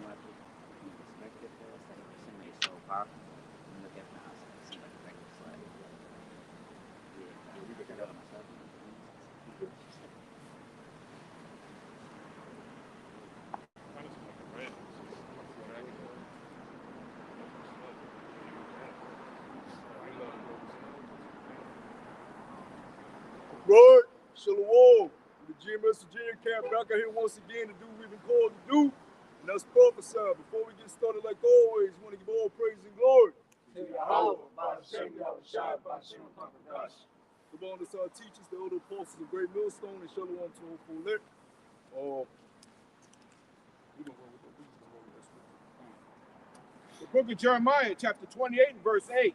you have to respect it first. Like if somebody is so powerful, you look at now, it seems like a regular slide. Yeah, we get that on myself. Right, Shalom. The GMS Virginia camp back out here once again to do what we've been called to do, and that's prophesy. Before we get started, like always, we want to give all praise and glory to Yahweh, the bonus our teachers, the elder apostles of Great Millstone, and Shalom to all full lit. The book of Jeremiah, chapter 28, and verse 8.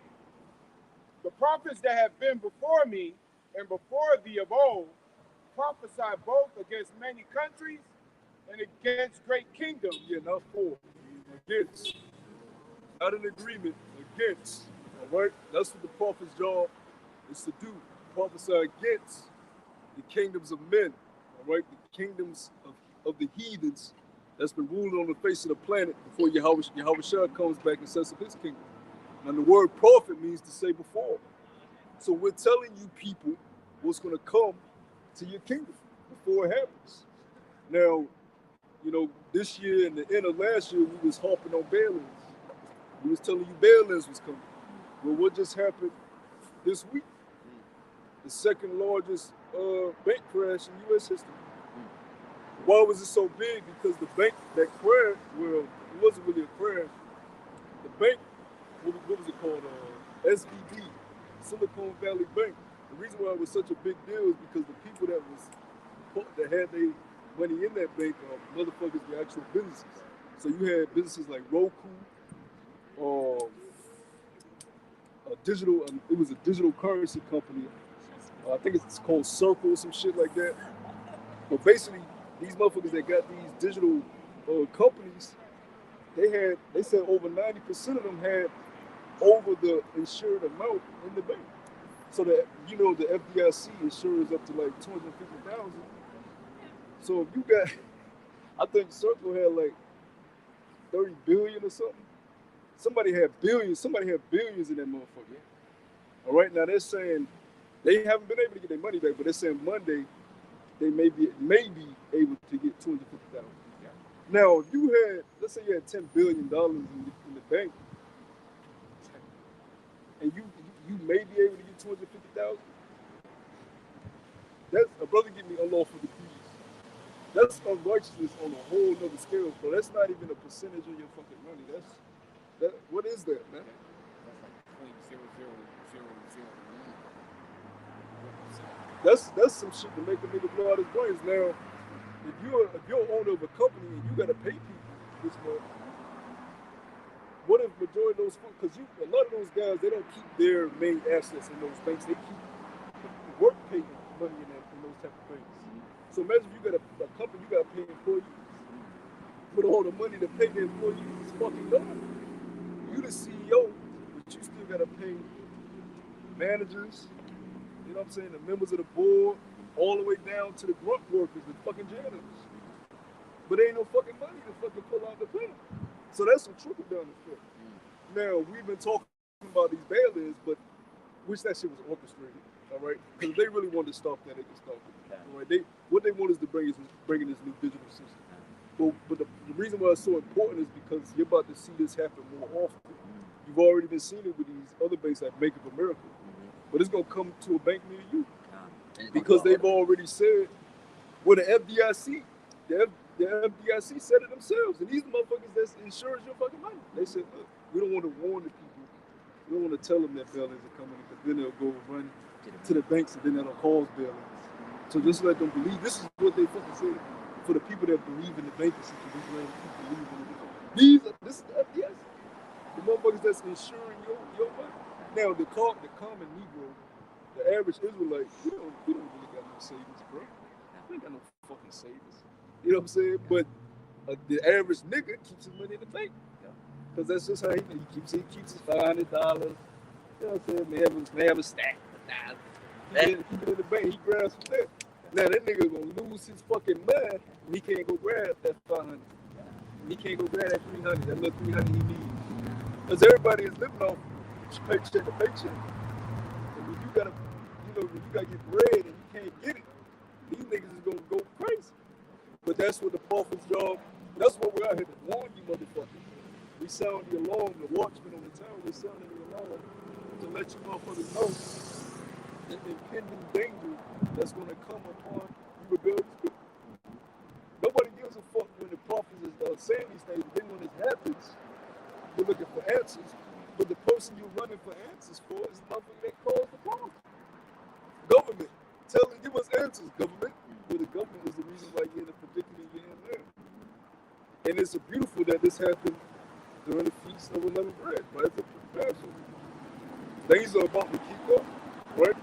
The prophets that have been before me and before thee of old prophesy both against many countries and against great kingdoms. Yeah, not for, against. Not an agreement, against. All right? That's what the prophet's job is to do. Prophesy against the kingdoms of men. All right? The kingdoms of the heathens that's been ruling on the face of the planet before Yahweh comes back and sets up his kingdom. And the word prophet means to say before. So we're telling you people what's going to come to your kingdom before it happens. Now, you know, this year and the end of last year, we was harping on bail-ins. We was telling you bail-ins was coming. Well, what just happened this week? The second largest bank crash in U.S. history. Why was it so big? Because the bank that crashed, well, it wasn't really a crash. The bank, what was it called? SVB, Silicon Valley Bank. The reason why it was such a big deal is because the people that had their money in that bank are motherfuckers with actual businesses. So you had businesses like Roku, it was a digital currency company. I think it's called Circle or some shit like that. But basically, these motherfuckers that got these digital companies, they said over 90% of them had over the insured amount in the bank. So that, you know, the FDIC insures up to like 250,000. So if you got, I think Circle had like 30 billion or something. Somebody had billions in that motherfucker. All right, now they're saying they haven't been able to get their money back, but they're saying Monday they may be able to get 250,000. Yeah. Now, if you had, let's say you had $10 billion in the bank, and you may be able to get 250,000. That's a brother give me unlawful decrees. That's unrighteousness on a whole nother scale, bro. That's not even a percentage of your fucking money. What is that, man? That's some shit to make a nigga blow out his brains. Now, if you're owner of a company and you gotta pay people this month, what if majority of those, because a lot of those guys, they don't keep their main assets in those banks. They keep the work paying money in those type of banks. So imagine if you got a company, you gotta pay employees. Put all the money to pay the employees is fucking done. You the CEO, but you still gotta pay managers, you know what I'm saying, the members of the board, all the way down to the grunt workers, the fucking janitors. But there ain't no fucking money to fucking pull out the pay. So that's some trickle down effect. Now, we've been talking about these bail-ins, but wish that shit was orchestrated, all right? Because if they really wanted to stop that, they can stop it. All right? What they want is to bring in this new digital system. But the reason why it's so important is because you're about to see this happen more often. You've already been seeing it with these other banks like Bank of America. But it's going to come to a bank near you. Because they've already said, well, the FDIC said it themselves. And these motherfuckers that insures your fucking money. They said, look, we don't want to warn the people. We don't want to tell them that bail-ins are coming, because then they'll go run to the banks and then that'll cause bail-ins. So just let them believe. This is what they fucking said. For the people that believe in the banking system, this is the FDIC. The motherfuckers that's insuring your money. Now, the common Negro, the average Israelite, we don't really got no savings, bro. We ain't got no fucking savings. You know what I'm saying? But the average nigga keeps his money in the bank. Because that's just how he keeps his $500. You know what I'm saying? May have a stack of $1,000. Keep it in the bank. He grabs some that. Now that nigga gonna lose his fucking mind when he can't go grab that $500. He can't go grab that 300, that little 300 he needs. Because everybody is living off paycheck to paycheck. And when you gotta, when you gotta get bread and you can't get it, these niggas is gonna go crazy. But that's what the prophet's job, that's what we're out here to warn you motherfuckers. We sound the alarm, the watchmen on the tower, we're sounding the alarm to let you motherfuckers know the impending danger that's gonna come upon you rebellious people. Nobody gives a fuck when the prophets is saying these things, but then when it happens, you're looking for answers. But the person you're running for answers for is nothing that caused the problem. Government, give us answers, government. Well, the government is the reason why you're in the predicament you're in now. And it's beautiful that this happened during the Feast of Unleavened Bread, right? The Passover. Things are about to keep up, right?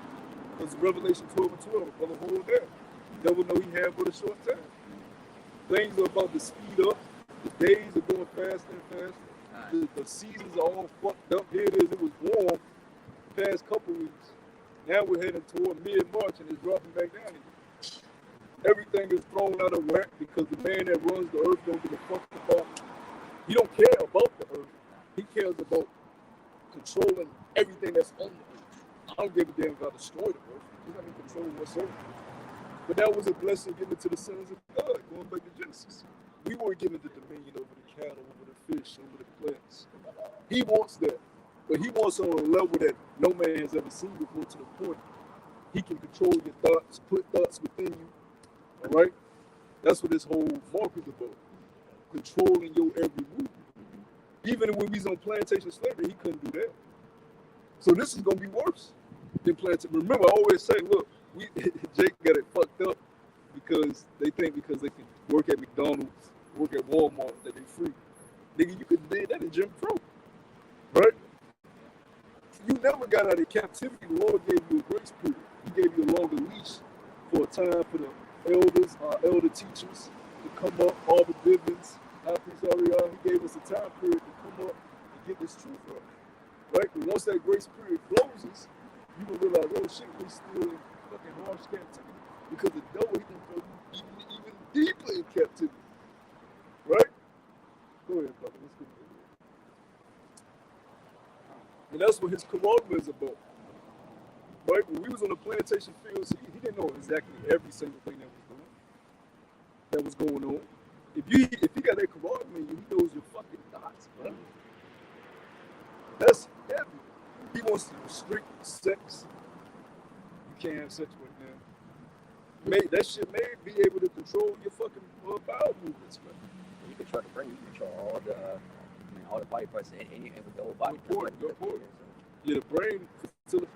Because Revelation 12 and 12, for the whole day. The devil know he had but a short time. Things are about to speed up. The days are going faster and faster. The seasons are all fucked up. Here it is. It was warm the past couple weeks. Now we're heading toward mid-March and it's dropping back down again. Everything is thrown out of whack because the man that runs the earth don't give a fuck about. He don't care about the earth. He cares about controlling everything that's on the earth. I don't give a damn if I destroy the earth. He's not even controlling what's on it. But that was a blessing given to the sons of God, going back to Genesis. We weren't given the dominion over the cattle, over the fish, over the plants. He wants that. But he wants on a level that no man has ever seen before, to the point he can control your thoughts, put thoughts within you. All right? That's what this whole mark is about. Controlling your every move. Even when we was on plantation slavery, he couldn't do that. So this is going to be worse than plantation. Remember, I always say, look, Jake got it fucked up because they think because they can work at McDonald's, work at Walmart, that they free. Nigga, you could do that in Jim Crow, right? You never got out of captivity. The Lord gave you a grace period. He gave you a longer leash for a time for the elders, our elder teachers to come up, all the Bivens, High Priest Ariel. He gave us a time period to come up and get this truth right. Right? But once that grace period closes, you will realize, oh shit, we still in fucking harsh captivity. Because the devil, he can throw you even deeper in captivity. Right? Go ahead, brother. Let's get it. And that's what his charisma is about. Right? When we was on the plantation fields, he didn't know exactly every single thing that was going on. If you got that charisma in you, he knows your fucking thoughts, bro. That's heavy. He wants to restrict sex. You can't have sex with him. That shit may be able to control your fucking bowel movements, man. You can try to bring, you control all the body parts and the whole body. Good. Yeah, the brain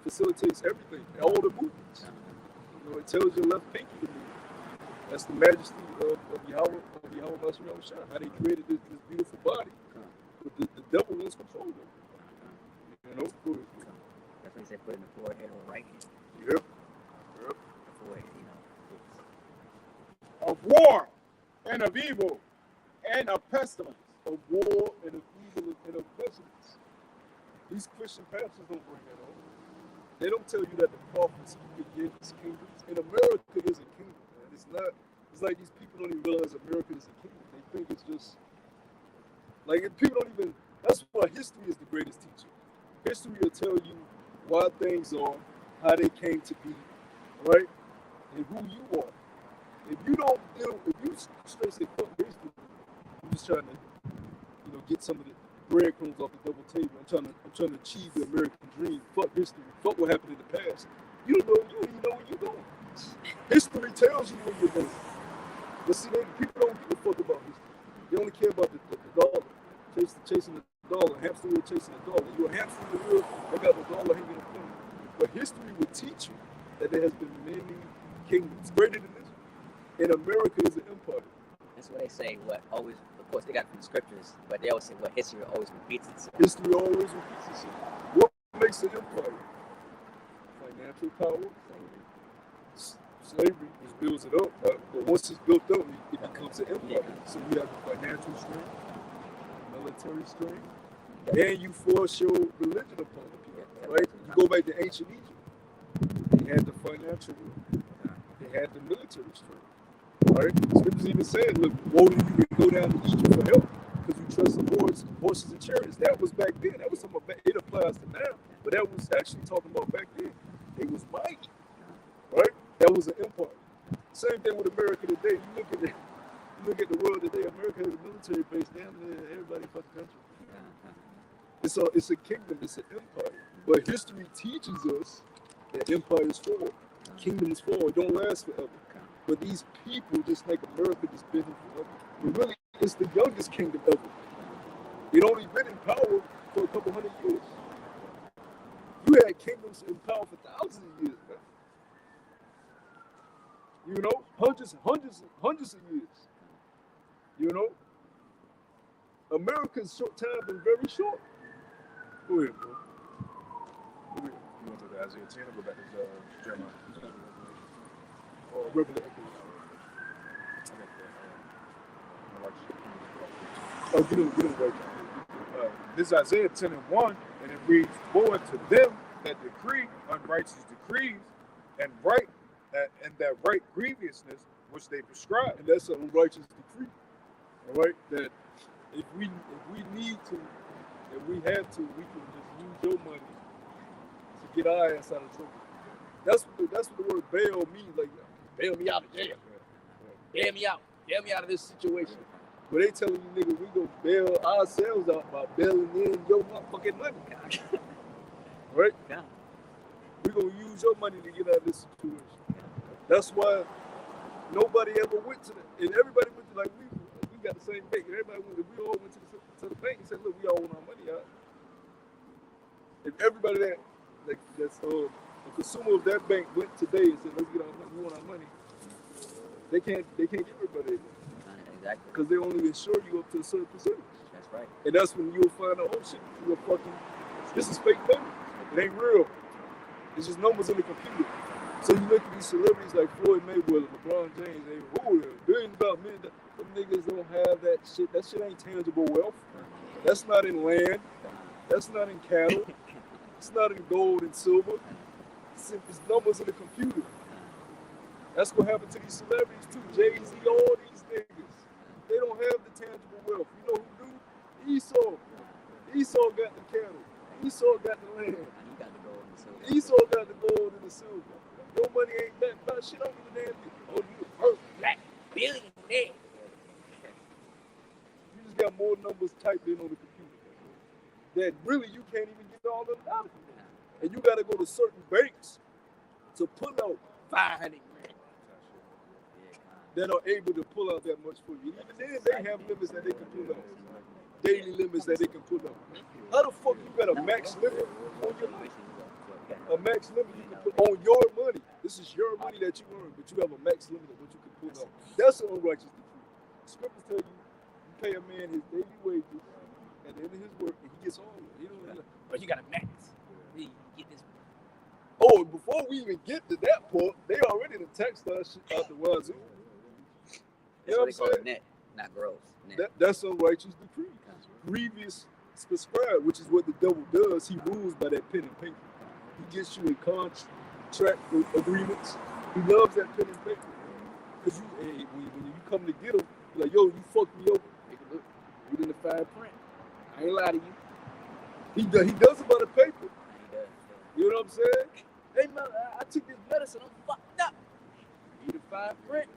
facilitates everything, all the movements. It tells your left pinky to move. That's the majesty of Yahweh Bashem Shah. How they created this beautiful body. But the devil wants control of it. Go ahead. That's when he said put in the forehead or right hand. Yep. The forehead, of war and of evil and of pestilence. Of war and of evil and of pestilence. These Christian pastors don't bring that on. They don't tell you that the prophets could give us kingdoms. And America is a kingdom, man. It's like these people don't even realize America is a kingdom. They think it's just, like, people don't even, that's why history is the greatest teacher. History will tell you why things are, how they came to be, right? And who you are. If you straight say fuck history, you're just trying to, get some of the breadcrumbs off the double table. I'm trying to achieve the American dream. Fuck history. Fuck what happened in the past. You don't know what you're doing. History tells you what you're doing. But see, people don't give a fuck about history. They only care about the dollar. Chasing the dollar. Hamster wheel chasing the dollar. You're a hamster in the wheel, they got the dollar hanging in front of you. But history will teach you that there has been many kingdoms greater than this. And America is an empire. That's what they say. What always, of course, they got it from the scriptures, but they always say what history always repeats itself. History always repeats itself. What makes an empire? Financial power. Slavery just builds it up, but once it's built up, it becomes an empire. Yeah. So you have the financial strength, military strength, and you force your religion upon the people, right? You go back to ancient Egypt. They had the financial, they had the military strength. All right, the scriptures even said, look, woe to you that go down to Egypt for help. horses and chariots. That was back then. That was something back. It applies to now, but that was actually talking about back then. It was mighty, right? That was an empire. Same thing with America today. You look at the world today. America has a military base down there. Everybody fucking country. It's a kingdom. It's an empire. But history teaches us that empires fall, kingdoms fall. It don't last forever. But these people just make America just been here forever. But really, it's the youngest kingdom ever. It only been in power for a couple hundred years. You had kingdoms in power for thousands of years, man. You know, hundreds of years. You know, America's short time been very short. Go ahead, bro. Go ahead. You want to go to Isaiah 10 or go back to Jeremiah? Revelation. Oh, get him right. This is Isaiah 10 and 1, and it reads, "Woe to them that decree unrighteous decrees and that right grievousness which they prescribe." And that's an unrighteous decree. All right? That if we need to, if we have to, we can just use your money to get our ass out of trouble. That's what the word bail means. Like, bail me out of jail. Bail me out. Bail me out of this situation. But they telling you, nigga, we gonna bail ourselves out by bailing in your motherfucking money. Right? Yeah. We gonna use your money to get out of this situation. That's why nobody ever went to and everybody went to, like, we got the same bank. And everybody went, we all went to the bank and said, look, we all want our money out. If everybody that's a consumer of that bank went today and said, let's get our money, we want our money, they can't get everybody there. Exactly. Because they only insure you up to a certain percentage. That's right. And that's when you'll find out, oh shit, this is fake money. It ain't real. It's just numbers in the computer. So you look at these celebrities like Floyd Mayweather, LeBron James, billions about millions. Them niggas don't have that shit. That shit ain't tangible wealth. That's not in land. That's not in cattle. It's not in gold and silver. It's numbers in the computer. That's what happened to these celebrities too. Jay-Z, all these niggas. They don't have the tangible wealth. You know who do? Esau. Esau got the cattle. Esau got the land. He got the gold and the silver. Esau got the gold and the silver. Your money ain't nothing about shit. Don't give a damn. Oh, you a first black billionaire. You just got more numbers typed in on the computer that really you can't even get all of them out of you. And you got to go to certain banks to pull out 500 grand that are able to pull out that much for you. Even then, they have limits that they can pull out. Daily limits that they can pull out. How the fuck you got a max limit on your money? A max limit you can put on your money. This is your money that you earn, but you have a max limit of what you can pull out. That's an unrighteous decree. Scriptures tell you, you pay a man his daily wages at the end of his work, and he gets all of it. You know, but you got a max. You get this. Oh, and before we even get to that point, they already done taxed our shit out the wazoo. That's what they call it, net, not gross. Net. That's unrighteous decree. Grievous prescribed, which is what the devil does. He rules by that pen and paper. He gets you in contract agreements. He loves that pen and paper. Because when you come to get him, you're like, yo, you fucked me over. Take a look. Read in the fine print. I ain't lie to you. He does it by the paper. You know what I'm saying? Hey, man, I took this medicine. I'm fucked up. Read the fine print.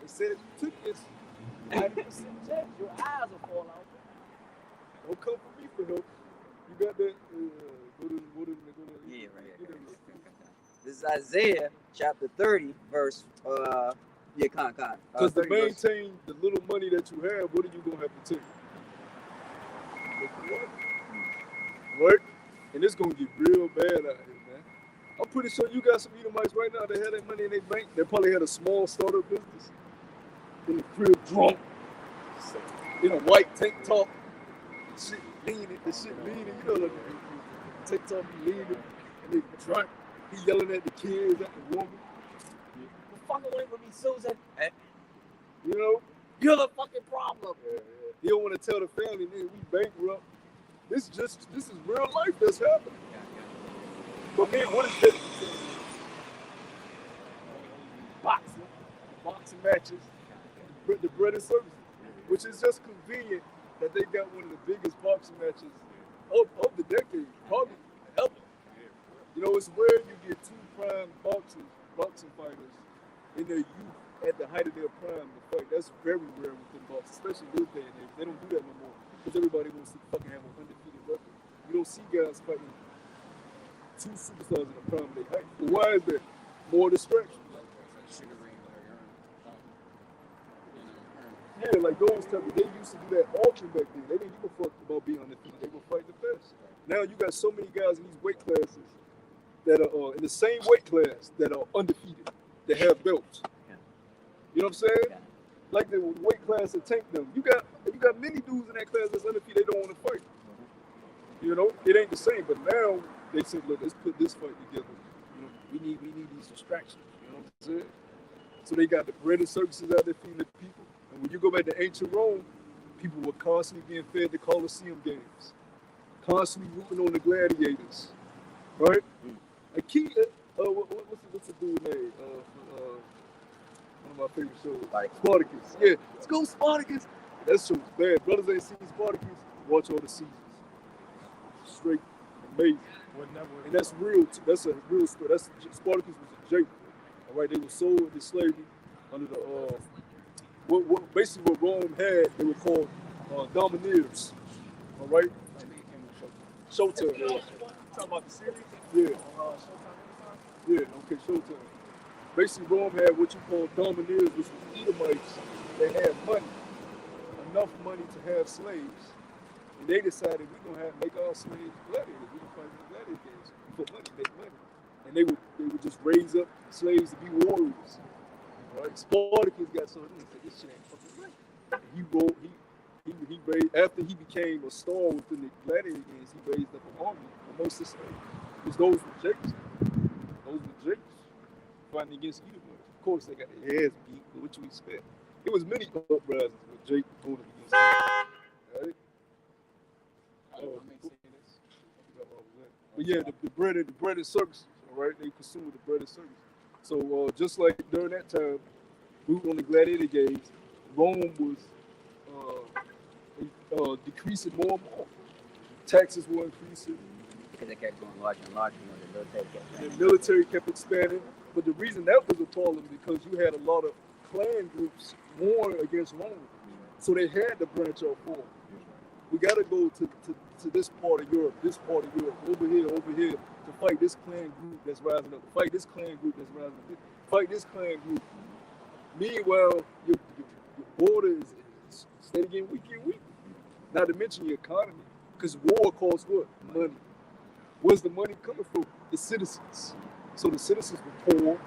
They said if you took this 90% chance, your eyes will fall out. Don't come for me for help. You got that? Go to Yeah, right here. This is Isaiah chapter 30, verse, Because to maintain the little money that you have, what are you going to have to take? Right? And it's going to get real bad out here, man. I'm pretty sure you got some Edomites right now that had that money in their bank. They probably had a small startup business. In the crib, drunk, in a white tank top, shit leaning, you know, like tank top be leaning, and they drunk, he yelling at the kids, at the woman. You fucking away from me, Susan. You know, you're the fucking problem. Yeah. You don't want to tell the family, nigga, we bankrupt. This is real life that's happening. But man, what is this? Boxing matches. The bread and services, which is just convenient that they got one of the biggest boxing matches of the decade, probably ever. You know, it's rare you get two prime boxing fighters in their youth at the height of their prime to fight. That's very rare within boxing, especially this day and age. They don't do that no more because everybody wants to fucking have an undefeated record. You don't see guys fighting two superstars in the prime of their height. But why is that? More distractions. Yeah, like those type of, they used to do that often back then. They didn't give a fuck about being undefeated. They would fight the best. Now you got so many guys in these weight classes that are in the same weight class that are undefeated, that have belts. Yeah. You know what I'm saying? Yeah. Like the weight class that tank them. You got many dudes in that class that's undefeated. They don't want to fight. You know, it ain't the same. But now they say, look, let's put this fight together. You know, we need these distractions. You know what I'm saying? So they got the breaded circuses out there feeding the people. And when you go back to ancient Rome, people were constantly being fed the Colosseum games, constantly rooting on the gladiators, right? A key, what's the dude name? One of my favorite shows, Spartacus. Yeah, let's go Spartacus. That show's bad. Brothers ain't seen Spartacus. Watch all the seasons. Straight amazing. And that's real. That's a real story. Spartacus was a jail. All right, they were sold into slavery under the basically what Rome had. They were called domineers. All right. Showtime. Talking about the series? Yeah. Yeah. Okay. Showtime. Basically, Rome had what you call domineers, which was Edomites. They had money, enough money to have slaves, and they decided we're gonna make our slaves gladiators. We're gonna fight in the gladiator games for money, make money, and they would just raise up slaves to be warriors. Right? Spartacus got something. He said, "This shit ain't fucking right." And he raised, after he became a star within the gladiator games, he raised up an army amongst the slaves. Because those were Jakes. Those were Jakes fighting against Edomites. Of course, they got their ass beat, but what you expect? There was many uprisings with Jake going against Edomites. Right? But yeah, the breaded circuses, all right? They consumed the breaded circuses. So just like during that time, rooting on the gladiator games, Rome was decreasing more and more. Taxes were increasing. Because they kept going larger and larger, you know, The military kept expanding. But the reason that was a problem because you had a lot of clan groups warring against Rome. So they had to branch out more. We got to go to this part of Europe, over here, to fight this clan group that's rising up, fight this clan group that's rising up, fight this clan group. Meanwhile, your border is steady getting weaker and weaker. Not to mention your economy, because war costs what? Money. Where's the money coming from? The citizens. So the citizens were poor.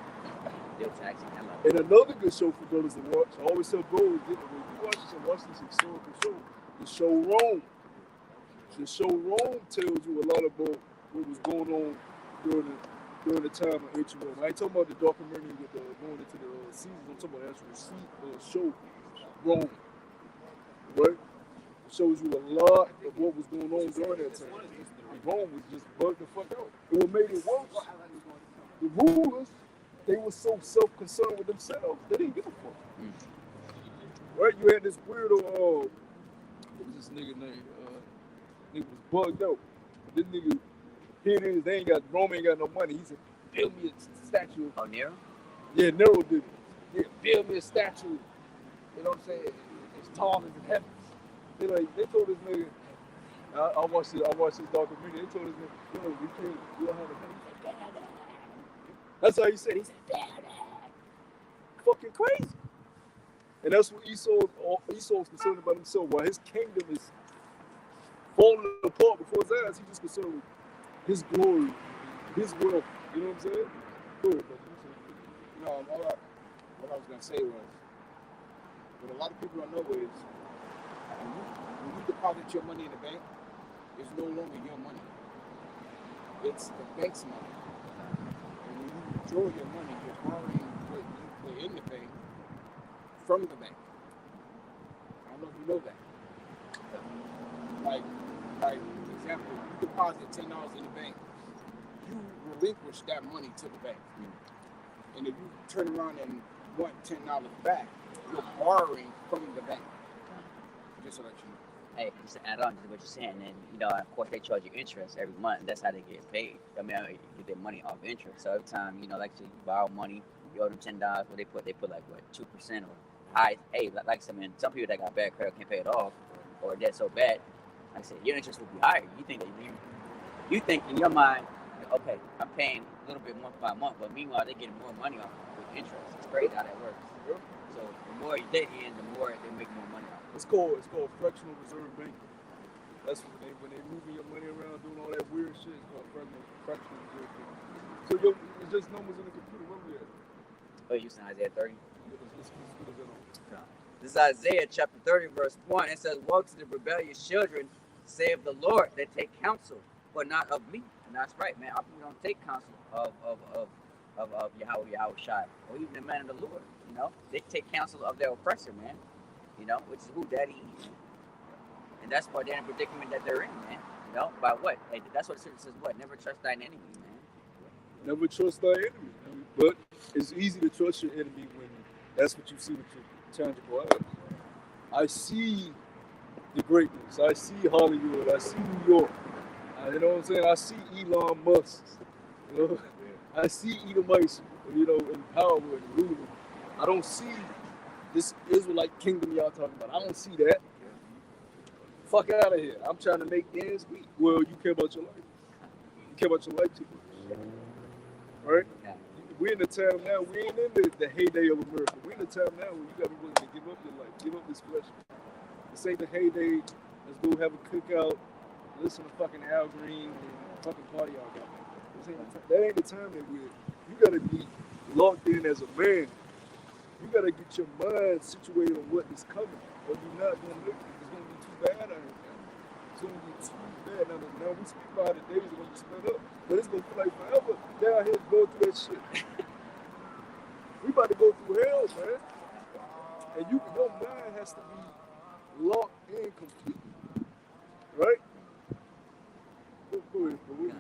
They're taxing them up. And another good show for brothers to watch, I always tell brothers, when you watch this historical show, the show Rome. The show Rome tells you a lot about what was going on during the time of ancient Rome. I ain't talking about the documentary with going into the seasons. I'm talking about the actual show Rome. Right? It shows you a lot of what was going on during that time. Rome was just bugged the fuck out. And what made it worse, the rulers, they were so self-concerned with themselves, they didn't give a fuck. Right? You had this weirdo, what was this nigga name? Nigga was bugged out. This nigga, here it is, Rome ain't got no money. He said, build me a statue. Oh, Nero? Yeah, Nero did it. Yeah, build me a statue. You know what I'm saying? It's tall as the heavens. They told this nigga, I watched this documentary. They told this nigga, we don't have a money. That's how he said. He said, fucking crazy. And that's what Esau's concerned about himself. While his kingdom is falling apart before his eyes, he's just concerned with his glory, his wealth. You know what I'm saying? Go ahead, brother. No, what I was going to say was, what a lot of people don't know is, when you deposit your money in the bank, it's no longer your money. It's the bank's money. And when you withdraw your money, you're borrowing what you put in the bank from the bank. I don't know if you know that. Like for example, you deposit $10 in the bank, you relinquish that money to the bank. And if you turn around and want $10 back, you're borrowing from the bank. Just so that you know. hey, just to add on to what you're saying, and you know, of course, they charge you interest every month. That's how they get paid. I mean, you get their money off interest. So every time, you know, like say you borrow money, you owe them $10. What they put like what 2% or high. Hey, like I mean, some people that got bad credit can't pay it off, or debt so bad. Like I said, your interest will be higher. You think in your mind, okay, I'm paying a little bit month by month, but meanwhile they're getting more money off with interest. It's crazy how that works. Yeah. So the more you debt in, the more they make more money off. It's called fractional reserve banking. That's when they moving your money around, doing all that weird shit. It's called fractional reserve banking. So it's just numbers in the computer. Where we at? Oh, you said Isaiah 30? Let's put it on. This is Isaiah chapter 30, verse 1. It says, woe to the rebellious children, saith the Lord, that take counsel, but not of me. And that's right, man. Our people don't take counsel of Yahweh Shai, or even the man of the Lord. You know, they take counsel of their oppressor, man. You know, which is who Daddy is. And that's why they're in the predicament that they're in, man. You know, by what? Hey, that's what the scripture says. What? Never trust thine enemy, man. Never trust thy enemy. But it's easy to trust your enemy when that's what you see with your tangible eyes. I see the greatness. I see Hollywood. I see New York. You know what I'm saying? I see Elon Musk. You know, I see Edomites, you know, in power and ruling. I don't see this Israelite kingdom y'all talking about. I don't see that. Fuck out of here. I'm trying to make ends meet. Well, you care about your life. You care about your life too much. Right? We're in the time now. We ain't in the heyday of America. We're in the time now where you got to be willing to give up your life, give up this flesh. This ain't the heyday. Let's go have a cookout, listen to fucking Al Green, and fucking party all got. That ain't the time that we're. You got to be locked in as a man. You got to get your mind situated on what is coming, or you're not going to make it. It's going to be too bad out here. It's going to be too bad. Now we speak about the days when you split up, but it's going to feel like forever down here going through that shit. We about to go through hell, man. And your mind has to be locked in completely. Right? Go ahead, bro.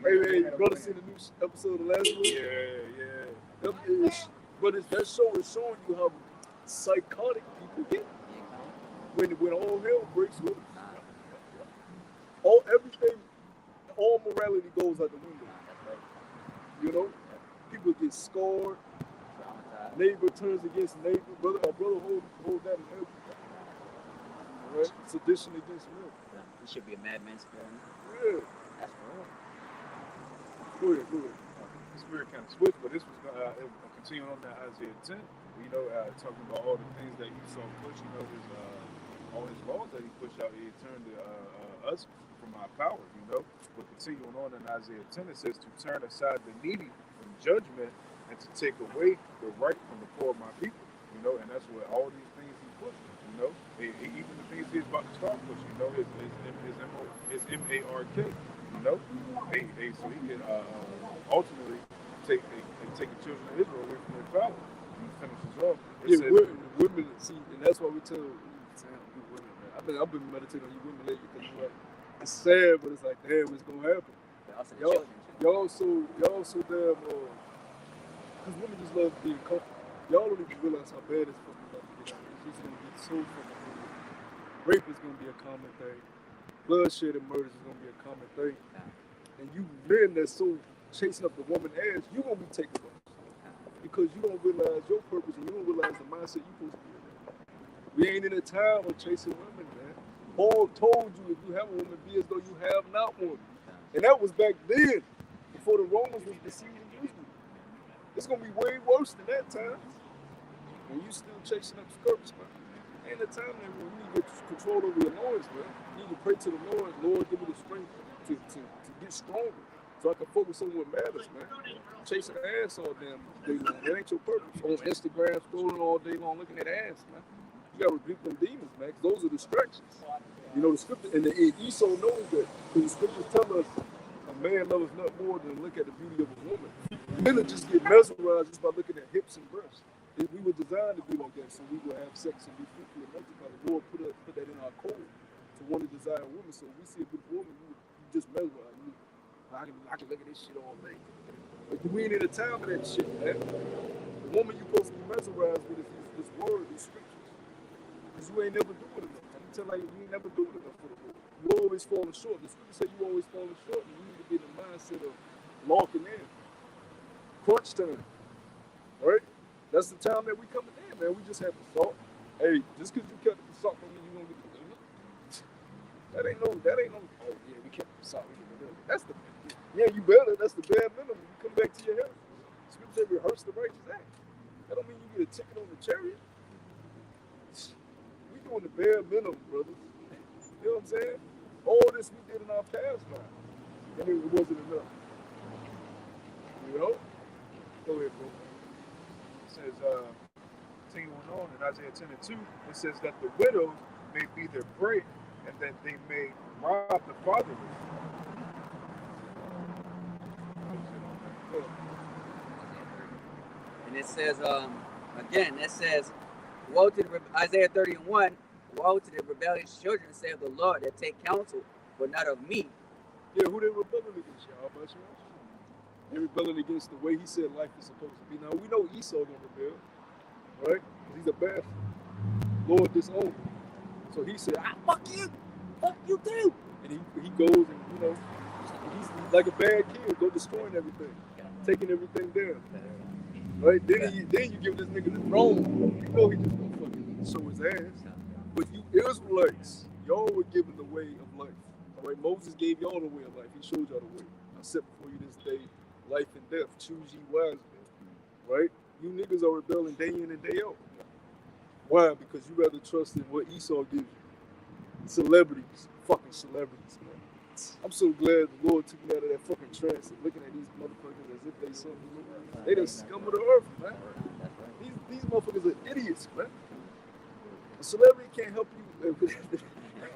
Hey, brother, seen the new episode of last week? Yeah. But that show is showing you how psychotic people get when all hell breaks loose. All morality goes out the window. You know, people get scored. Neighbor turns against neighbor. Brother hold that in everything. Right? Sedition against will. It should be a madman's spirit. Yeah. That's real. Go ahead. This spirit kind of switched, but this was continuing on that Isaiah 10. You know, talking about all the things that he saw push. You know, all his laws that he pushed out. He turned us from our power. You know, but continuing on in Isaiah 10, it says to turn aside the needy from judgment and to take away the right from the poor of my people. You know, and that's what all these things he pushed. You know, even the things he's about to start pushing. You know, his MARK. You know, so he can ultimately take the children of Israel away from their power. He finishes off. Women see, and that's why we tell you women, man. I've been meditating on you women lately because like, it's sad, but it's like, damn, it's gonna happen. Y'all so damn. Because women just love being comfortable. Y'all don't even realize how bad it's fucking about to get out. It's just gonna get so fucking bad. Rape is gonna be a common thing. Bloodshed and murders is gonna be a common thing. And you men that's so chasing up the woman ass, you gonna be taking up. Because you don't realize your purpose and you don't realize the mindset you're supposed to be in. We ain't in a time of chasing women, man. Paul told you if you have a woman, be as though you have not one. And that was back then, before the Romans was besieging Jerusalem. It's gonna be way worse than that time. And you still chasing up skirts, man. Ain't a time that you need to get control over your loins, man. You need to pray to the Lord give me the strength to get stronger. So I can focus on what matters, man. Chasing ass all damn day long. That ain't your purpose. On Instagram, scrolling all day long, looking at ass, man. You gotta rebuke them demons, man, because those are distractions. You know, the scripture, and Esau knows that, because the scriptures tell us a man loves not more than look at the beauty of a woman. Men just get mesmerized just by looking at hips and breasts. We were designed to be like that, so we will have sex and be fruitful and multiply. The Lord put that in our code to want to desire a woman. So we see a beautiful woman, you just mesmerize. I can look at this shit all day. But we ain't in a time for that shit, man. The woman you're supposed to be mesmerized with is this word, these scriptures. Because you ain't never doing it. I'm acting like you ain't never doing enough for the Lord. You always falling short. The scripture say you always falling short, and you need to be in the mindset of locking in. Crunch time. Right? That's the time that we coming in, man. We just have to salt. Hey, just because you kept the salt don't mean you gonna get the that ain't no, oh yeah, we kept the salt, we kept the that's the, yeah, you better, that's the bare minimum. You come back to your health. Scripture say rehearse the righteous act. That don't mean you get a ticket on the chariot. We doing the bare minimum, brothers. You know what I'm saying? All this we did in our past life, and it wasn't enough. You know? Go ahead, bro. It says, continuing on in Isaiah 10:2, it says that the widows may be their prey, and that they may rob the fatherless. And it says, again, it says, woe to the, Isaiah 30:1, woe to the rebellious children, saith the Lord, that take counsel, but not of me. Yeah, who they rebelling against, y'all? They're rebelling against the way he said life is supposed to be. Now, we know Esau gonna rebel, right? He's a bastard. Lord disowned him. So he said, fuck you too. And he goes and, you know, he's like a bad kid, go destroying everything, taking everything down. Right? Then you give this nigga the throne. You know he just gonna fucking show his ass. But you Israelites, y'all were given the way of life. All right? Moses gave y'all the way of life. He showed y'all the way. I set before you this day, life and death. Choose ye wisely. Right? You niggas are rebelling day in and day out. Why? Because you rather trust in what Esau gives you. Celebrities. Fucking celebrities, man. I'm so glad the Lord took me out of that fucking trance and looking at these motherfuckers as if they something. They the scum of the earth, man. These motherfuckers are idiots, man. A celebrity can't help you.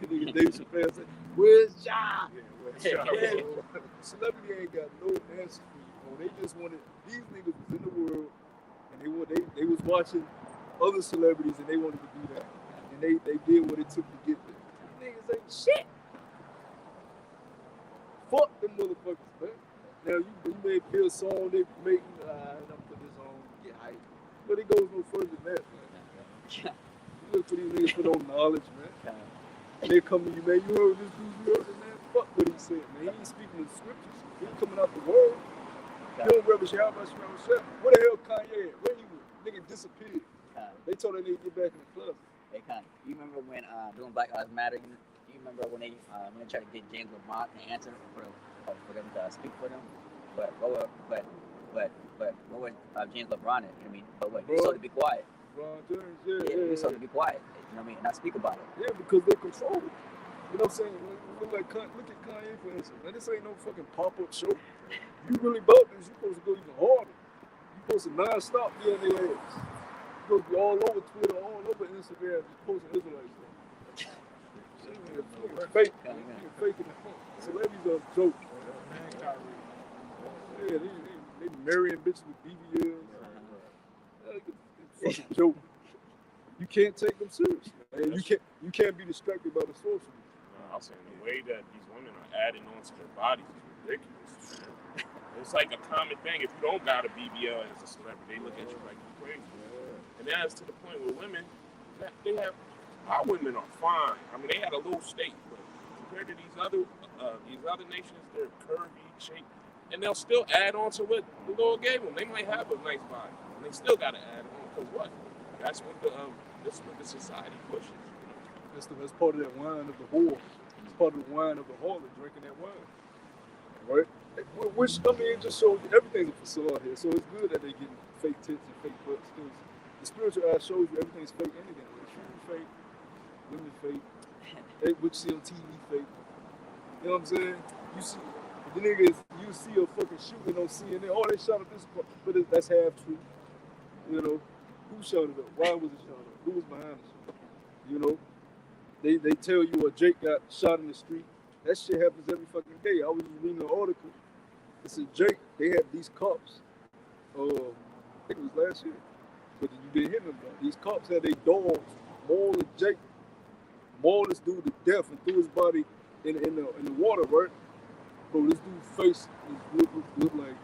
Nigga Dave Chappelle said, where's Ja? Celebrity ain't got no answer for you. They just wanted, these niggas was in the world and they was watching other celebrities and they wanted to do that. And they did what it took to get there. These niggas ain't shit. Fuck them motherfuckers, man. Now you may hear a song they making, and I'm put this on, yeah, but it goes no further than that, man. You look for these niggas for no knowledge, man. And they come to you, man, you heard this dude, you heard it, man. Fuck what he said, man. He ain't speaking the scriptures. He ain't coming out the word. You don't reverence Yahweh Shah. Where the hell Kanye at? Where he went? Nigga disappeared. They told that nigga to get back in the club. You remember when doing Black Lives Matter? You remember when they tried to get James LeBron to answer for them to speak for them? But what was James LeBron? He told to be quiet. He told to be quiet. You know what I mean? And not speak about it. Yeah, because they control it. You know what I'm saying? Look at Kanye, for instance. Man, this ain't no fucking pop-up show. You really about this, you're supposed to go even harder. You're supposed to non-stop be on their ass. You're supposed to be all over Twitter, all over Instagram, just posting Israelites. Fake. You're faking the phone. Celebrities are a joke. Yeah, they marrying bitches with BBLs. It's a fucking joke. You can't take them seriously. Man. You can't be distracted by the social. I'm saying the way that these women are adding on to their bodies is ridiculous. It's like a common thing. If you don't got a BBL as a celebrity, they look at you like you're crazy. And that's to the point where women, our women are fine. I mean, they had a little state, but compared to these other nations, they're curvy, shaped, and they'll still add on to what the Lord gave them. They might have a nice body, and they still got to add on because what? That's what the society pushes. That's part of that wine of the whore. It's part of the wine of the harlot, drinking that wine. Right? Which, I mean, it just shows you everything's a facade here. So it's good that they're getting fake tits and fake butts because the spiritual eye shows you everything's fake anything. It's fake, women fake, what you see on TV fake. You know what I'm saying? You see, the niggas, you see a fucking shooting on CNN. Oh, they shot at this part, but that's half true. You know, who shot it up? Why was it shot up? Who was behind it? You know, they tell you a Jake got shot in the street. That shit happens every fucking day. I was reading an article. It said Jake, they had these cops. I think it was last year. But you didn't hear them about it. These cops had their dogs maul Jake, maul this dude to death and threw his body in the water, right? Bro, this dude's face looked like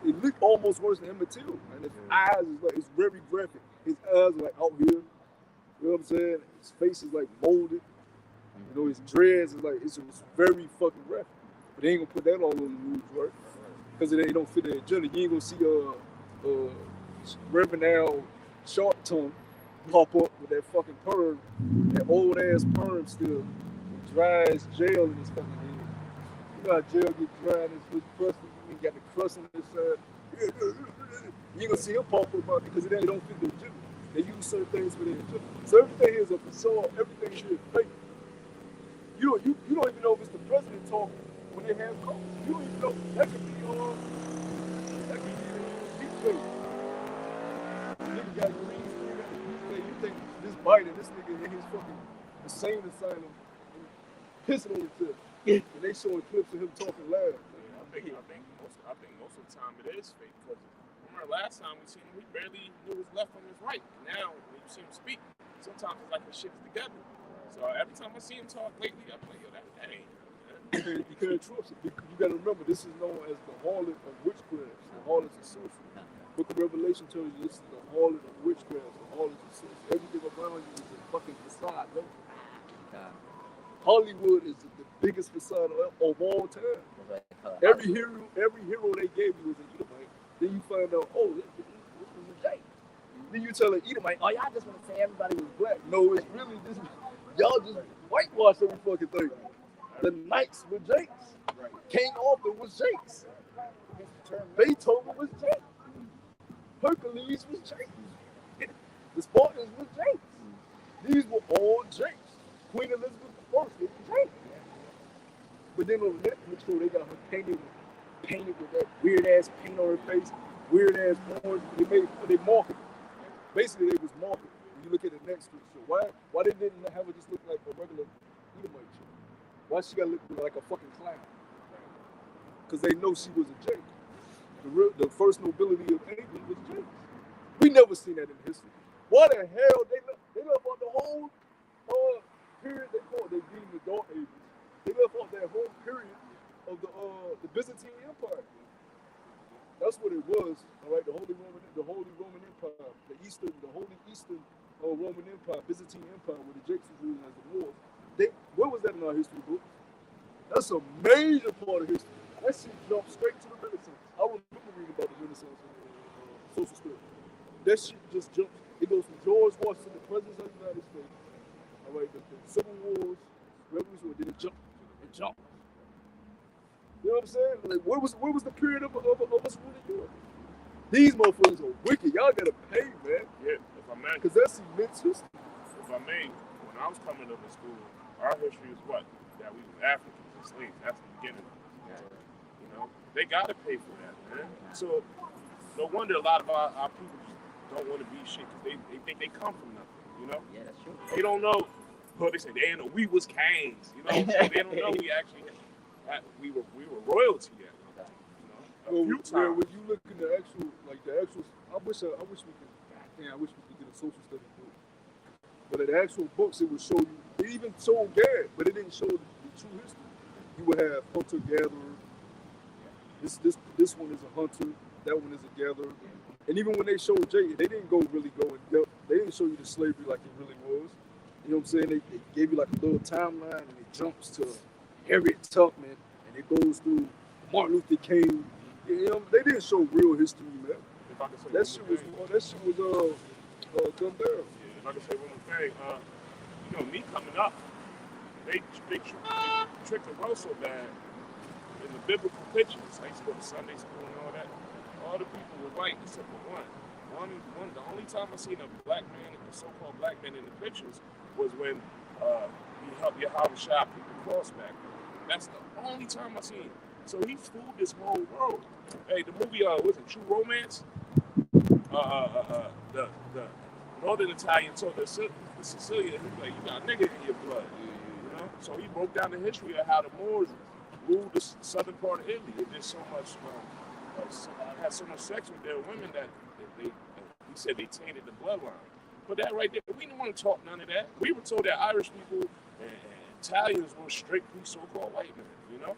it looked almost worse than Emmett Till. And his eyes is like, it's very graphic. His eyes are like out here. You know what I'm saying? His face is like molded. You know, his dreads is like, it's very fucking rough. But they ain't gonna put that all on the news, right? Because it don't fit the agenda. You ain't gonna see Reverend Al Short Tongue pop up with that fucking perm, that old ass perm still. It dry as jail in his fucking head. You know how jail get dry and it's crusty. You ain't got the crust on this side. You ain't gonna see him pop up about it because it don't fit the agenda. They use certain things for their agenda. So everything here is a facade. Everything here is fake. You don't even know if it's the president talking when they have calls. You don't even know. That could be deep fake. Nigga got green screen. You think this Biden, this nigga in his fucking insane asylum, pissing on himself. And they showing clips of him talking loud. I think most of the time it is fake. Because remember last time we seen him, we barely knew his left from his right. Now when you see him speak, sometimes it's like his shit's together. So every time I see him talk lately, I'm like, yo, that ain't. You can't trust it. You gotta remember, this is known as the harlot of witchcraft, the harlot of sorcery. Book of Revelation tells you this is the harlot of witchcraft, the harlot of sorcery. Everything around you is a fucking facade, no? Hollywood is the biggest facade of all time. Every hero they gave you was an Edomite. Then you find out, oh, this was a Jake. Then you tell an Edomite, oh, y'all just want to say everybody was black. No, it's really this. Y'all just whitewash every fucking thing. The Knights were Jakes. Right. King Arthur was Jakes. Beethoven was Jake. Hercules was Jake. The Spartans was Jakes. These were all Jakes. Queen Elizabeth I was Jake. But then on the Netflix show, they got her painted with that weird ass paint on her face, weird ass horns. They marketed. Basically, they was marketed. When you look at the Netflix show, why they didn't have her just look like a regular Edomite chick? Why she gotta look like a fucking clown? Because they know she was a Jake. The first nobility of England was Jakes. We never seen that in history. Why the hell they left out the whole period they deemed the Dark Ages. They left out that whole period of the Byzantine Empire. That's what it was. All right, the Holy Roman Empire, the Holy Eastern Roman Empire, Byzantine Empire, where the Jakes was ruling as the Moors. Where was that in our history book? That's a major part of history. That shit jumped straight to the Renaissance. I remember reading about the Renaissance in social studies. That shit just jumps. It goes from George Washington, the President of the United States. All right, the Civil Wars, Revolution, then it jumped. You know what I'm saying? Like, where was the period of us ruling Europe? These motherfuckers are wicked. Y'all gotta pay, man. Yeah, if I may. Because that's immense history. If I may, when I was coming up in school, our history is what? That we were Africans and slaves. That's the beginning. You know, they gotta pay for that, man. So no wonder a lot of our people don't want to be shit because they think they come from nothing. You know? Yeah, that's true. They don't know. Well, they say they didn't know we was kings. You know, they don't know we actually we were royalty yet. You know, well, when you look at the actual, I wish we could get a social studies book. But in the actual books, it would show you. It even showed Gad, but it didn't show the true history. You would have hunter gatherer. This one is a hunter. That one is a gatherer. And even when they showed Jay, they didn't really go in depth. They didn't show you the slavery like it really was. You know what I'm saying? They gave you like a little timeline, and it jumps to Harriet Tubman, and it goes through Martin Luther King. You know, they didn't show real history, man. That shit was dumbed down. Yeah, if I can say one more thing, you know, me coming up, they tricked the road so bad in the biblical pictures. I used to go to Sunday school and all that. All the people were white except for one. The only time I seen a black man, a so-called black man in the pictures, was when he helped Yahweh Shah pick the cross back. That's the only time I seen him. So he fooled this whole world. Hey, the movie was it True Romance? The Northern Italian told the Sicilian, he was like, you got a nigga in your blood. You know? So he broke down the history of how the Moors ruled the southern part of Italy. It did so much, had so much sex with their women that he said they tainted the bloodline. But that right there, we didn't want to talk none of that. We were told that Irish people and Italians were strictly so-called white men, you know?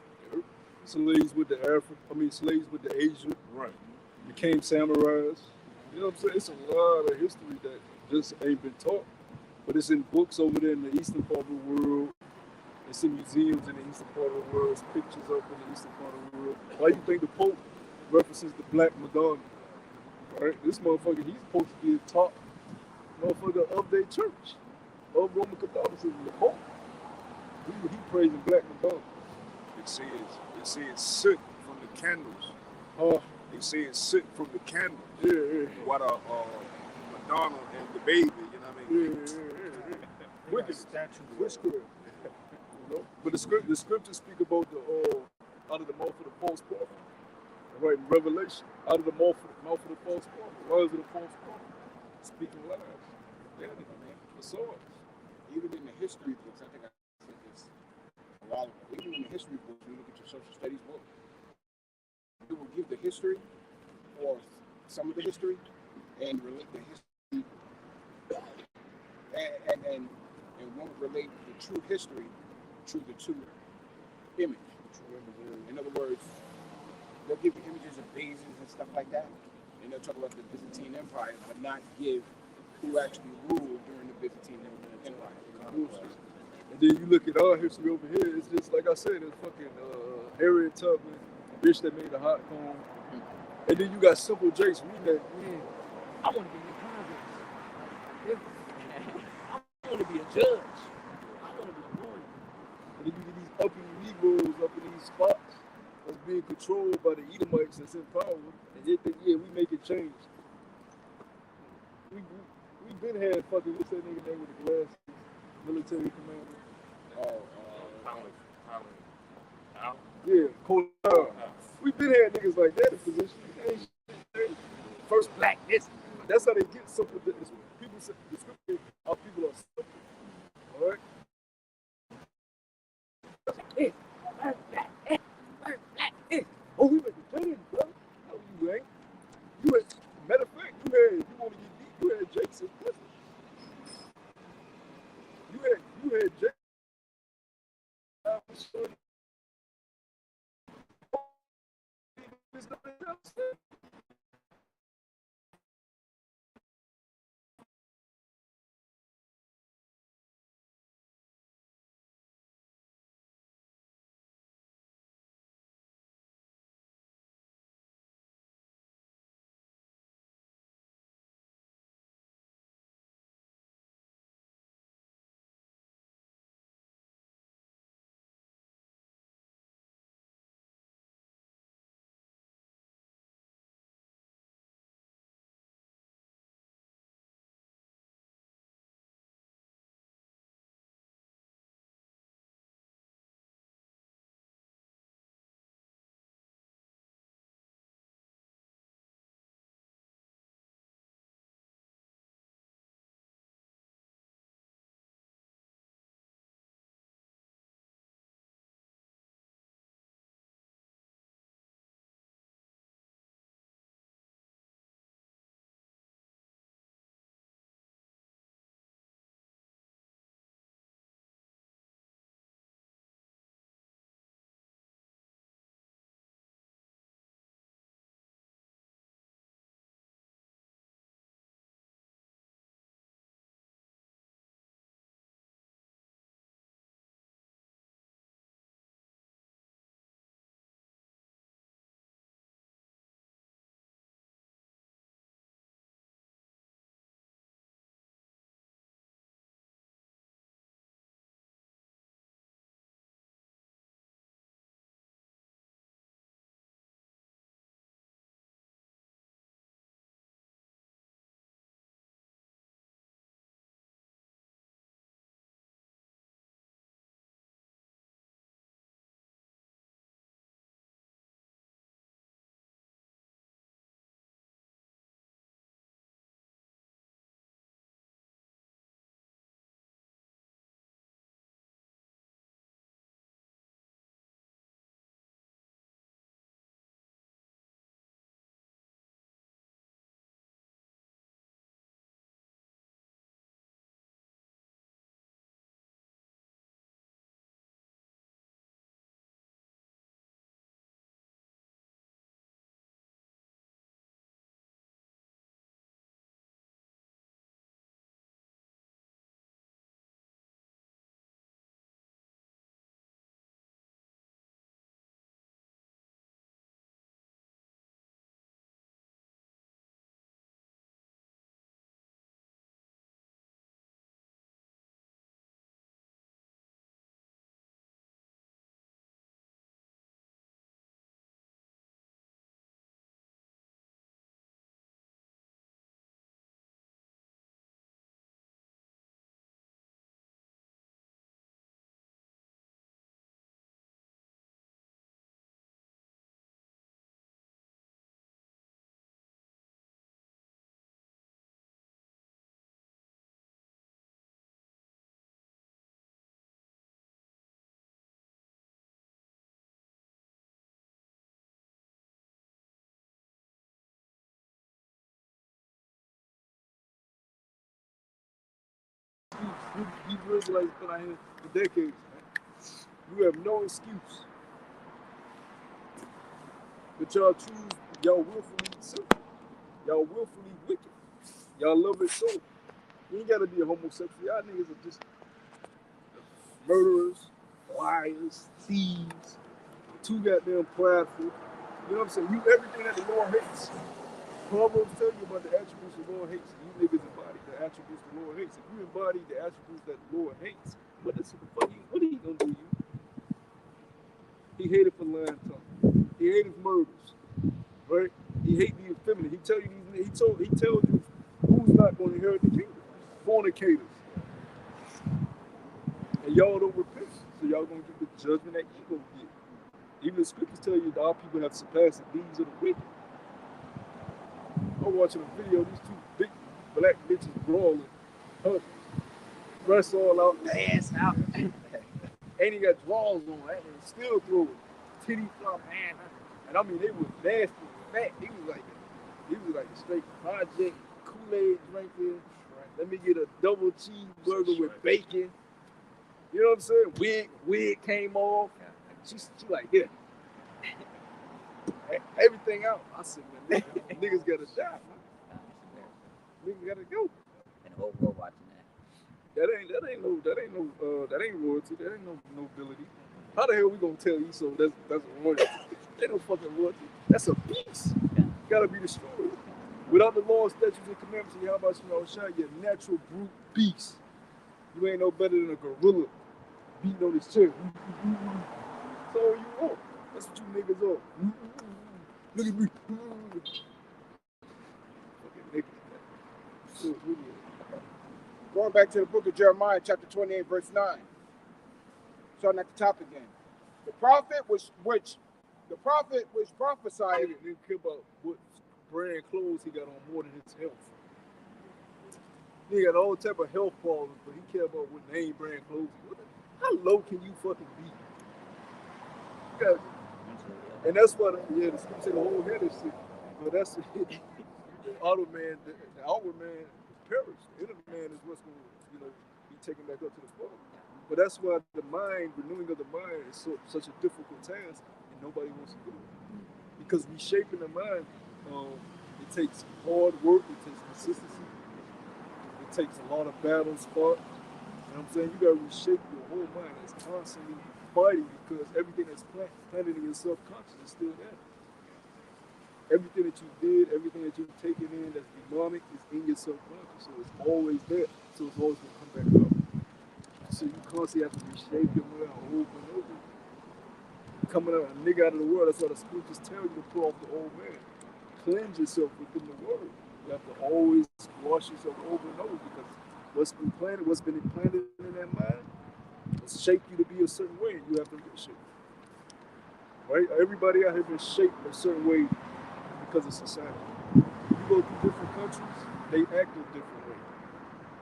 Slaves with the Asian. Right. Became samurais. You know what I'm saying? It's a lot of history that just ain't been taught. but it's in books over there in the eastern part of the world. It's in museums in the eastern part of the world. It's pictures up in the eastern part of the world. Why do you think the Pope references the Black Madonna? Right? This motherfucker, he's supposed to be the top motherfucker of their church, of Roman Catholicism. The Pope, he praising Black Madonna. It says soot from the candles. They say it's soot from the candles. Yeah. What Madonna and the baby, you know what I mean? Wicked statue. witchcraft. You know? But the scriptures speak about the out of the mouth of the false prophet. Right, in Revelation, out of the mouth of the false prophet, words of the false prophet, speaking lies. Yeah, man, the swords. Even in the history books, I think I said this a while ago. Even in the history books, you look at your social studies book, it will give the history or some of the history and relate the history and won't relate the true history to the true image. In other words, they'll give you images of vases and stuff like that, and they'll talk about the Byzantine Empire, but not give who actually ruled during the Byzantine Empire. And then you look at our history over here, it's just like I said, it's fucking Harriet Tubman, the bitch that made the hot comb. And then you got Simple Jakes reading that, man, I want to be in Congress. I want to be a judge. I want to be a lawyer. And then you get these uppity Negroes up in these spots that's being controlled by the Edomites that's in power. And they think, yeah, we make it change. We been had fucking, what's that nigga name with the glasses? Military commander. Al? Yeah, Colin. We been had niggas like that in position. First black this. That's how they get something. People say the scripture, our people are simple. All right. Oh, we make a change, bro. No, you ain't. You had, matter of fact, you want to get deep. You had Jason. You had Jason. Hebrew Israelites been out here for decades, man. You have no excuse. But y'all choose, y'all willfully sinful. Y'all willfully wicked. Y'all love it so. You ain't gotta be a homosexual. Y'all niggas are just murderers, liars, thieves, too goddamn prideful. You know what I'm saying? You everything that the Lord hates. Proverbs tell you about the attributes the Lord hates. You niggas embody the attributes the Lord hates. If you embody the attributes that the Lord hates, what are you gonna do you? He hated for lying tongue. He hated murders. Right? He hates the effeminate. He tells you who's not gonna inherit the kingdom. Fornicators. And y'all don't repent. So y'all gonna get the judgment that he gonna get. Even the scriptures tell you that our people have surpassed the deeds of the wicked. I'm watching a video of these two big black bitches brawling, hugging, breasts all out, ass out. And he got drawers on, and still throwing titty flop ass. And I mean, they was nasty, fat. He was like a straight project, Kool-Aid drinking. Let me get a double cheeseburger with bacon. You know what I'm saying? Wig came off. She like, yeah. Everything out. I said, man, niggas gotta die, man. Niggas gotta go. And the whole world watching that. That ain't royalty. That ain't no nobility. How the hell we gonna tell you so that's a royalty? Ain't no fucking royalty. That's a beast. Gotta be destroyed. Without the law, statutes, and commandments, how about you know, Shah, you're a natural brute beast. You ain't no better than a gorilla beating on his chest. That's all you want. That's what you niggas are. Look at me. Fucking niggas. Going back to the book of Jeremiah, chapter 28, verse 9. Starting at the top again. The prophet which prophesied. He didn't care about what brand clothes he got on more than his health. He got all type of health problems, but he care about what name brand clothes. How low can you fucking be? You gotta, and that's what, the scripture said the whole head is sick. But that's the outer man, the outward man perished. The inner man is what's going to, be taken back up to the Father. But that's why the mind, renewing of the mind is such a difficult task, and nobody wants to do it. Because reshaping the mind, it takes hard work, it takes consistency, it takes a lot of battles fought. You know what I'm saying? You got to reshape your whole mind. It's constantly fighting because everything that's planted in your subconscious is still there. Everything that you did, everything that you've taken in that's demonic is in your subconscious. So it's always there. So it's always going to come back up. So you constantly have to reshape your mind over and over. Coming out a nigga out of the world, that's why the scriptures tell you to put off the old man. Cleanse yourself within the word. You have to always wash yourself over and over because what's been implanted in that mind will shape you to be a certain way, and you have to reshape. Right? Everybody out here been shaped a certain way because of society. You go through different countries, they act a different way.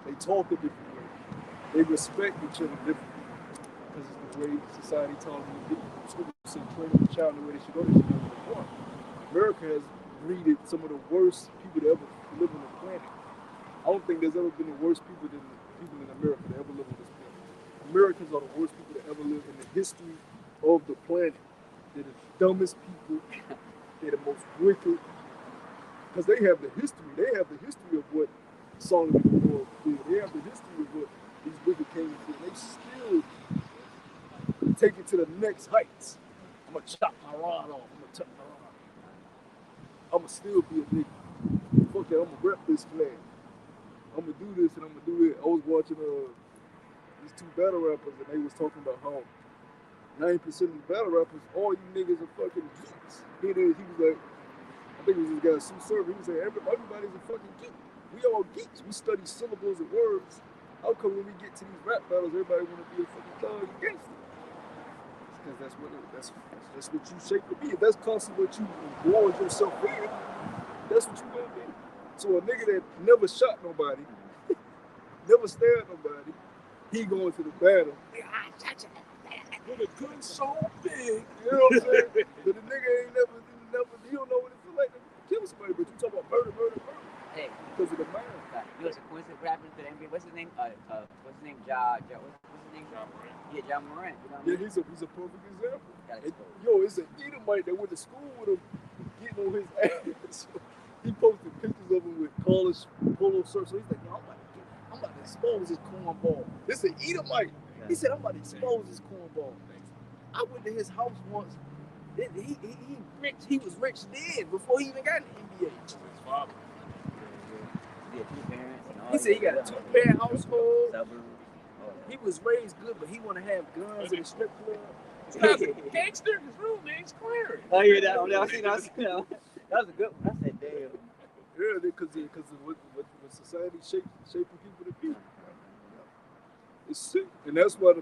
They talk a different way. They respect each other differently because it's the way society taught them to be. Schools say train the child the way they should go, they should never perform. America has breeded some of the worst people to ever live on the planet. I don't think there's ever been the worst people than the people in America that ever live on this planet. Americans are the worst people that ever lived in the history of the planet. They're the dumbest people. They're the most wicked. Because they have the history. They have the history of what Solomon did. They have the history of what these wicked kings did. They still take it to the next heights. I'm going to chop my rod off. I'm going to chop my rod off. I'm going to still be a nigga. Fuck that. I'm going to rep this flag. I'm going to do this and I'm going to do it. I was watching these two battle rappers and they was talking about how 90% of these battle rappers, all you niggas are fucking geeks. He was like, I think it was this guy, Sue Surfer, he was saying, everybody's a fucking geek. We all geeks. We study syllables and words. How come when we get to these rap battles, everybody want to be a fucking thug and gangster? Because that's what you shape to be. If that's constantly what you indulge yourself in, that's what you gonna be. So a nigga that never shot nobody, never stared at nobody, he going to the battle. With a gun so big, you know what I'm saying? But the nigga ain't never, he don't know what it feel like to kill somebody. But you talk about murder. day? because of the man. You know, it's a coincidence. What happened to the NBA? What's his name? What's his name? What's his name? John Morant. Yeah, John Morant. You know what I Yeah, mean? he's a perfect example. Got And, exposed. yo, it's an Edomite that went to school with him, getting on his ass. He posted pictures of him with college polo shirts. So he's like, yo, I'm about to expose this cornball. This is an Edomite. He said, I'm about to expose this cornball. I went to his house once. He was rich then, before he even got in the NBA. His father. Yeah, 2 parents. And all He said he got a 2-parent household. Suburb. He was raised good, but he want to have guns in the strip club. He's not a gangster. His real name's Clarence. Oh yeah, that one. I seen that. That was a good one. I said, damn. Yeah, because of what society shaping people to be. It's sick, and that's why the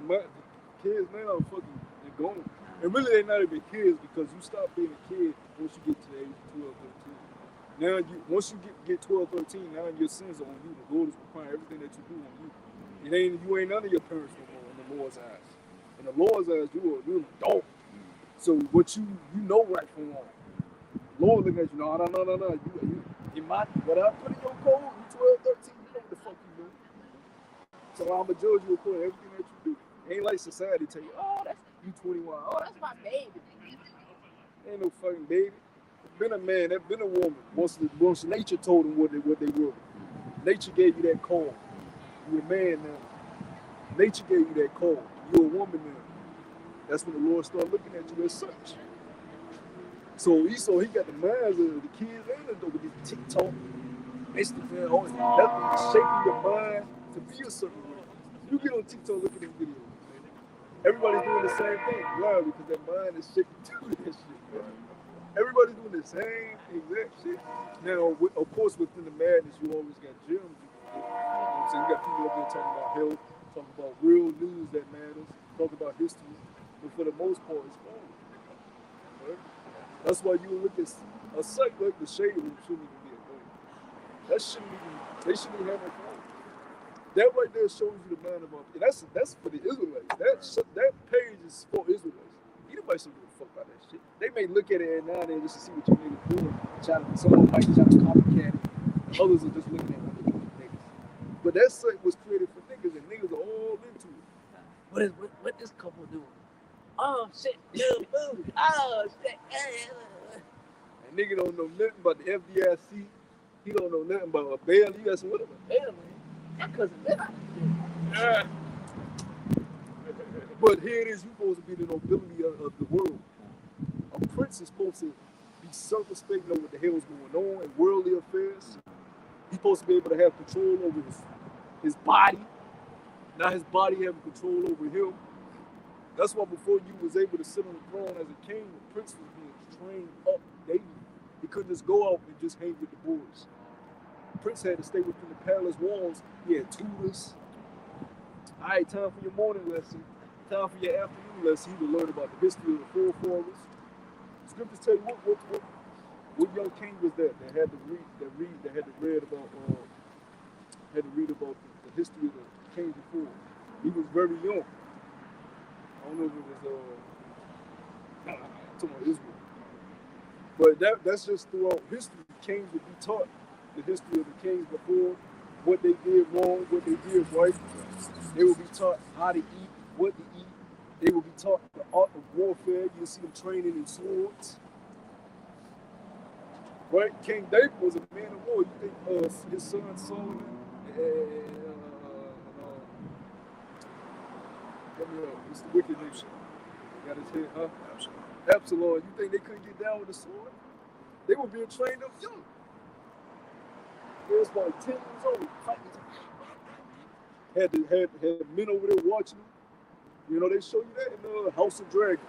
kids now are fucking they're going. And really, they're not even kids because you stop being a kid once you get to the age of 12, 13. Now, once you get 12, 13, now your sins are on you. The Lord is requiring everything that you do on you. You ain't none of your parents no more in the Lord's eyes. In the Lord's eyes, you're an adult. So what you know right from wrong. Lord looking at you, no. What I put in your code, you 12, 13, you know what the fuck you do. So I'm going to judge you according to everything that you do. Ain't like society tell you, oh, that's you 21. Oh, that's my baby. Ain't no fucking baby. Been a man, that been a woman. Once nature told them what they were. Nature gave you that call. You're a man now. Nature gave you that call. You're a woman now. That's when the Lord started looking at you as such. So Esau, he got the minds of the kids and the with this TikTok, Instagram, all that shaping your mind to be a certain way. You get on TikTok, look at them videos, man. Everybody's doing the same thing. Why? Because their mind is shaped to do that shit, man. Everybody's doing the same exact shit. Now, of course, within the madness, you always got gems. You know what I'm saying? You got people up there talking about health, talking about real news that matters, talking about history. But for the most part, it's old. Right? That's why you look at a site like the Shade Room shouldn't even be a thing. They shouldn't even have a phone. That right there shows you the mind of our. That's for the Israelites. That page is for Israelites. Anybody should give a fuck about that shit. They may look at it now and then just to see what you niggas doing. Someone might try to copycat it. Others are just looking at what they're doing with niggas. But that site was created for niggas, and niggas are all into it. What this couple doing? Oh shit, good food. Oh shit. And nigga don't know nothing about the FDIC. He don't know nothing about a bail. You got some what a bail, man. That cousin Yeah. But here it is, you're supposed to be the nobility of the world. A prince is supposed to be circumspect, know what the hell is going on in worldly affairs. He's supposed to be able to have control over his body, not his body having control over him. That's why before you was able to sit on the throne as a king, the prince was being trained up daily. He couldn't just go out and just hang with the boys. The prince had to stay within the palace walls. He had tutors. All right, time for your morning lesson. Time for your afternoon lesson. He would learn about the history of the forefathers. Scriptures tell you what young king was that had to read about the history of the kings before. He was very young. I don't know if it was talking about Israel. But that's just throughout history. Kings would be taught the history of the kings before, what they did wrong, what they did right. They will be taught how to eat, what to eat. They will be taught the art of warfare. You'll see them training in swords. Right? King David was a man of war. You think his son Solomon it's the wicked nation. Got his head, huh? Absalom. You think they couldn't get down with the sword? They were being trained up young. They was about 10 years old fighting. Had men over there watching them. You know, they show you that in the House of Dragon.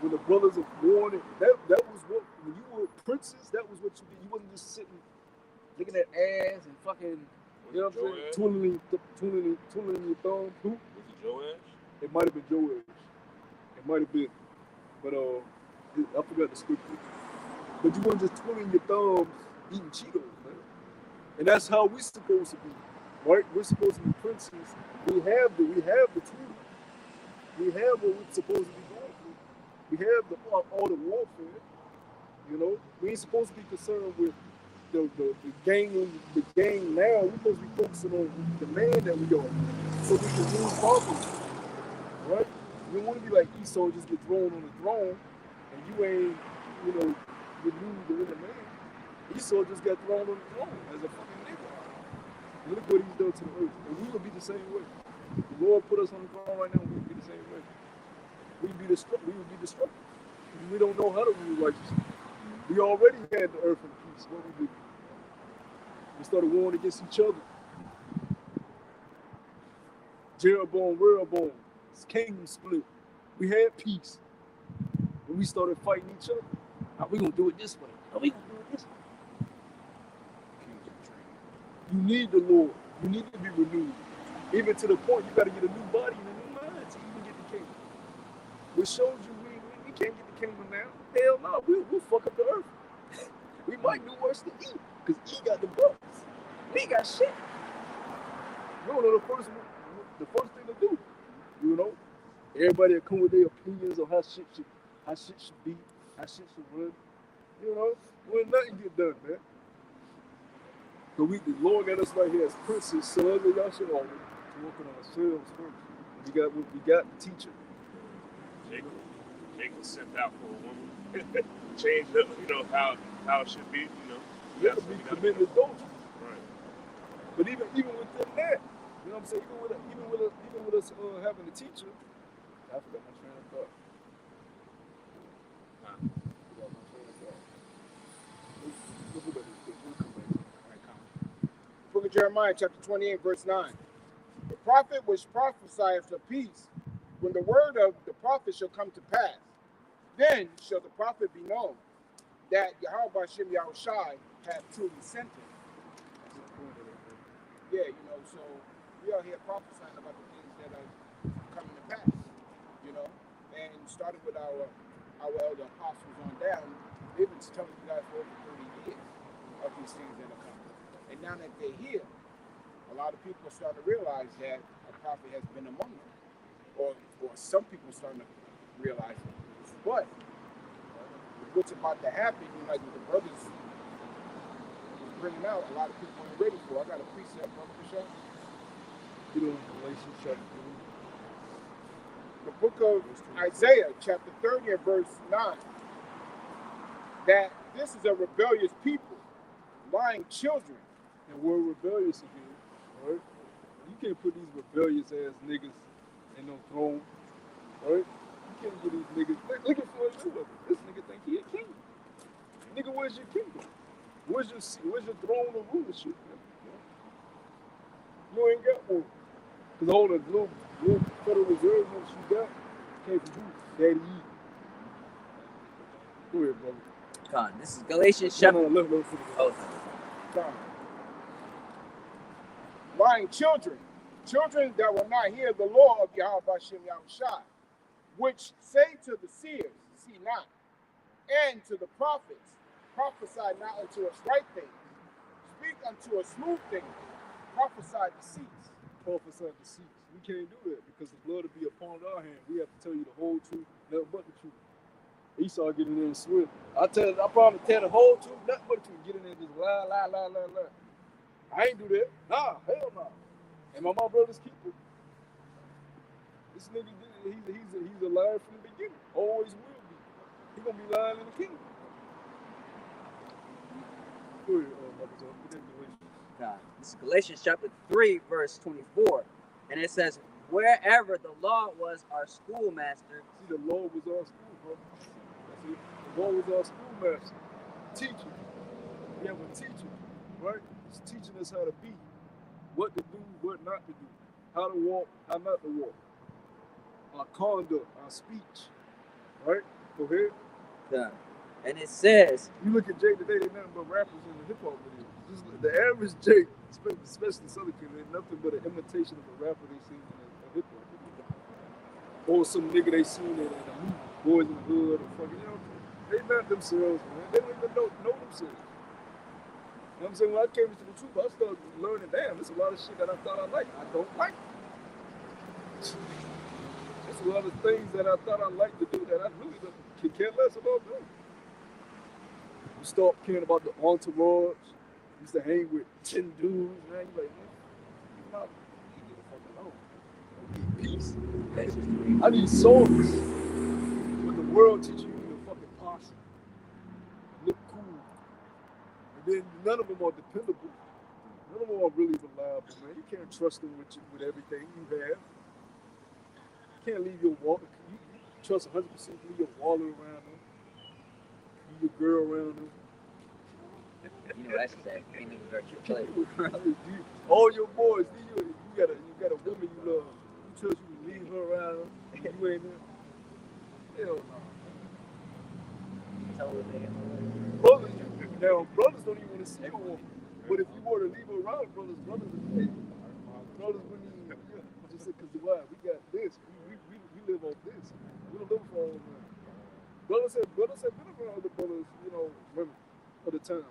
When the brothers are born, that was what, when you were princes, that was what you did. You wasn't just sitting looking at ass and fucking, you know what I'm saying, twiddling your thumb. Who? Was it Joash? It might have been Joash. It might have been. But I forgot the scripture. But you weren't just twiddling your thumbs eating Cheetos, man. And that's how we're supposed to be. Right? We're supposed to be princes. We have the truth. We have what we're supposed to be going through. We have all the warfare. You know, we ain't supposed to be concerned with the game now, we're supposed to be focusing on the man that we are, so we can rule properly, right? You don't want to be like Esau, just get thrown on the throne, and you ain't, renewed the inner man. Esau just got thrown on the throne as a fucking nigga. And look what he's done to the earth, and we will be the same way. The Lord put us on the throne right now, we will be the same way. We will be destructive. We don't know how to rule righteously. We already had the earth in peace. What we did? We started warring against each other. Jeroboam, Rehoboam, kingdom split. We had peace. And we started fighting each other. Now we gonna do it this way. Now we gonna do it this way. You need the Lord. You need to be renewed. Even to the point you gotta get a new body and a new mind so you can get the kingdom. Which shows you we can't get the kingdom now. Hell no, we'll fuck up the earth. We might do worse than E, because E got the bucks. We got shit. You don't know the first thing to do. Everybody will come with their opinions on how shit should be, how shit should run. When nothing get done, man. So the Lord got us right here as princes, sons of Yahshua, to work on ourselves first. We got the teacher. Jacob sent out for a woman. Changed up, how it should be, You have to be committed adultery. Right. But even within that, you know what I'm saying? Even with us having a teacher, I forgot my train of thought. Book of Jeremiah, chapter 28, verse 9. The prophet which prophesieth of peace, when the word of the prophet shall come to pass, then shall the prophet be known that Yahweh Shem Yahushai hath truly sent him. Yeah, so we are here prophesying about the things that are coming to pass, and starting with our elder apostles on down, they've been telling you guys for over 30 years of these things that are coming. And now that they're here, a lot of people are starting to realize that a prophet has been among them. Or some people are starting to realize it. But what's about to happen, like with the brothers bringing out, a lot of people ain't ready for. I got a precept, brother, for sure. Get on Galatians chapter 3. The book of Isaiah, chapter 30 and verse 9, that this is a rebellious people, lying children. And we're rebellious again, right? You can't put these rebellious ass niggas in no throne, right? You can't get these niggas. Look at Floyd Mayweather. This nigga think he a king. Nigga, where's your kingdom? Where's your throne of rulership? Man? You ain't got one. Because all the little Federal Reserve notes you got came from who? Daddy E. Go ahead, brother. Con, this is Galatians chapter. Lying children that will not hear the law of Yahweh Shem Yahushai, which say to the seers, see not, and to the prophets, prophesy not unto us right things, speak unto us smooth things, prophesy deceits. Prophesy deceits. We can't do that because the blood will be upon our hand. We have to tell you the whole truth, nothing but the truth. Esau get in there and swear. I promise tell the whole truth, nothing but the truth. Get in there and just lie. I ain't do that. Nah, hell no. Am I my brother's keeper? This nigga, he's a liar from the beginning. Always will be. He gonna be lying in the kingdom. Go ahead, This is Galatians chapter 3, verse 24. And it says, wherever the law was our schoolmaster. See, the law was our school, bro. That's it. The law was our schoolmaster. Teacher. We have a teacher, right? He's teaching us how to be, what to do, what not to do, how to walk, how not to walk. Our conduct, our speech, right? Go ahead. Yeah. And it says, you look at Jake today, they nothing but rappers in the hip hop videos. Just the average Jake, especially Southern Kid, ain't nothing but an imitation of a rapper they seen in a hip hop video. Or some nigga they seen in a movie, Boys in the Hood, or fucking, they not themselves, man. They don't even know themselves. You know what I'm saying? When I came into the truth, I started learning, damn, there's a lot of shit that I thought I liked. I don't like. There's a lot of things that I thought I liked to do that I really don't care less about doing. You start caring about the entourage, Used to hang with 10 dudes, man. You like, man, you get the fuck alone. Get peace. That's just the reason. I need songs. But the world teach you to fucking posse. Look cool. And then none of them are dependable. None of them are really reliable, man. You can't trust them with everything you have. You can't leave your wallet. You trust 100% leave your wallet around them. Leave your girl around them. You know, that's sad. Can't even hurt your play. All your boys, you got a woman you love. You trust you to leave her around. You ain't there. Hell no. Brothers, now brothers don't even want to see a woman. But if you were to leave her around, brothers wouldn't even. Just say, because why? We got this. We live on this. We don't live for all of that. Brothers have been around other brothers, women all the time.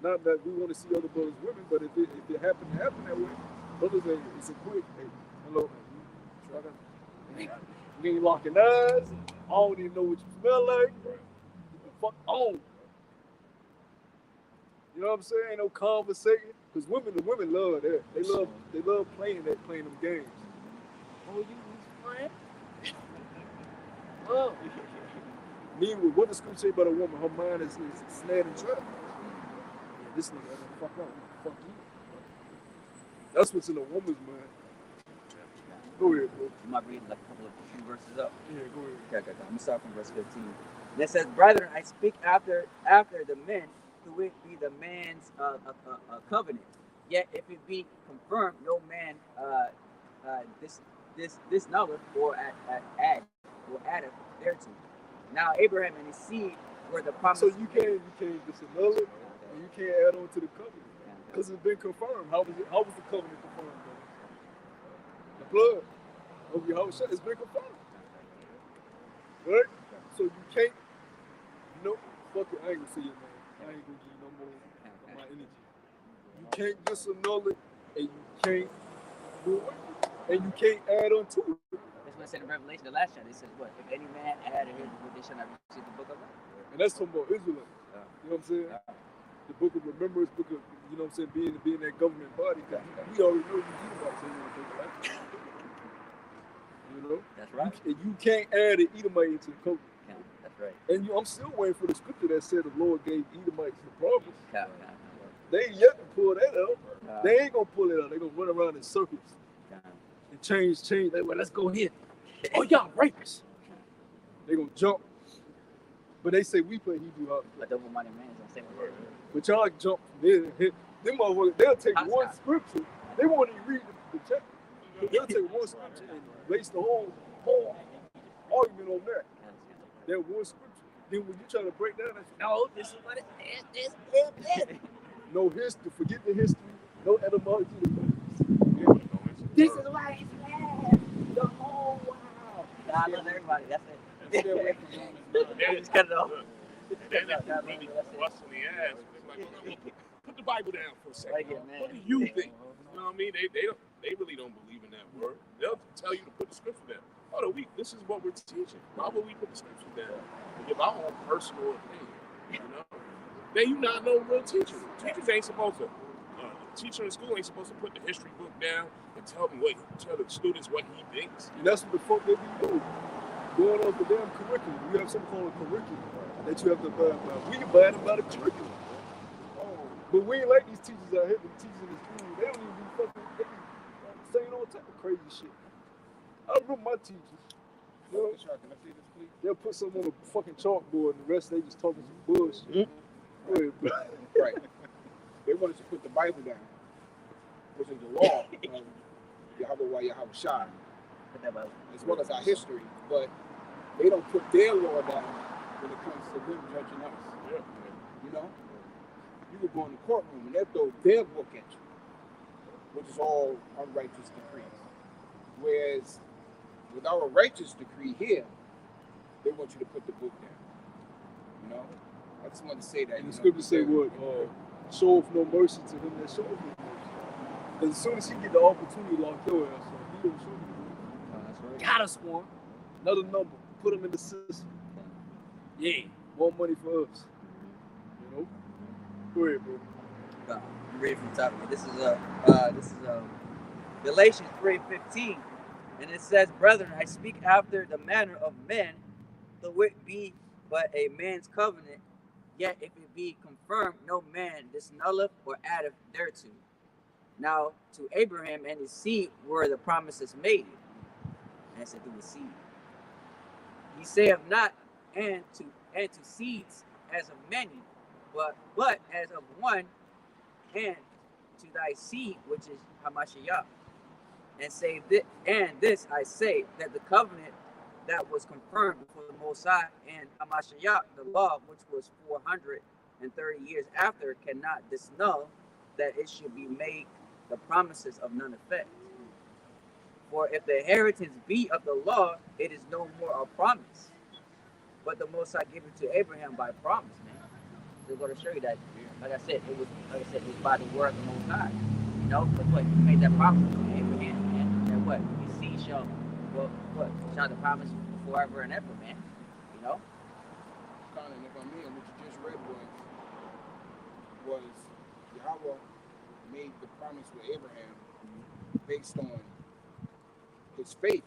Not that we want to see other brothers women, but if it happen that way, brothers it's a quick, hey, hello, man. You ain't locking eyes. I don't even know what you smell like. Get the fuck on. You know what I'm saying? Ain't no conversation. Because the women love that. They love playing them games. Oh, you friend? Oh. Meanwhile, what does scripture say about a woman? Her mind is snared and trapped. Yeah, this nigga ain't fuck up. Fuck you. That's what's in a woman's mind. Go ahead, bro. You might read like a couple of few verses up. Yeah, go ahead. Okay. I'm gonna start from verse 15. And it says, "Brethren, I speak after the men, who it be the man's covenant. Yet if it be confirmed, no man this nulleth or addeth thereto. Now Abraham and his seed were the promise." So you can't disannul it, and you can't add on to the covenant because it's been confirmed. How was the covenant confirmed? Bro? The blood of Yahushua, it's been confirmed, right? So you can't. Fuck it. I ain't gonna see it, man. I ain't gonna give you no more of my energy. You can't disannul it, and you can't do it, and you can't add on to it. That's what it said in Revelation, the last chapter. It says, "What if any man add to his book, they shall not receive the book of life." And that's talking about Israelites. You know what I'm saying? The book of remembrance, book of, you know what I'm saying, being that government body. Because we already know you do about saying the book of life. You know? That's right. You can't add an Edomite into the covenant. That's right. And I'm still waiting for the scripture that said the Lord gave Edomites the promise. They ain't yet to pull that out. They ain't gonna pull it out. They gonna run around in circles and change. Like, well, let's go here. Oh, y'all rapists. They gonna jump. But they say we play Hebrew out. A double-minded man is gonna say the word. But y'all jump from there. Them motherfuckers, they'll take one scripture. They won't even read the chapter. They'll take one scripture and base the whole argument on that. That one scripture. Then when you try to break down, no, this is what it is. No history. Forget the history. No etymology. This is why it's bad. The whole world. I love everybody. That's it. Just cut it off. Really busting the ass. Like, put the Bible down for a second. What do you think? You know what I mean? They really don't believe in that word. They'll tell you to put the scripture down. Oh, this is what we're teaching. Why would we put the scripture down? We give our own personal opinion. You know? Then you not know real teachers. Teachers ain't supposed to. Teacher in school ain't supposed to put the history book down and tell the students what he thinks. And that's what the fuck they be doing. Going off the damn curriculum. We have something called a curriculum that you have to abide by. We abide by the curriculum. But we ain't like these teachers out here, the teachers in the school. They don't even be fucking, they be saying all type of crazy shit. I remember my teachers. You know, Can I see this, please? they'll put something on a fucking chalkboard and the rest they just talking some bullshit. Go ahead, bro. Right. They wanted to put the Bible down, which is the law of Yahweh Yahushua, as well as our history, but they don't put their law down when it comes to them judging us. Yeah. You know? You could go in the courtroom and they'll throw their book at you, which is all unrighteous decrees. Whereas with our righteous decree here, they want you to put the book down. You know? I just want to say that. And the scripture say what? Show no mercy to him that shows no mercy. Because as soon as he get the opportunity, lock your ass up. He don't show you. That's right. Got us one. Another number. Put him in the system. Yeah. More money for us. You know? Go ahead, bro. read from the top. This is Galatians 3:15, and it says, "Brethren, I speak after the manner of men, though it be but a man's covenant. Yet if it be confirmed, no man disnulleth or addeth thereto. Now to Abraham and his seed were the promises made." And it said through the seed. He saith not, and to seeds as of many, but as of one, and to thy seed, which is Hamashiach. And say and this I say, that the covenant that was confirmed before the Most High and Hamashiach, the law, which was 430 years after, cannot disnull that it should be made the promises of none effect. For if the inheritance be of the law, it is no more a promise. But the Most High gave it to Abraham by promise, man. So we're going to show you that. Like I said, it was by the word of the Most High. You know, but what he made that promise to Abraham, and what his seed shall shall the promise forever and ever, man. You know. Kind of, if I mean, what you just read was Yahweh made the promise with Abraham based on his faith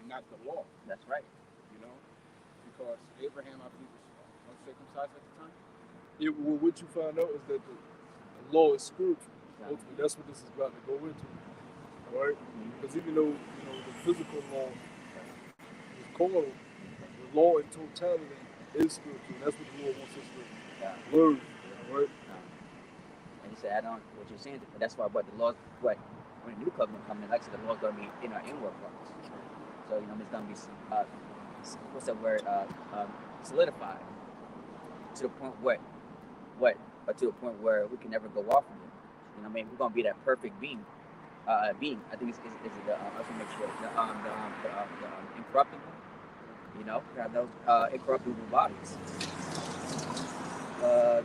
and not the law. That's right. You know, because Abraham, I believe, was uncircumcised at the time. Well, what you find out is that the law is spiritual. Ultimately, that's what this is about to go into, right? Because even though the physical law is carnal, the law in totality is spiritual. That's what the Lord wants us to learn, right? And he said, add on what you're saying. That's why what the laws, when the new covenant comes in, like I said, the law's going to be in our inward parts. So it's going to be what's that word? Solidified to the point to a point where we can never go off of it. We're going to be that perfect being. I think it's the I just want to make sure the incorruptible. We have those incorruptible bodies.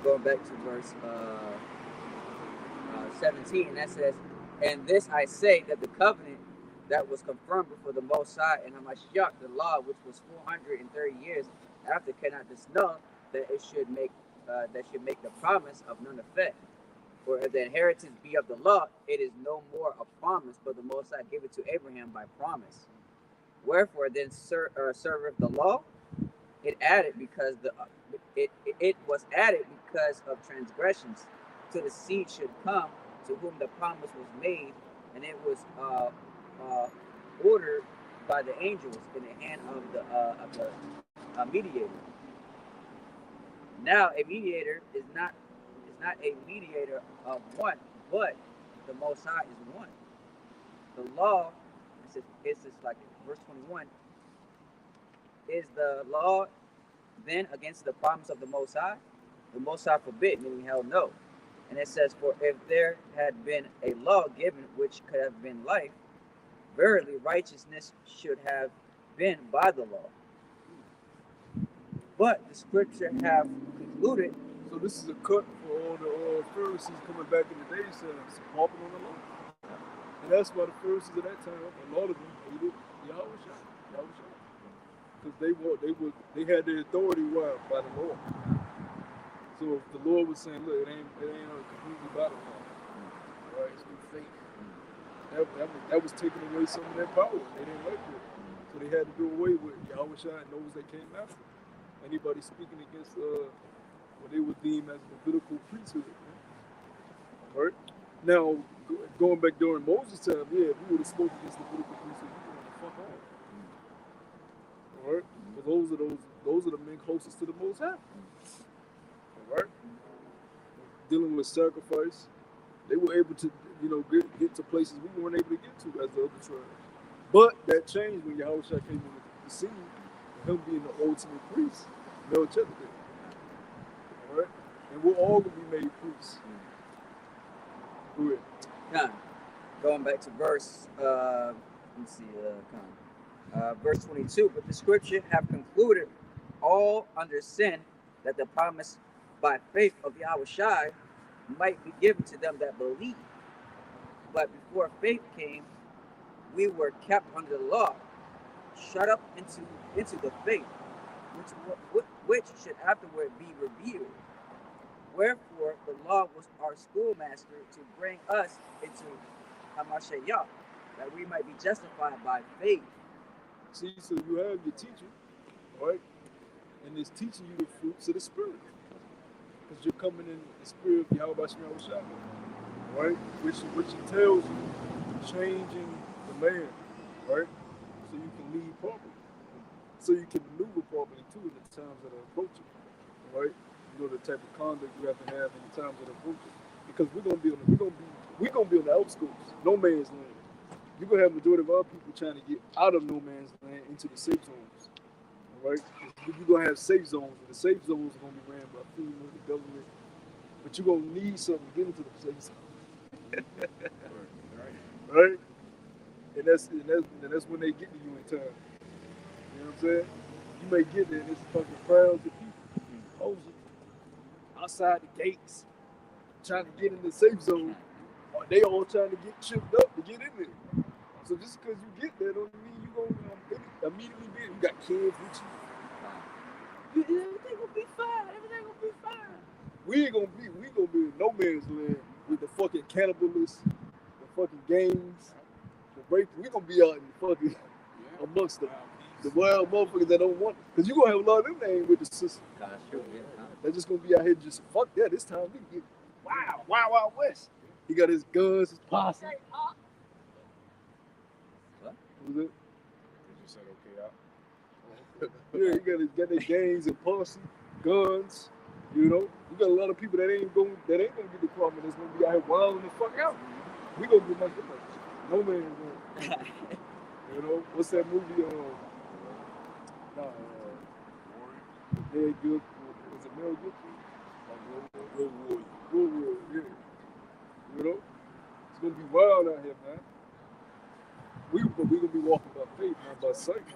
Going back to verse 17, that says, "And this I say, that the covenant that was confirmed before the Most High and Hamashiach, the law, which was 430 years after, cannot disnull that it should make the promise of none effect. For if the inheritance be of the law, it is no more a promise, but the Most High gave it to Abraham by promise. Wherefore then serveth the law? It was added because of transgressions, till the seed should come, to whom the promise was made, and it was ordered by the angels in the hand of the mediator. Now a mediator is not a mediator of one, but the Most High is one. The law, it's just like verse 21, is the law then against the promise of the Most High? The Most High forbid, meaning hell no. And it says, for if there had been a law given which could have been life, verily righteousness should have been by the law. But the scripture have concluded. So this is a cut for all the Pharisees coming back in the day saying, harping on the law. And that's why the Pharisees at that time, a lot of them hated Yahweh. Because they had their authority by the Lord. So if the Lord was saying, look, it ain't completely by the law. Right? It's through faith. That was taking away some of their power. They didn't like it. So they had to do away with Yahweh and those that came after. Anybody speaking against what they would deem as Levitical priesthood. Right? Now, going back during Moses' time, if we would have spoken against Levitical priesthood, we would have fuck off. Alright? Because those are the men closest to the Most High. Alright? Dealing with sacrifice, they were able to, get to places we weren't able to get to as the other tribes. But that changed when Yahweh came in the scene, him being the ultimate priest, Melchizedek. Alright? And we're all going to be made priests. Go ahead. Now, going back to verse, verse 22, but the scripture have concluded all under sin, that the promise by faith of Yahweh Shai might be given to them that believe. But before faith came, we were kept under the law, shut up into the faith, which should afterward be revealed, Wherefore the law was our schoolmaster to bring us into Hamashayah, that we might be justified by faith. See, so you have your teacher, right? And it's teaching you the fruits of the spirit. Because you're coming in the spirit of Yahweh Shai, right? Which tells you changing the man, right? So you can lead properly. So you can maneuver properly too in the times that are approaching, right? You know the type of conduct you have to have in the times that are approaching. Because we're gonna be on the outskirts, no man's land. You're gonna have a majority of our people trying to get out of no man's land into the safe zones. All right? You're gonna have safe zones, and the safe zones are gonna be ran by FEMA, the government. But you're gonna need something to get into the safe zone. Right? And that's when they get to you in time. You know what I'm saying? You may get there and it's fucking crowds of people posing outside the gates, trying to get in the safe zone. Or they all trying to get chipped up to get in there. So just because you get there don't mean you gonna immediately be. You got kids with you. Everything gonna be fine. Everything gonna be fine. We gonna be in no man's land with the fucking cannibalists, the fucking gangs, the rape. We gonna be out in fucking amongst the wild motherfuckers that don't want it. Cause you gonna have a lot of them that ain't with the system. They're just gonna be out here just fuck that. This time we can get wild west. He got his guns, his posse. What? What was it? You said okay out. Yeah, he got their gangs and posse, guns. You know, you got a lot of people that ain't gonna get the problem. That's gonna be out here wilding the fuck out. We gonna be like, no man is gonna. You know, what's that movie? Very good. Was it Mel Gibson? Road Warrior. Yeah. You know, it's gonna be wild out here, man. We gonna be walking by faith, not by sight.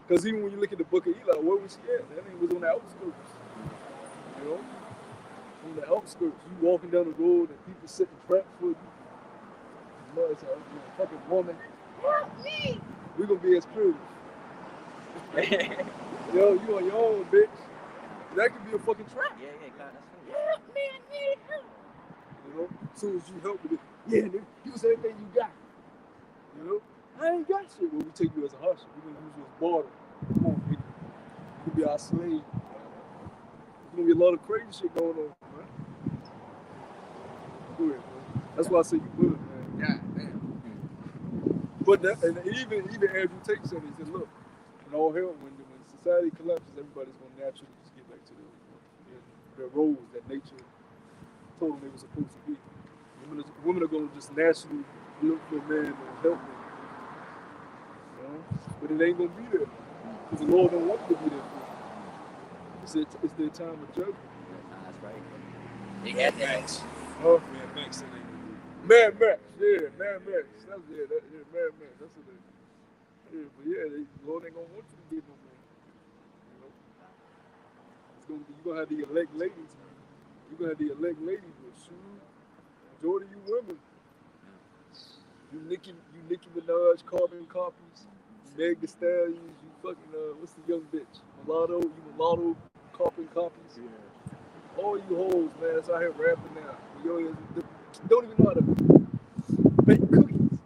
Because even when you look at the book of Eli, where was she at? That thing was on the outskirts. You know, on the outskirts. You walking down the road and people sitting trapped for you. It's a fucking woman. We gonna be as primitive. Yo, you on your own, bitch. That could be a fucking trap. Yeah, God, that's funny. You know, as soon as you help with it, nigga, use everything you got. You know, I ain't got shit. Well, we take you as a hustle. We're gonna use you as barter. Come on, nigga. You can be our slave. There's gonna be a lot of crazy shit going on, man. Go ahead, man. That's why I say you would, man. God damn. But that, and even Andrew Tate said, he said, look, in all hell, when society collapses, everybody's gonna naturally just get back to their roles that nature told them they were supposed to be. Women are going to just naturally look for a man to help them. You know? But it ain't going to be there. Because the Lord don't want you to be there for them. It's their time of judgment. That's right. You got that. Oh, Mad Max. Mad Max. Yeah, Mad Max. Mad Max. That's what it is. Yeah, but the Lord ain't going to want you to be no man. You know? It's going to be, you're going to have the elect ladies. You're going to have the elect ladies with shoes. Majority of you women. You Nicki Minaj carbon copies. You Meg Thee Stallions. You fucking, what's the young bitch? Mulatto carbon copies. Yeah. All you hoes, man, that's out here rapping now. You don't even know how to bake cookies.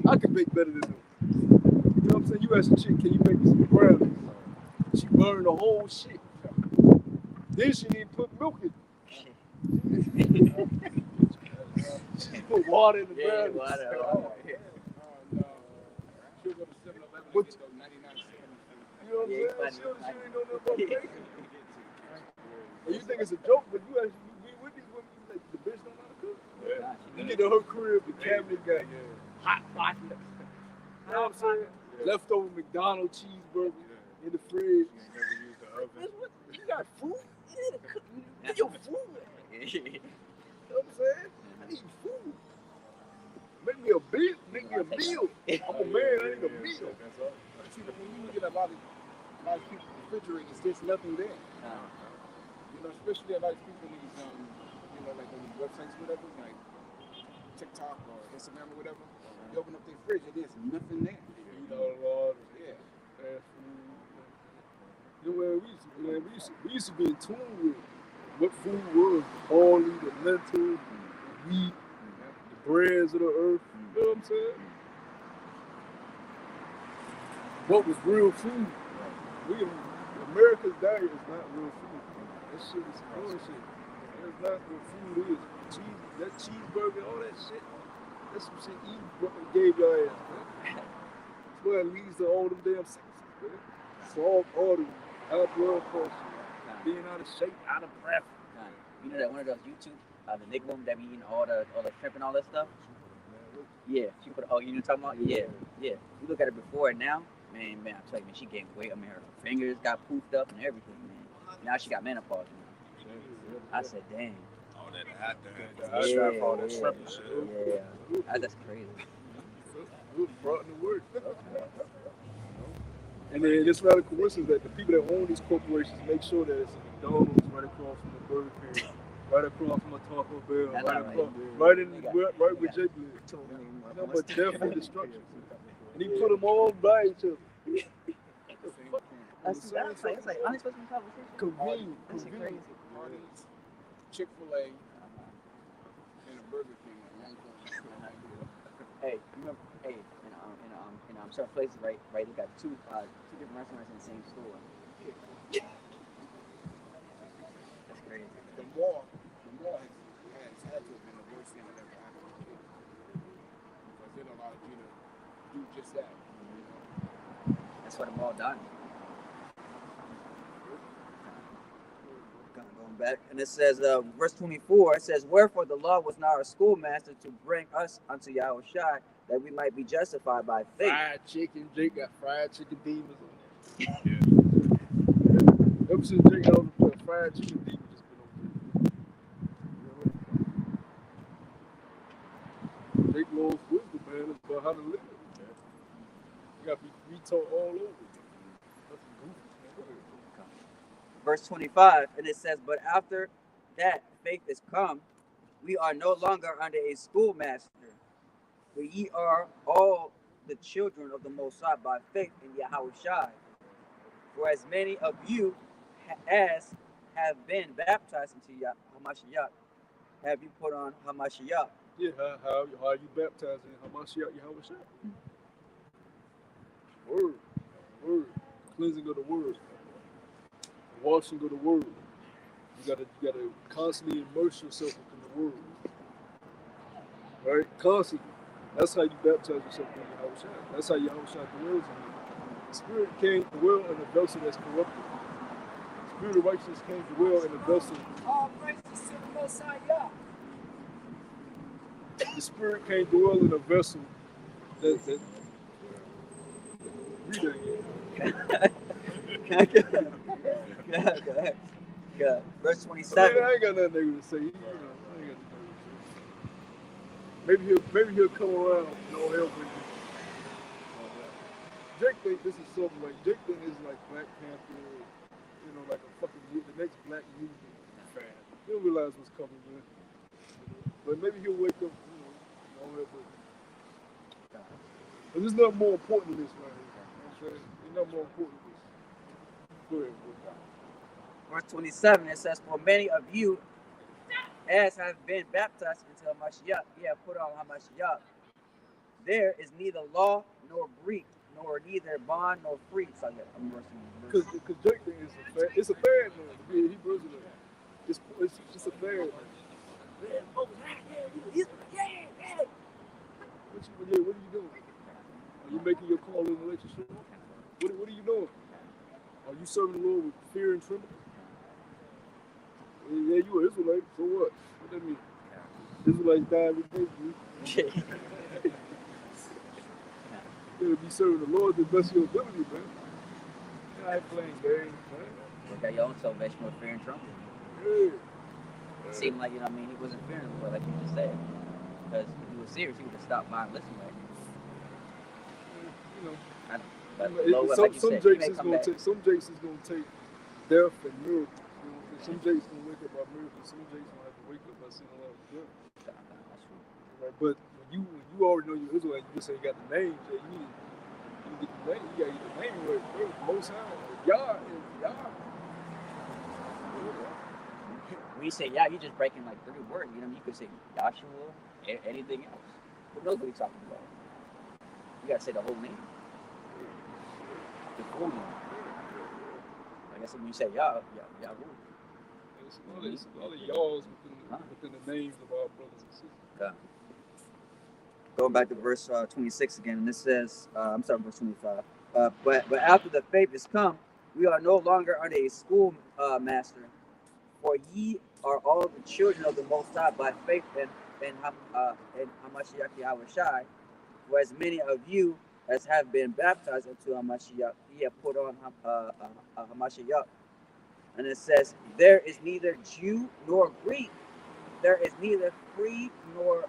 I can bake better than them. You know what I'm saying? You ask a chick, can you make me some brownies? She burned the whole shit. Then she didn't put milk in. She put water in the brownies. Water. No. She'll go to 7-Eleven and get those 99 cents. You know what I'm saying? She ain't know nothing about baking. And you think it's a joke, but you actually be with these women, you like, the bitch don't know how to cook. Yeah. You get to her crib, the cabinet got hot pot. You know what I'm saying? Leftover McDonald's cheeseburger in the fridge. Never use the oven. You got food? You need to cook. Get your food. You know what I'm saying? I need food. Make me a meal. I'm a man, I need a meal. See, when you look at a lot of people's refrigerators, there's nothing there. You know, especially a lot of people in these, like on these websites, whatever, like TikTok or Instagram or whatever. You open up their fridge and there's nothing there. You know, a lot of fast food. You know, we used to be in tune with what food was, the barley, the lentils, the wheat, the breads of the earth. You know what I'm saying? What was real food? America's diet is not real food. That shit is bullshit. That's not what food is. That cheeseburger, all that shit. That's some shit you gave your ass, man. That's why it leads to all them damn sicknesses, man. Soft artery, high blood pressure, being out of shape, out of breath. You know that one of those YouTube, the nigga woman that be eating all the shrimp and all that stuff? Yeah, she put, you know what I'm talking about? Yeah. You look at her before and now, man, I tell you, man, she gained weight. I mean, her fingers got poofed up and everything, man. Now she got menopause, man. I said, damn. All that hot Yeah, all that shrimp and shit. Yeah. That's crazy. It was brought into work. And then it's not a coincidence that the people that own these corporations make sure that it's a McDonald's right across from the Burger King, right across from a Taco Bell, right where Jake lived. Nothing but death and destruction. And he put them all by each other. That's like unexpected conversation. Convenient. That's crazy. Chick-fil-A and a Burger King. Hey, remember? Hey, in certain places, right? They got two different restaurants in the same store. That's crazy. The mall has had to have been the worst thing that ever happened to kids. Because it allowed you to do just that. You know? That's what the mall done. Going back, and it says, verse 24, it says, wherefore the law was not our schoolmaster to bring us unto Yahushua, that we might be justified by faith. Fried chicken. Jake got fried chicken demons on there. Yeah. Ever since Jake got on the fried chicken demons just been on Jake. Jake loves wisdom, man. It's about how to live. You got to be retaught all over. That's goofy. Verse 25, and it says, but after that faith is come, we are no longer under a schoolmaster, but ye are all the children of the Most High by faith in Yahushua. For as many of you as have been baptized into Hamashiach, have you put on Hamashiach. Yeah, how you baptized in Hamashiach Yahushua? Word. Cleansing of the word. Washing of the word. You gotta constantly immerse yourself in the word. Right? Constantly. That's how you baptize yourself in Yahushua. That's how Yahushua dwells in you. The Spirit came to dwell in a vessel that's corrupted. The Spirit of righteousness came to dwell in a vessel. All praises to the Most High Yah. The Spirit came to dwell in a vessel that read that again. Good. Verse 27. I ain't got nothing negative to say. I ain't got nothing negative to say. Maybe he'll come around. No help with you. Jake think this is something like Jake think this is like Black Panther, like a fucking the next Black movie fan. He'll realize what's coming, man. But maybe he'll wake up, all that. But there's nothing more important than this right here. You know what I'm saying? There's nothing more important than this. Go ahead, bro. Verse 27, it says, for many of you as have been baptized into Hamashiach, ye have put on Hamashiach. There is neither law nor Greek, nor neither bond nor free. So Because Jake thing it's a fad, man. To be a Hebrew Israelite. It's just a fad, man. What are you doing? Are you making your call in the relationship? What are you doing? Are you serving the Lord with fear and trembling? Yeah, you an Israelite, so what? What that mean? Israelites die every day, dude. You gotta be serving the Lord to the best of your ability, man. I ain't playing games, man. You got your own salvation with fear and trembling. Yeah. It seemed like, he wasn't fearing the Lord, like you just said. Because if he was serious, he would have stopped by and listened to him. Some Jakes is gonna take death and miracles. Some Jakes gonna wake up by miracles. Some Jakes gonna have to wake up by seeing a lot of death. Right? But when you already know you're Israelite, you just ain't got the name. You need to get the name. You gotta get the name right. Most high, Yah is Yah. when you say Yah, you're just breaking like 3 words. You know, you could say Joshua, anything else. Who knows what he's talking about? You gotta say the whole name, the full name. Like I said, when you say Yah, Yahweh. There's a lot of y'alls within the names of our brothers and sisters. Okay. Going back to verse 26 again, and this says, I'm sorry, verse 25. But after the faith is come, we are no longer under a school master, for ye are all the children of the Most High by faith in Hamashiach Yahushai. For as many of you as have been baptized into Hamashiach, ye have put on Hamashiach. And it says, there is neither Jew nor Greek, there is neither free nor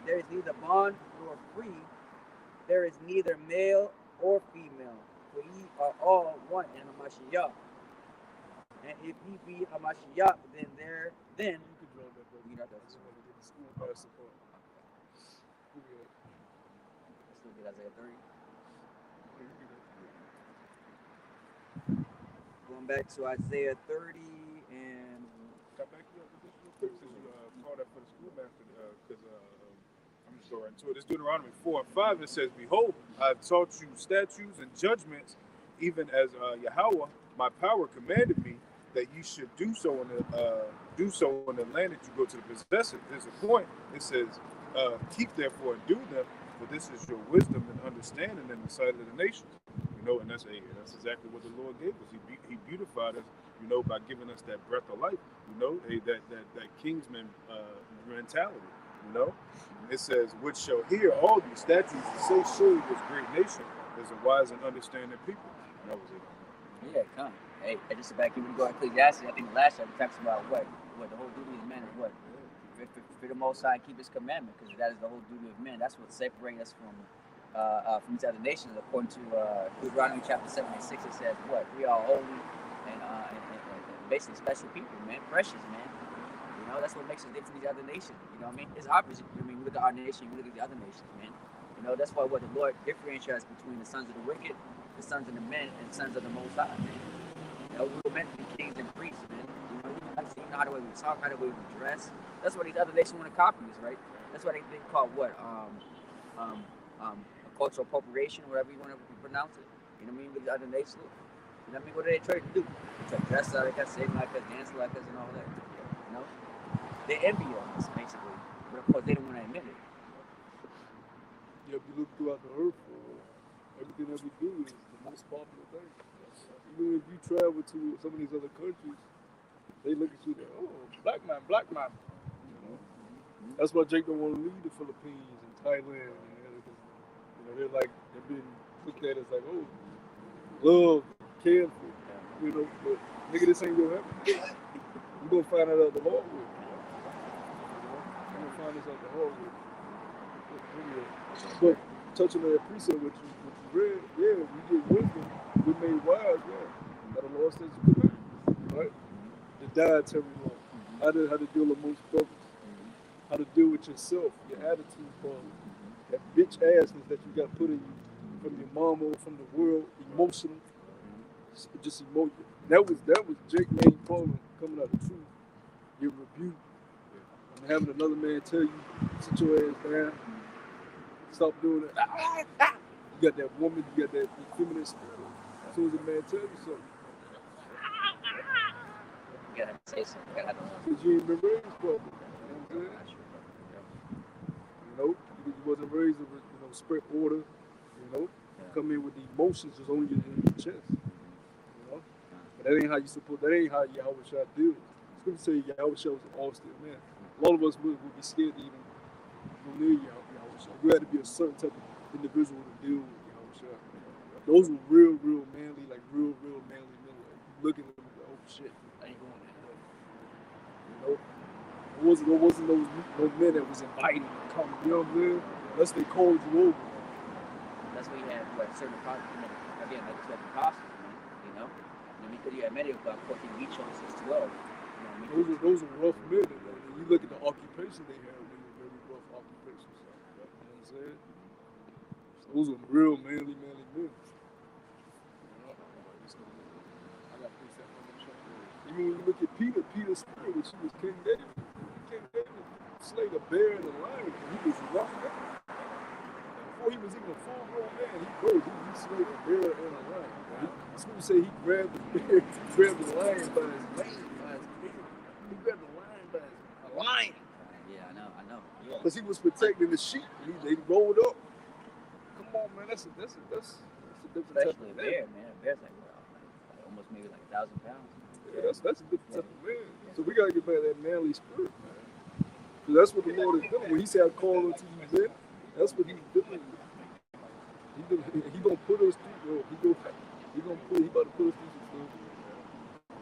there is neither bond nor free, there is neither male or female, for ye are all one in Hamashiach. And if ye be Hamashiach, then You could draw that, brother. You know, That's one of the school master part. let's look at Isaiah 30. Going back to Isaiah 30 and Come back here with this real quick since you called that for the schoolmaster, because I'm just going right into it. It's Deuteronomy 4 and 5. It says, "Behold, I have taught you statutes and judgments, even as Yahweh, my power, commanded me that you should do so in the land that you go to possess it." There's a point. It says, "Keep therefore and do them, for this is your wisdom and understanding in the sight of the nations." You know, and that's exactly what the Lord gave us. He beautified us, you know, by giving us that breath of life. You know, that kingsman mentality. You know, it says, "Which shall hear all these statutes and say, surely this great nation is a wise and understanding people." And that was it. yeah, come. Hey, just back even go to Ecclesiastes. I think the last chapter talks about what the whole duty of man is what? For the Most High, keep His commandment, because that is the whole duty of man. That's what separates us from these other nations. According to Deuteronomy chapter 7 and 6, it says what? We are holy and basically special people, man. Precious, man. You know, that's what makes us different from these other nations. You know what I mean? It's opposite. I mean, you look at our nation, you look at the other nations, man. You know, that's why what the Lord differentiates between the sons of the wicked, the sons of the men, and the sons of the Most High, man. You know, we were meant to be kings and priests, man. You know, you know how the way we talk, how the way we dress. That's what these other nations want to copy us, right? That's why they call what? Cultural appropriation, whatever you want to pronounce it. You know what I mean? With the other nations. You know what I mean? What do they try to do? They try to dress like us, sing like us, dance like us, and all that. You know? They envy us, basically. But of course, they don't want to admit it. Yeah, if you look throughout the earth, everything that we do is the most popular thing. Even if you travel to some of these other countries, they look at you like, oh, black man, black man. You know? That's why Jake don't want to leave the Philippines and Thailand. You know, they've been looked at as like, oh, love, cared for. You know, but nigga, this ain't gonna happen. You're gonna find out the hard way. You're gonna find this out the hard way. But touching on that precept, what you read, yeah, we get wisdom, we made wise, yeah. That the Lord says you could, right? The dietary law, how to deal with most brothers, how to deal with yourself, your attitude problem, that bitch assness that you got put in you from your mama or from the world, emotional, just emotional. That was Jake main problem coming out of the truth. Your rebuke, and having another man tell you, sit your ass down. Stop doing it. You got that woman, you got that feminine spirit. As soon as a man tells you something. You gotta say something. You gotta have Because you ain't been raised properly. You know what I'm saying? You know, you wasn't raised with, spread order, come in with the emotions just on your chest. You know? But that ain't how Yahweh Shah deals. Scripture say Yahweh Shah was an austere man. A lot of us would be scared to even go near Yahweh Shah. You had to be a certain type of individual to deal with Yahweh Shah. Those were real manly, like real manly men. Like, looking at them like, oh shit, I ain't going that way. You know? There wasn't those men that was inviting and coming, you know what I'm saying? Unless they called you over. That's why you have certain apostles, again, like certain apostles, man, you know? Because you have many of them, of course, you each on 612. Those are rough men. And you look at the occupation they had, they were very rough occupations. You know what I'm saying? Those are real manly men. You know? I got precept on the chapter. Even when you look at Peter's spirit, when she was King David slayed a bear and a lion, and he was young man. Before he was even a full-grown man, he slayed a bear and a lion. Scripture say he grabbed the bear, he grabbed the lion by his mane, by his beard. He grabbed the lion by his lion. Yeah, I know. Yeah. Because he was protecting the sheep. They rolled up. Come on, man, that's a different type Especially a of bear, man. man. A bear's like, well, like almost maybe like 1,000 pounds. Yeah, that's a different type of man. So we gotta get back to that manly spirit, man. Because that's what the Lord is doing. When he said, I call unto you then, that's what he's doing. He gonna put us through, he about to put us through some things.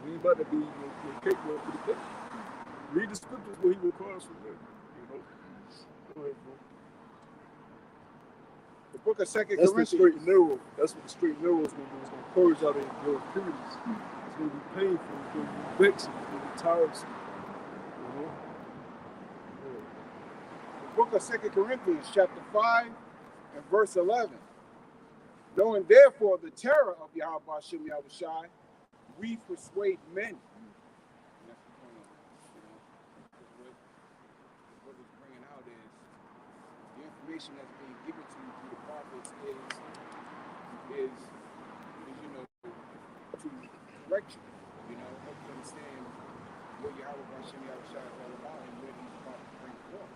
We ain't about to be capable for the cake. Read the scriptures where he requires from them. Go ahead, bro. The book of 2 That's Corinthians. the straight and narrow. That's what the straight and narrow is going to do. It's going to purge out your impurities. It's going to be painful. It's going to be vexing. It's going to be tiresome. The book of 2 Corinthians, chapter 5 and verse 11. Knowing therefore the terror of Yahweh Hashem Yahushai, we persuade men. And that's the point of it. What it's bringing out is the information that's being given to you through the prophets is to correct you, help you understand what Yahweh Hashem Yahushai is all about and what he's about to bring forth,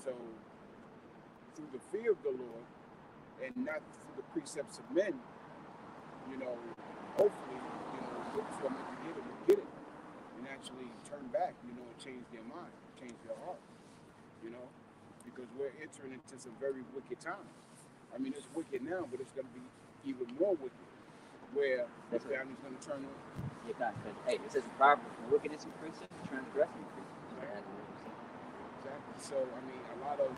So, through the fear of the Lord and not through the precepts of men, hopefully, those who are meant to get it will get it and actually turn back, and change their mind, change their heart, because we're entering into some very wicked times. I mean, it's wicked now, but it's going to be even more wicked, where the family's going to turn on. Hey, it says in Proverbs, wickedness increases, transgression increases. Exactly. So, I mean, a lot of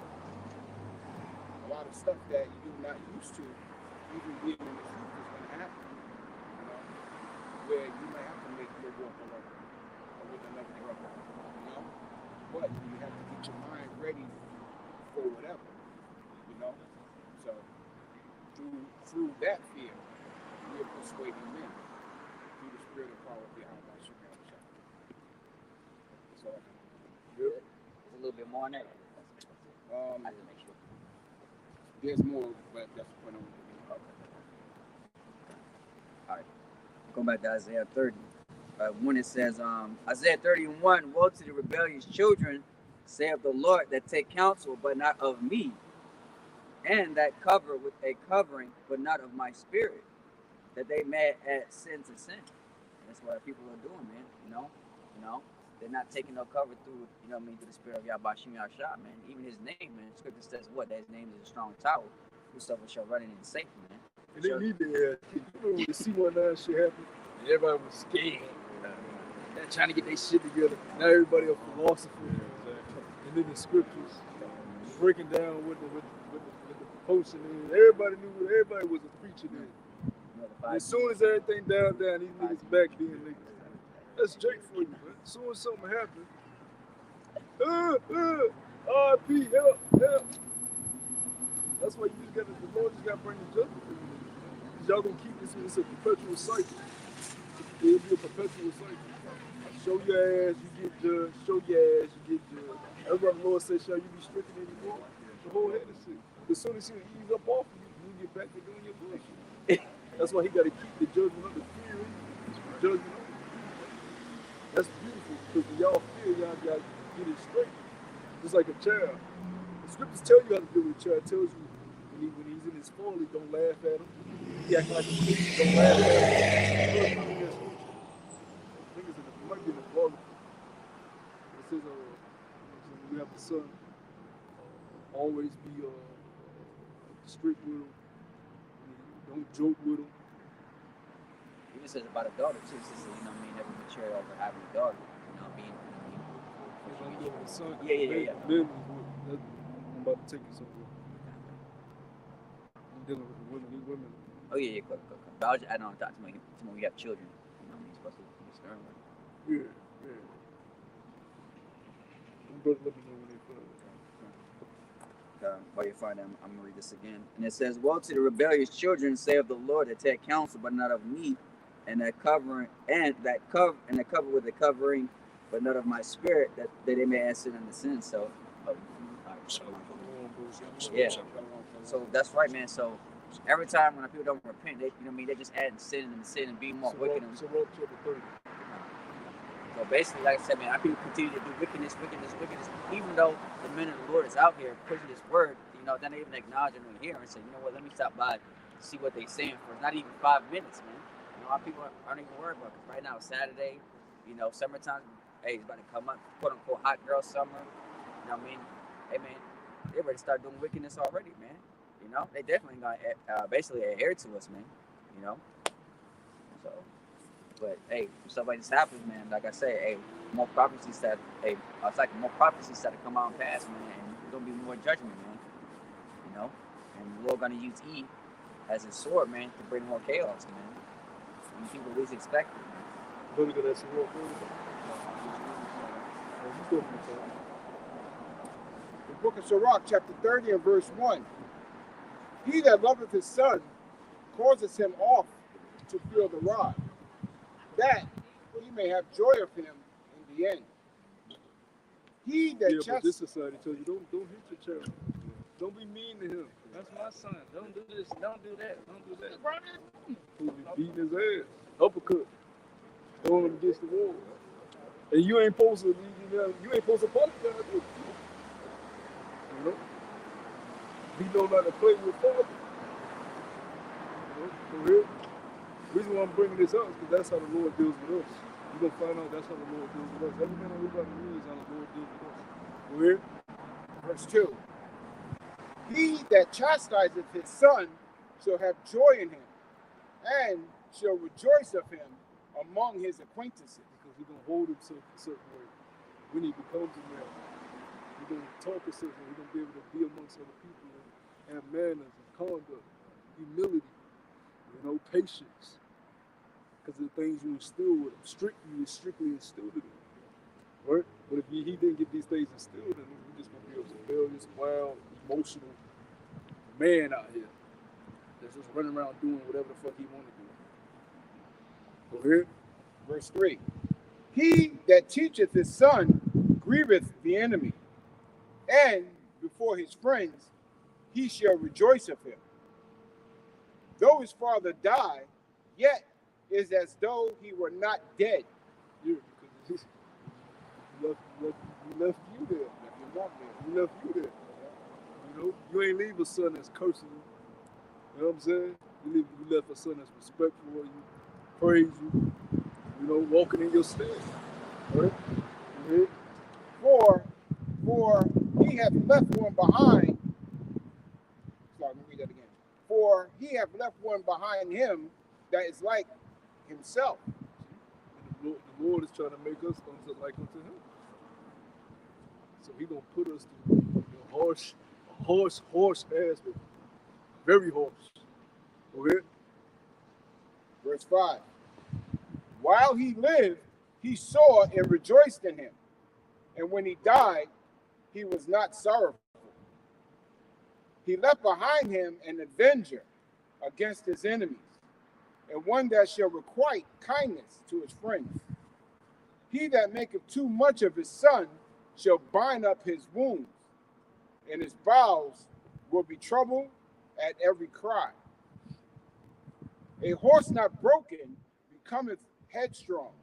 stuff that you're not used to, even being in the truth, is going to happen. Where you might have to make your walk alone or with another brother. But you have to get your mind ready for whatever. So through that fear, we are persuading men through the spirit of power behind our Shabbat. So There's a little bit more on that. I just make sure. There's more, but that's the point I'm making. All right. Going back to Isaiah 30. When it says, Isaiah 30:1, woe to the rebellious children, saith the Lord, that take counsel, but not of me, and that cover with a covering, but not of my spirit, that they may add sin to sin. And that's what people are doing, man. They're not taking no cover through, through the spirit of Yahweh Shem Yahshua, man. Even his name, man. Scripture says what? That his name is a strong tower. Whosoever shall run in and safety, man. And they need to, when the C19 shit happened, and everybody was scared. They're trying to get their shit together. Now everybody a philosopher. And then the scriptures, breaking down what the potion is. Everybody knew what everybody was a preacher then. As soon as everything died down, these niggas back being niggas. That's Drake for you, man. As soon as something happened, RIP, help. That's why the Lord just got to bring the judgment for you. Because y'all going to keep this, it's a perpetual cycle. It'll be a perpetual cycle. Show your ass, you get judged. Show your ass, you get judged. That's why the Lord said, shall you be stricken anymore? The whole head of shit. As soon as you ease up off of you, get back to doing your bullshit. That's why he got to keep the judgment of the fear in you. The judgment of it. That's beautiful, because when y'all fear, y'all got to get it straight. Just like a child. The scriptures tell you how to deal with a child. It tells you when he's in his folly, don't laugh at him. He acting like a kid, don't laugh at him. I think it might be in the Bible. It says, when you have a son, always be strict with him. Don't joke with him. Even says about a daughter too. It says, never mature over having a daughter. Being. I'm dealing with a son. Yeah. I'm about to take you somewhere. I'm dealing with the women. These women. Oh yeah. Cool. But I don't talk to when we have children. You're supposed to be stern with them. Yeah. But let me know when they find it. While you find them, I'm gonna read this again. And it says, woe to the rebellious children, saith the Lord, that take counsel, but not of me, and that covering and that cover and the cover with the covering, but not of my spirit, that they may add sin in the sin. So, yeah. So that's right, man. So every time when people don't repent, they, you know what I mean, they just add sin and sin and be more wicked. So Rob chapter 30. So basically, like I said, man, our people continue to do wickedness, even though the men of the Lord is out here pushing this word, you know, then they even acknowledge it and hear and say, you know what, let me stop by, see what they saying for not even 5 minutes, man. You know, our people aren't even worried about it. Cause right now, it's Saturday, you know, summertime, hey, it's about to come up, quote unquote, hot girl summer. You know what I mean? Hey, man, they ready to start doing wickedness already, man. You know, they definitely gonna basically adhere to us, man. You know, so. But hey, stuff like this happens, man. Like I say, hey, more prophecies that, hey, it's like more prophecies that come out and pass, man, and there's gonna be more judgment, man. You know, and the Lord gonna use Eve as his sword, man, to bring more chaos, man. When people least expect it, man. Really good at some work. The book of Sirach, chapter 30 and verse 1. He that loveth his son causes him oft to feel the rod, that he may have joy of him in the end. He that but this society tells you don't hit your child. Don't be mean to him. That's my son. Don't do this. Don't do that. Don't do that. He'll be beating his ass. Uppercut. Throwing him against the wall. And you ain't supposed to apologize to him. You know? He don't like to play with father. You know? So here, the reason why I'm bringing this up is because that's how the Lord deals with us. You're going to find out that's how the Lord deals with us. Everything that we're about to read is how the Lord deals with us. So here, verse 2. He that chastiseth his son shall have joy in him, and shall rejoice of him among his acquaintances. Because he's going to hold himself a certain way. When he becomes a man, he's going to talk a certain way. He's going to be able to be amongst other people and have manners and conduct, humility, you know, patience. Because of the things you instill with him. You strictly instilled in him. Right? But if he didn't get these things instilled in him, he's just going to be a rebellious, wild, emotional man out here that's just running around doing whatever the fuck he want to do. Go ahead. Verse 3. He that teacheth his son grieveth the enemy, and before his friends he shall rejoice of him. Though his father die, yet is as though he were not dead. Yeah, because he left you there. He left you there. You know, you ain't leave a son that's cursing you. You know what I'm saying? You left a son that's respectful of you, praise you, you know, walking in your stead. Right? Mm-hmm. For he hath left one behind. Sorry, let me read that again. For he hath left one behind him that is like himself. And the Lord is trying to make us like unto him. So he gonna put us through a harsh ass, very harsh. Okay. Verse 5. While he lived, he saw and rejoiced in him. And when he died, he was not sorrowful. He left behind him an avenger against his enemies, and one that shall requite kindness to his friends. He that maketh too much of his son shall bind up his wounds, and his bowels will be troubled at every cry. A horse not broken becometh headstrong,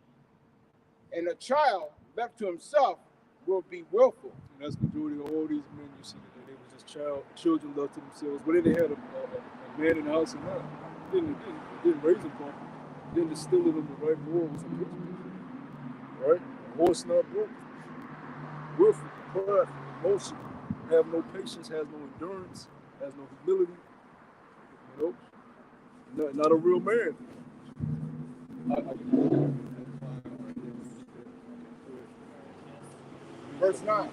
and a child left to himself will be willful. And that's the majority of all these men you see today. They were just children left to themselves. But then they had a man in the house and not. Didn't raise them properly. Didn't instill in them the right morals and principles. Right? A horse not broken. Willful, pride, emotion, have no patience, has no endurance, has no humility. You know? Not a real man. Verse 9.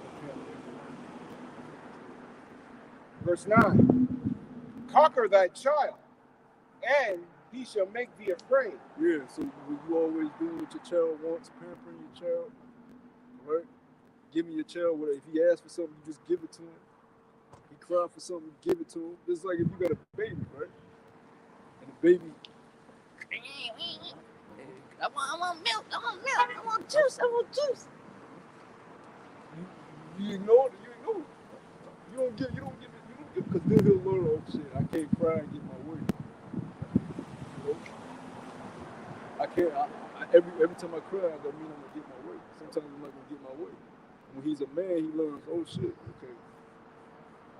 Verse 9. Conquer thy child, and he shall make thee afraid. Yeah, so when you always doing what your child wants, pampering your child, right? Giving your child whatever. If he asks for something, you just give it to him. He cry for something, you give it to him. It's like if you got a baby, right? And the baby, I want milk. I want milk. I want juice. I want juice. You ignore it. You ignore it. You don't get because then he'll learn. Oh shit! I can't cry and get my way. You know? I can't. Every time I cry, that mean I'm gonna get my way. Sometimes I'm not gonna get my way. When he's a man, he learns. Oh shit! Okay.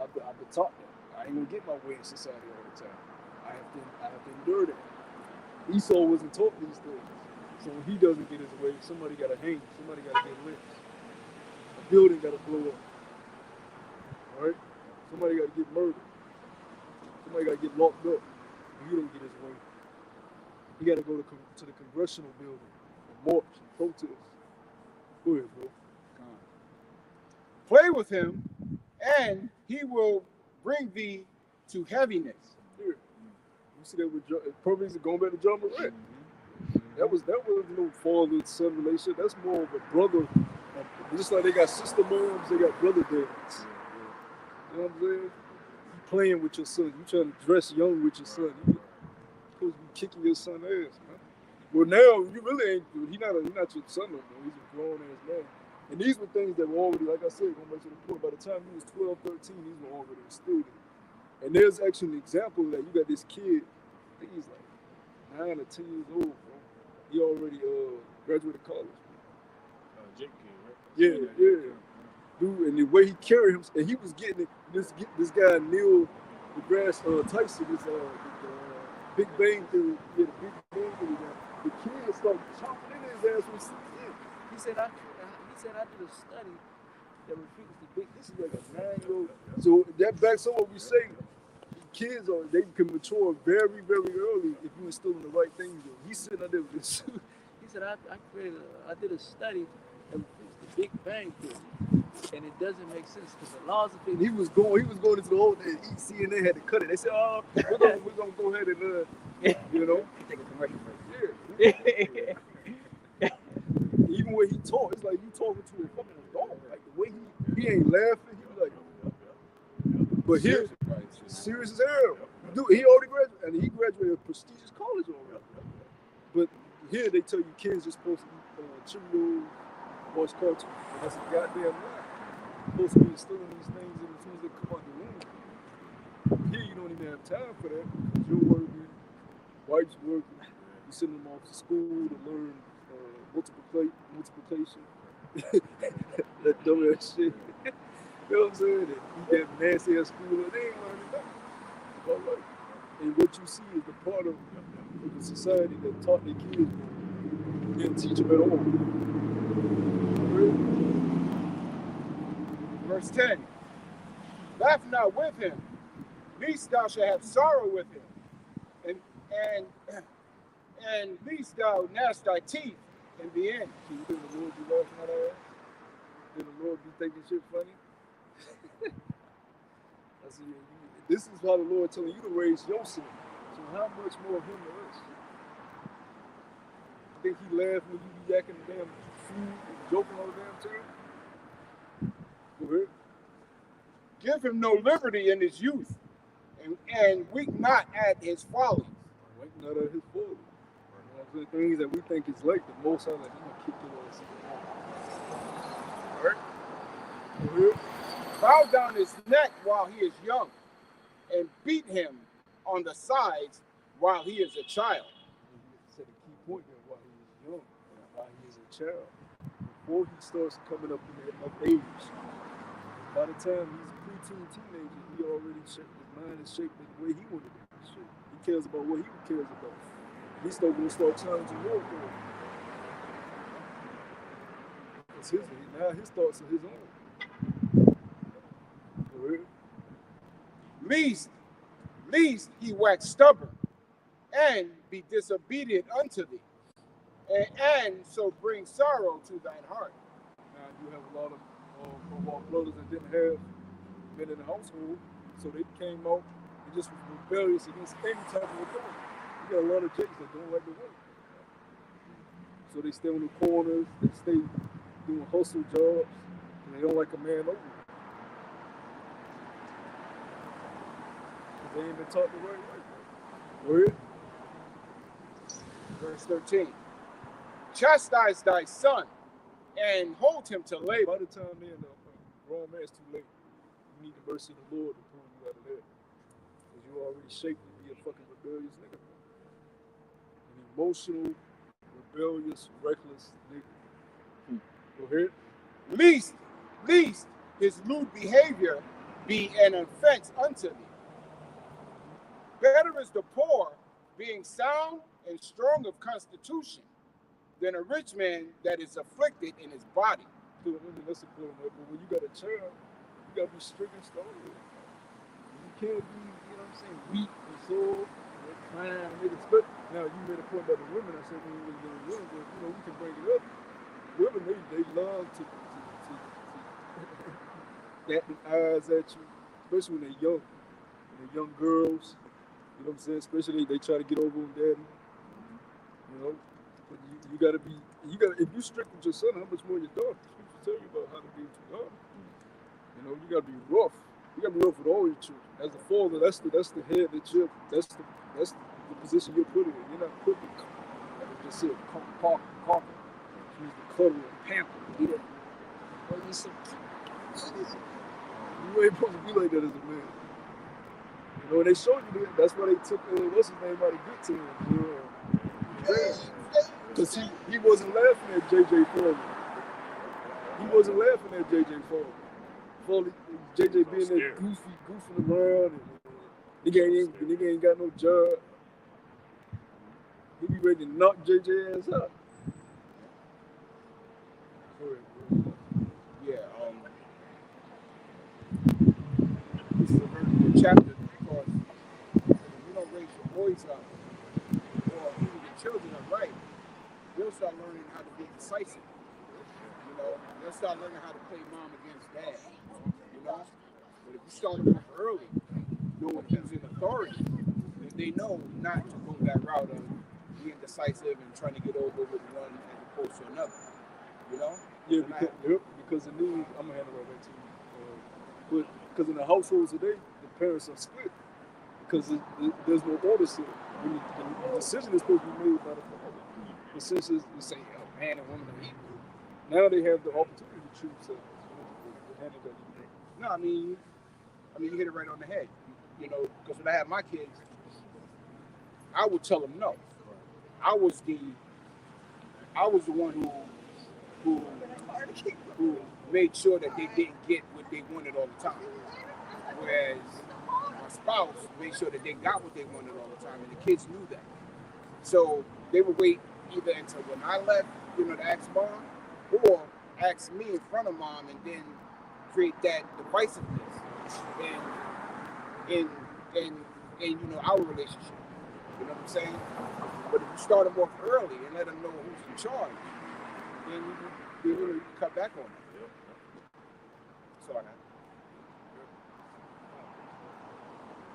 I've been taught that. I ain't gonna get my way in society all the time. I have to endure that. Esau wasn't taught these things. So when he doesn't get his way, somebody gotta hang, somebody gotta get lynched. A building gotta blow up. Alright? Somebody gotta get murdered. Somebody gotta get locked up when he don't get his way. He gotta go to the congressional building and march and protest. Go ahead, bro. Play with him, and he will bring thee to heaviness. Here. You see that with probably going back to John Morant. That was no father-son relationship. That's more of a brother. Just like they got sister moms, they got brother dads. You know what I'm saying? You playing with your son. You trying to dress young with your son. You supposed to be kicking your son ass, man. Well, now you really ain't. He's not your son no more. He's a grown ass man. And these were things that were already, like I said, going back to the point. By the time he was 12, 13, these were already instilled in him. And there's actually an example that you got this kid. I think he's like 9 or 10 years old, bro. He already graduated college. Jake King, right? Yeah. Dude, and the way he carried him, and he was getting it. This guy Neil deGrasse Tyson, this Big Bang Theory, the Big Bang Theory guy. The kid started chopping in his ass when he was 6 He said I did a study that refutes the big. This is like a 9-year-old. So that backs up what we say. Kids they can mature very, very early if you instill in the right things. He's sitting out there with this. He said I did a study that refutes the Big Bang Theory, and it doesn't make sense because the laws of physics. He was going into the whole thing. CNN had to cut it. They said, "Oh, we're gonna go ahead and you know." Take a commercial break. Yeah. Even when he talk, it's like you talking to a fucking adult. Like the way he ain't laughing. He was like, but here, serious as hell. Dude, he already graduated, and he graduated a prestigious college already. But here they tell you kids are supposed to eat Cheerios, watch cartoons. That's a goddamn lie. You're supposed to be instilling these things as soon as they come out the womb. Here you don't even have time for that because you're working, wife's working. You send them off to school to learn multiplication. That dumbass shit. You know what I'm saying? That you get nasty at school and they ain't learning nothing. All right. And what you see is the part of the society that taught their kids didn't teach them at all. Verse 10. Laugh not with him, lest thou shalt have sorrow with him, and lest thou gnash thy teeth in the end. So you think the Lord be laughing at our ass? Think the Lord be thinking shit funny? I see. This is how the Lord telling you to raise your son. So how much more of him to us? You think he laughs when you be yakking the damn food and joking all the damn time? Go ahead. Give him no liberty in his youth, and weep not at his folly. Wink not at his folly. The things that we think is like the most are like, I'm gonna kick your ass. Alright? Go ahead. Bow down his neck while he is young, and beat him on the sides while he is a child. He said a key point there while he is young, while he is a child. Before he starts coming up in of age. By the time he's a preteen teenager, he already shaped his mind is shaped the way he wanted to be shaped. He cares about what he cares about. He's still gonna start challenging more for it. It's now his thoughts are his own. Go ahead. Least he wax stubborn and be disobedient unto thee, and so bring sorrow to thine heart. Now you have a lot of our brothers that didn't have men in the household, so they came out and just was rebellious against any type of authority. You got a lot of chicks that don't like to work. So they stay on the corners, they stay doing hustle jobs, and they don't like a man over them. They ain't been taught the right way. Go ahead. Verse 13. chastise thy son and hold him to labor. By the time they're in a grown man, it's too late. You need the mercy of the Lord to pull you out of that. Because you already shaped to be a fucking rebellious nigga. An emotional, rebellious, reckless nigga. Go ahead. Least his lewd behavior be an offense unto thee. Better is the poor being sound and strong of constitution than a rich man that is afflicted in his body. To the women, that's important. But when you got a child, you gotta be strict and strong with it. You can't be, you know what I'm saying, weak and sore and crying niggas. But now you made a point about the women. I said when you were young, but you know, we can bring it up. Women, they love to bat the eyes at you, especially when they're young. When they're young girls, you know what I'm saying? Especially they try to get over on daddy. You know, but you gotta be, if you strict with your son, how much more your daughter? Scripture tell you about how to be with your daughter. You know, you gotta be rough. You gotta be rough with all your children. As a father, that's the head that you're, that's the position you're put in. You're not put in, like I just said, carpet. She's the cuddle and pamper. Yeah. Well, you so cute. You ain't supposed to be like that as a man. You know, and they showed you that. That's why they took what's his name out to get to him. Because he wasn't laughing at J.J. Foreman. He wasn't laughing at J.J. Foreman. J.J. being there goofing around. And nigga ain't got no job. He be ready to knock J.J. ass out. Yeah, this is a very good chapter because if you don't raise your boys up, or even your children up right, they'll start learning how to be decisive. You know, they'll start learning how to play mom against dad. You know, but if you start them off early, knowing who's in authority, then they know not to go that route of being decisive and trying to get over with one as opposed to another. You know? Yeah, because the news, I'm gonna hand it right back to you. But because in the households today, the parents are split because there's no order set. The decision is supposed to be made by the father. But since it's say, oh, man and woman are equal, now they have the opportunity to choose sides. No, I mean, you hit it right on the head. You know, because when I had my kids, I would tell them no. I was the one who made sure that they didn't get what they wanted all the time. Whereas my spouse made sure that they got what they wanted all the time, and the kids knew that. So they would wait either until when I left, you know, to ask mom, or ask me in front of mom, and then create that divisiveness in you know, our relationship. You know what I'm saying? But if you start them off early and let them know who's in charge, then you cut back on them. Sorry.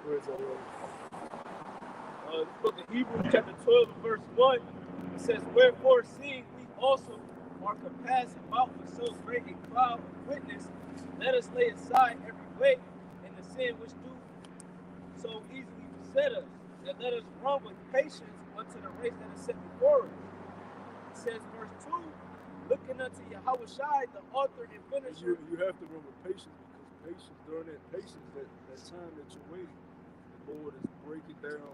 Where is that? The book of Hebrews chapter 12 and verse 1, it says, wherefore seeing we also are compassed about with so great a cloud of witness, let us lay aside every weight and the sin which do so easily beset us, and let us run with patience unto the race that is set before us. It says, verse 2, looking unto Yahweh Shai, the author and finisher. You have to run with patience, because patience, during that patience, that time that you're waiting, the Lord is breaking down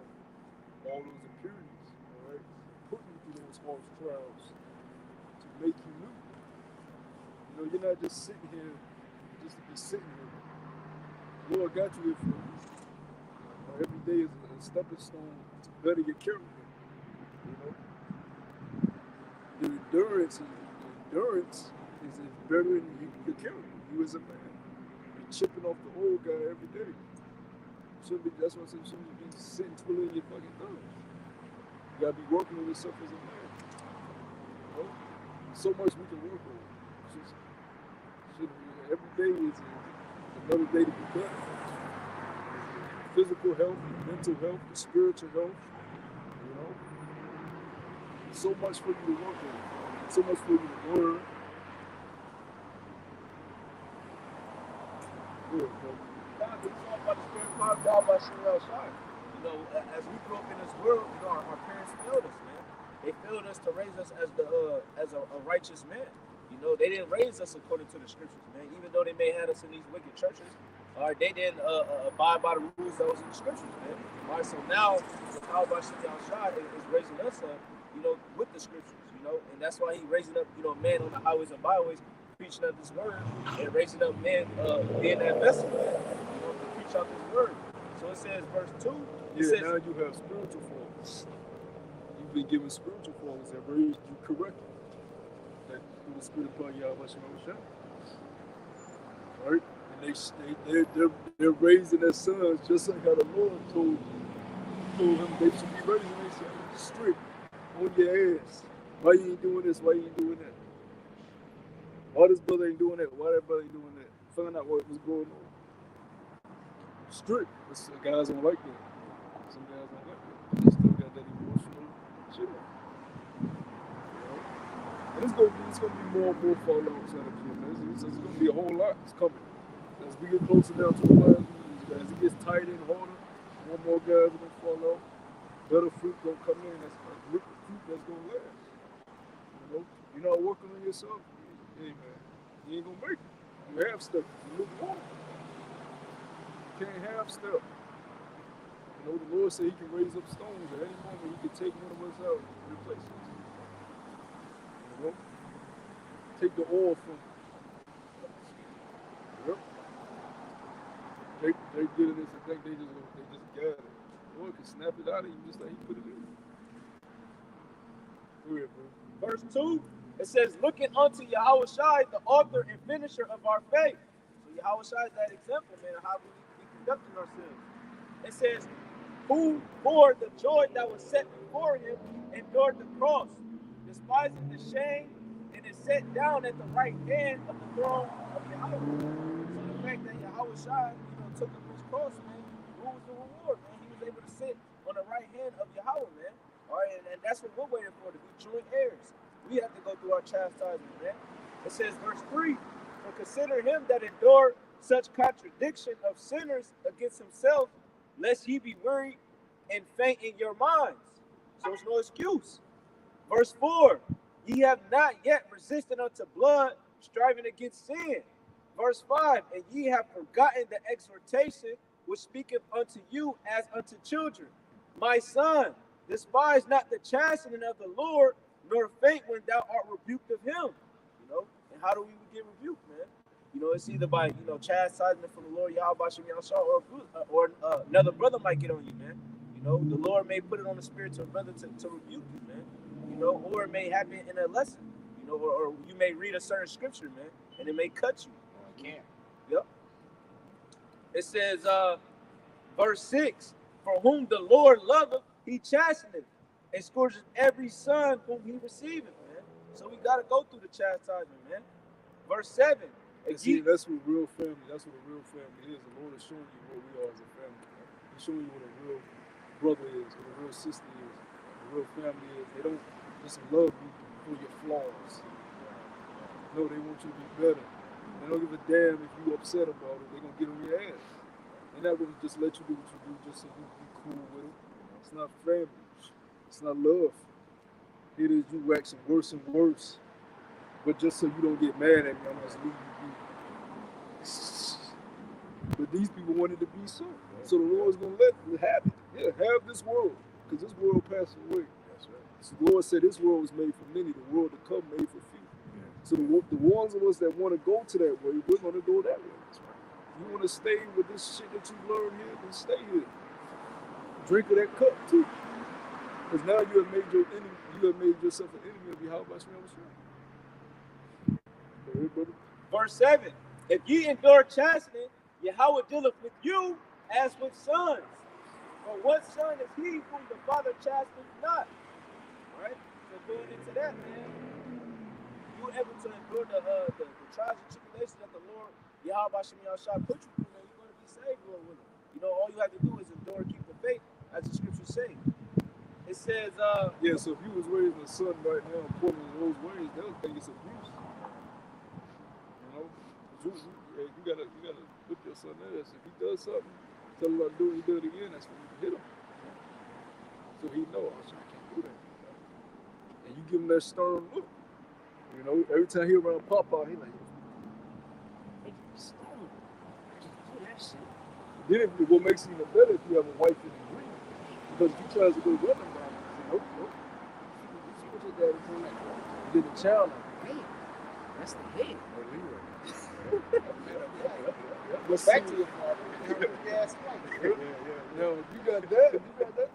all those impurities, all right? Putting you through those harsh trials to make you new. You know, you're not just sitting here just to be sitting here. The Lord got you here for a reason. Every day is a stepping stone to better your character. You know? The endurance is bettering your character. You as a man. You're chipping off the old guy every day. That's why I said you shouldn't be sitting twiddling your fucking thumbs. You gotta be working on yourself as a man. You know? So much we can work on. Every day is another day to be better. Physical health, mental health, spiritual health. You know? So much for you to work on. So much for you to learn. Good, bro. You know, as we grew up in this world, you know, our parents failed us, man. They failed us to raise us as a righteous man. You know, they didn't raise us according to the scriptures, man. Even though they may have us in these wicked churches, all right, they didn't abide by the rules that was in the scriptures, man. All right, so now the power by Shimon Shai is raising us up, you know, with the scriptures, you know, and that's why he raising up, you know, men on the highways and byways, preaching out this word, and raising up men being that vessel, man, you know, to preach out this word. So it says, verse 2, it says, now you have spiritual fathers. You've been given spiritual fathers that raised you correctly. That through the spirit upon Yahweh Shai. Right? And they're raising their sons just like how the Lord told him they should be raising their sons strict on your ass. Why you ain't doing this? Why you ain't doing that? Why this brother ain't doing that? Why that brother ain't doing that? Find out what was going on. Strict. But some guys don't like that. Some guys don't like that. They still got that emotional shit. And it's gonna be more and more fallouts out of here. It's gonna be a whole lot. It's coming. As we get closer down to the last years, as it gets tighter and harder, more and more guys are gonna fall out. Better fruit gonna come in. That's liquid fruit that's gonna last. You know, you're not working on yourself. Hey man, you ain't gonna make it. You have stuff. You look wrong. You can't have stuff. You know, the Lord said He can raise up stones at any moment. He can take one of us out and replace us. You know, take the oil from. Yep. They did this and think they just got it. The Lord can snap it out of you just like He put it in. Go ahead, bro. verse 2, it says, looking unto Yahweh Shai, the author and finisher of our faith. So Yahweh Shai is that example, man, of how we conducting ourselves. It says, who for the joy that was set before him endured the cross, despising the shame, and is set down at the right hand of the throne of Yahweh. So the fact that Yahweh Shai, took up his cross, man, what was the reward, man? He was able to sit on the right hand of Yahweh, man. All right, and that's what we're waiting for, to be joint heirs. We have to go through our chastisement, man. It says, verse 3, for consider him that endured such contradiction of sinners against himself, lest ye be weary and faint in your minds. So it's no excuse. Verse 4, ye have not yet resisted unto blood, striving against sin. Verse 5, and ye have forgotten the exhortation which speaketh unto you as unto children. My son, despise not the chastening of the Lord, nor faint when thou art rebuked of him. And how do we get rebuked, man? It's either by, chastisement from the Lord, Yahweh Shem Yahshua, or another brother might get on you, man. The Lord may put it on the spirit to a brother to rebuke you, man. Or it may happen in a lesson, or you may read a certain scripture, man, and it may cut you. Can't. Yep. It says, verse 6, for whom the Lord loveth, he chasteneth, and scourges every son whom he receiveth, man. So we got to go through the chastisement, man. Verse 7. And see, that's what real family, that's what a real family is. The Lord is showing you what we are as a family. He's showing you what a real brother is, what a real sister is, what a real family is. They don't just love you for your flaws. No, they want you to be better. They don't give a damn if you're upset about it. They're going to get on your ass. They're not going to just let you do what you do just so you can be cool with them. It's not family. It's not love. It is you waxing worse and worse. But just so you don't get mad at me, I'm just leaving you be. But these people wanted to be so. So the Lord's going to let them have it. Yeah, have this world. Because this world passes away. That's right. So the Lord said this world was made for many. The world to come made for few. So the ones of us that want to go to that way, we're going to go that way. That's right. You want to stay with this shit that you learned here, then stay here. Drink of that cup too. Because now you have made your enemy, you have made yourself an enemy of Yahweh Shem Yahshua. Verse 7, if ye endure chastening, Yahweh dealeth with you as with sons. For what son is he whom the father chasteneth not? All right, so going into that, man, you were able to endure the trials and tribulations that the Lord, Yahweh Shem Yahshua, put you through, man. You're going to be saved, Lord willing. All you have to do is endure and keep the faith, as the scriptures say. It says, yeah, so if you was raising a son right now according to those ways, they'll think it's abuse. You gotta put your son there. So if he does something, tell him to do it, he do it again, that's when you hit him. So he knows, I can't do that. And you give him that stern look. You know, every time he around Papa, he like, then what makes it even better if you have a wife in the green. Because if he tries to go running down, nope, nope. You see what your daddy's doing? And then the child like, hey, that's the head. But back to your father. Yes, Yeah. Now, if you got that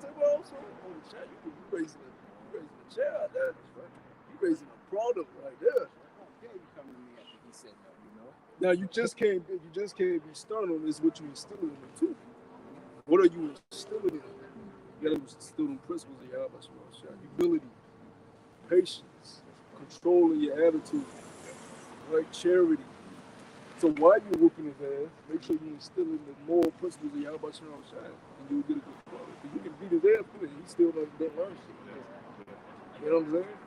type of also, oh, the child, you raising a child, that's right. You raising a product right there. Yeah, you come to me after he said no, you know. Now you just can't be stern on this. What you instilling in them too. What are you instilling in them? You gotta instill them principles of Yahweh Shah. Humility, patience, controlling your attitude, right? Charity. So while you're whooping his ass, make sure you instill in the moral principles of Yahweh Shah, and you'll get a good product. Because you can beat his ass through it, he still doesn't learn shit. You know what I'm saying?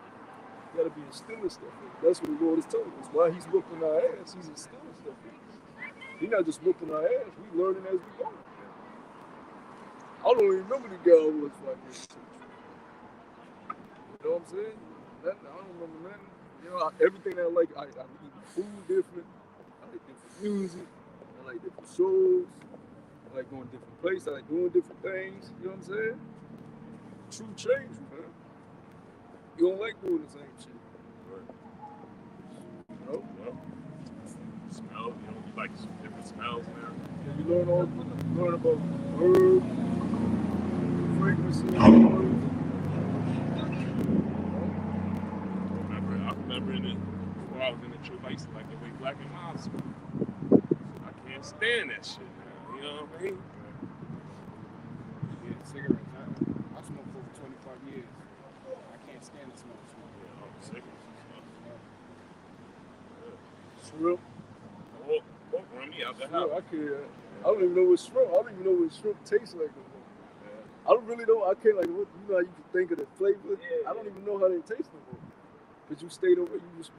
You gotta be instilling stuff. That's what the Lord is telling us. While he's whooping our ass, he's instilling stuff. He's not just whooping our ass, we learning as we go. I don't even remember the guy who was like this. You know what I'm saying? I don't remember nothing. You know, everything I like, I eat food different. I like different music. I like different shows. I like going different places. I like doing different things. You know what I'm saying? True change, man. You don't like doing the same shit. You know? Yep. Smell, you like some different smells now. Yeah, you learn about herbs, fragrances, I remember before I was in the truth, I used to like the way Black and Mild smelled. I can't stand that shit now. You know what I mean? Yeah, cigarettes. I smoked for over 25 years. I can't stand the smell of smoke. Yeah, I'm sick of shrimp. What run me out the Shrimp, house? I don't even know what shrimp. I don't even know what shrimp tastes like. I don't really know. I can't like what you know. How you can think of the flavor. Yeah, I don't even know how they taste no more. But you stayed over. You just.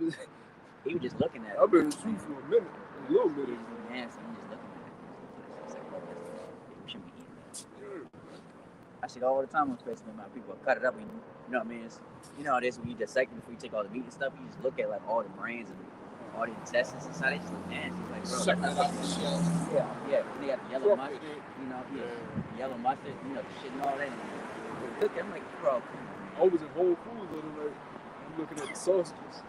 He was just looking at it. I've been in the truth for a minute, a little bit. Yeah, so he just looking at it. It's like, oh, we shouldn't be eating that. I see it all the time on Facebook. Man, people cut it up, and you know what I mean. It's, you know how it is when you dissect before you take all the meat and stuff. You just look at like all the brains and all the intestines inside. They just look nasty. Like, bro, Sucking it out the shell. yeah. And they got the yellow mustard. You know, the yellow mustard. You know, the shit and all that. And they cook it. I'm like, bro. I was in Whole Foods the other night. I'm looking at the sausages.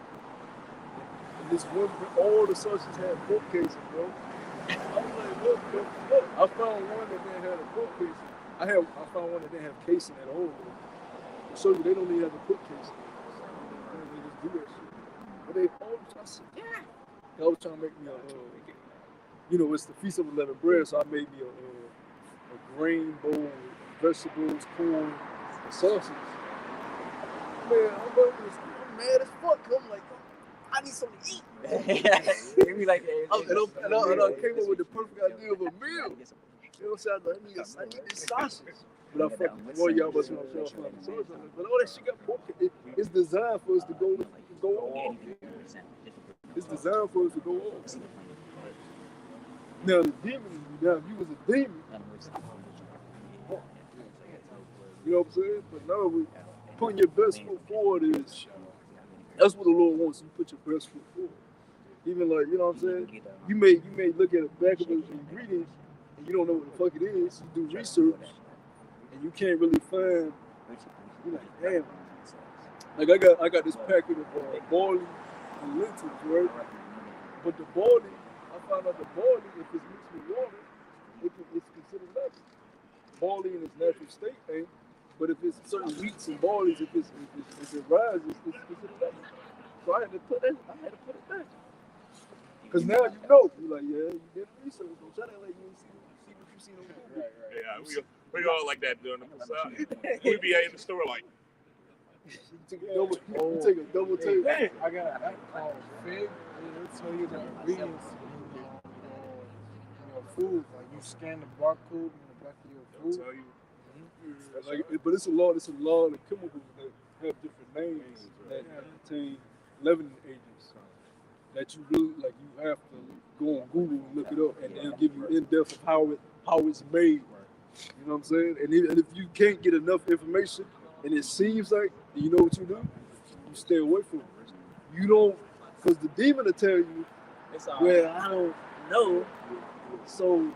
And this one, all the sausages had pork casing, bro. I was like, look. I found one that didn't have a pork casing. I found one that didn't have casing at all. So they don't even have a pork casing. They just do that shit. But they all I said, yeah. I was trying to make me you know, it's the Feast of Unleavened Bread, so I made me a grain bowl with vegetables, corn, and sausage. Man, I'm mad as fuck. I'm like, I need something to eat. Give me like And I came up with the perfect idea of a meal. You know what I'm saying? I need this sausage. But I fucking more y'all must want to show sausage. But all that shit got pork. It's designed for us to go off. It's designed for us to go off. Now the demon, if you was a demon, you know what I'm saying? But now putting your best foot forward is that's what the Lord wants. You put your best foot forward. Even like, you know what I'm saying? You may look at the back of the ingredients and you don't know what the fuck it is. You do research and you can't really find. You're like, damn. Like I got this packet of barley and lentils, right? But the barley, I found out the barley, if it's mixed with water, it's considered leaven. Barley in its natural state ain't. But if it's certain wheats and barleys, if it rises, it's considered leaven. So I had to put it back. Because now you know. You're like, yeah, you did research. Don't try to like you see what you see on Google. Yeah, we all like that during the Passat. We be in the store like, You take a double take. I got an app called Fig. It'll tell you the ingredients in your food. Like you scan the barcode in the back of your they'll food. tell you. But it's a lot of chemicals that have different names that contain leavening agents that you really like. You have to go on Google and look it up, and they'll give you in depth of how it's made. You know what I'm saying? And if you can't get enough information, and it seems like you know what you do, you stay away from it. You don't, because the demon will tell you, It's all well, I don't know, so I'm gonna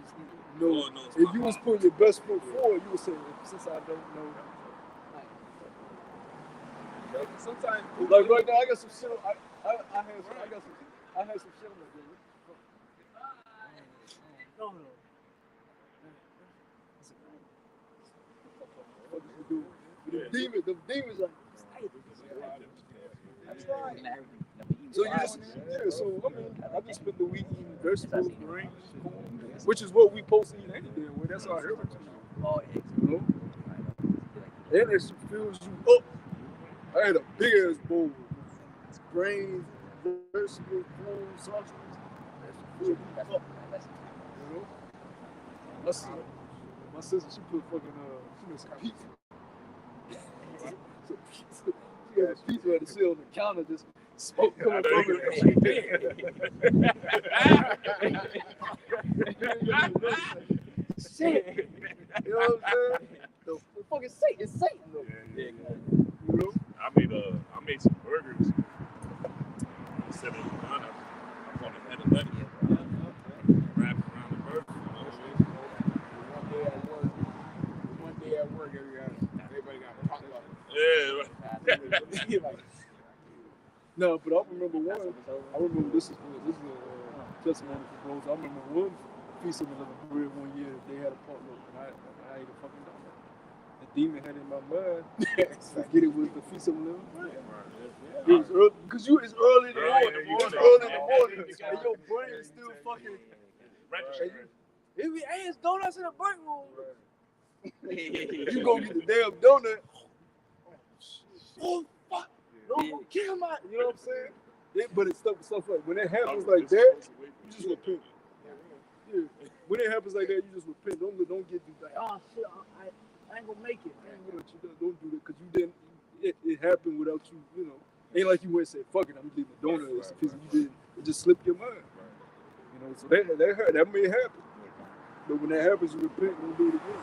just Lord knows if my you was heart. putting your best foot forward, you would say, since I don't know. sometimes Like right now, I got some shit. I had some shit on my game. no. What did you do? Them demons like. That's right. So you just so I mean I just spend the week eating vegetables, greens, corn, which is what we supposed to eat any day. Well, that's our heritage. All eggs. You know, and it fills you up. I had a big ass bowl, grains, vegetables, corn, sausages. You know, my sister, she put fucking she made some pizza. She had a pizza at the sit on the counter, just smoke coming from it. Shit. You know what I'm saying? The fucking Satan is Satan though. Yeah. You know? I made some burgers. Instead of the gun, I called it head of lettuce. Wrapped around the burger. One day at work, everybody got popped up. Yeah. No, but I remember one. I remember this is a testimony for those. I remember one piece of unleavened bread one year. They had a potluck, and I ate a fucking donut. The demon had in my mind to get it with the feast of unleavened bread. It was early because it's early in the morning. It's early in the morning, and your brain is still fucking. Hey, it's donuts in the break room. You go get the damn donut. Oh fuck! No, kill my. You know what I'm saying? But it's stuff like when it happens like that, you just repent. Yeah. When it happens like that, you just repent. Don't get like, oh shit, I ain't gonna make it. Don't do that because you didn't. It happened without you. You know, ain't like you went and said, "Fuck it, I'm leaving the donut." It's because you didn't. It just slipped your mind. You know, so that hurt. That may happen. But when that happens, you repent and don't do it again.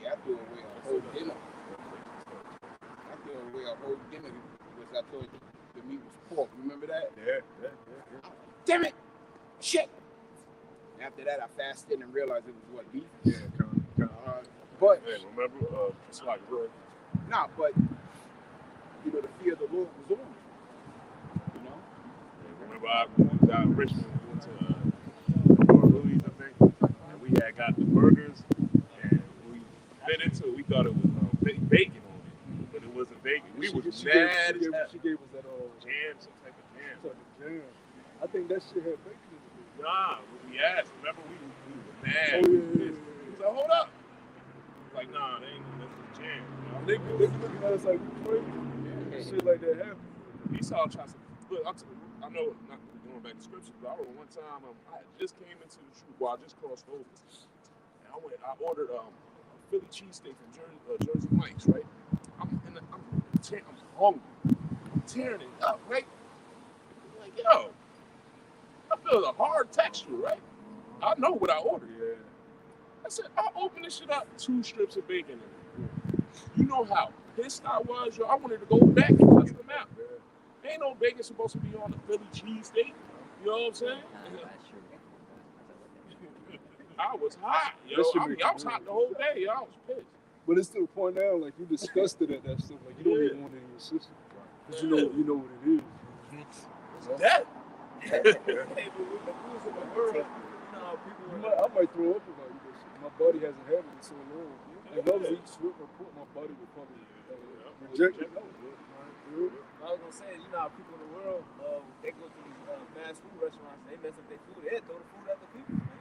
Yeah, I threw away a whole dinner. Because I thought the meat was pork. Remember that? Yeah. Damn it! Shit! After that, I fasted and realized it was what, beef? Yeah, kind of. But, Hey, remember? It's like real. nah, but, you know, the fear of the Lord was on me. You know? Remember I was out in Richmond, we went to Louis, I think, and we had got the burgers, and we bit into it. We thought it was bacon on it, but it wasn't bacon. We was mad as hell. She gave us that Jam, some type of jam. jam. I think that shit had bacon in it. Nah, when we asked, remember we were mad. Oh, yeah. He was like, hold up. Like, nah, they ain't no jam. They be looking at us like we crazy. Shit like that happen. Esau tries to look. I know, not going back to scripture, but I remember one time I just came into the truth. Well, I just crossed over, and I ordered a Philly cheesesteak from Jersey Mike's, right? I'm hungry. I'm tearing it up, right? I'm like, yo, I feel a hard texture, right? I know what I ordered. Yeah. I said, I opened this shit up, 2 strips of bacon in it. You know how pissed I was, yo. I wanted to go back and cuss them out. Ain't no bacon supposed to be on the Philly cheesesteak. You know what I'm saying? I was hot, yo. I was hot the whole day, yo. I was pissed. But it's to the point now, like you disgusted at that stuff. Like you don't even want it in your system. Because you know what it is. That? I might throw up about you. My body hasn't had it in so long. If I was eating shrimp or pork, my body would probably reject it. I was gonna say, you know how people in the world, they go to these fast food restaurants, they mess up their food, they throw the food at the people, man.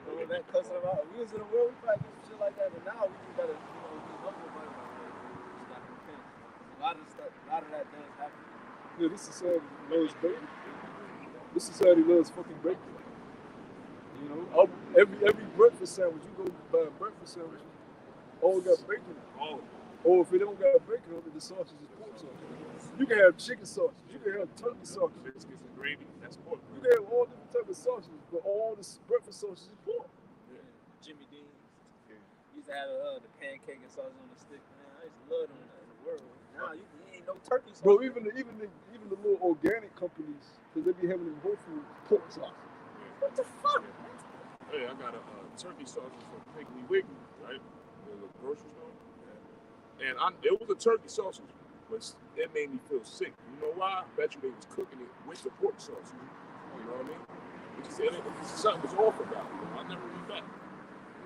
You know, that cussing them out. If we was in the world, we probably do some shit like that, but now we just gotta, be humble about it. We just gotta repent. A lot of that does happen. Yeah, this society loves bacon. This society loves fucking bacon. You know, every breakfast sandwich, you go buy a breakfast sandwich, all got bacon in it. Oh, Or if it don't got bacon on it, the sausage is pork sausage. You can have chicken sausage, you can have turkey sausage, biscuits and gravy. That's pork. you can have all different types of sausages, but all this breakfast sausage is pork. Jimmy Dean. used to have the pancake and sausage on the stick, man. I used to love them in the world. Now you ain't no turkey sauce. Bro, even the little organic companies, because they be having them Whole Foods pork sauce. What the fuck? Hey, I got a turkey sausage from Piggly Wiggly, right? The grocery store. And it was a turkey sausage, but it made me feel sick. You know why? I bet you they was cooking it with the pork sausage. You know what I mean? Something was off about it. I never went back.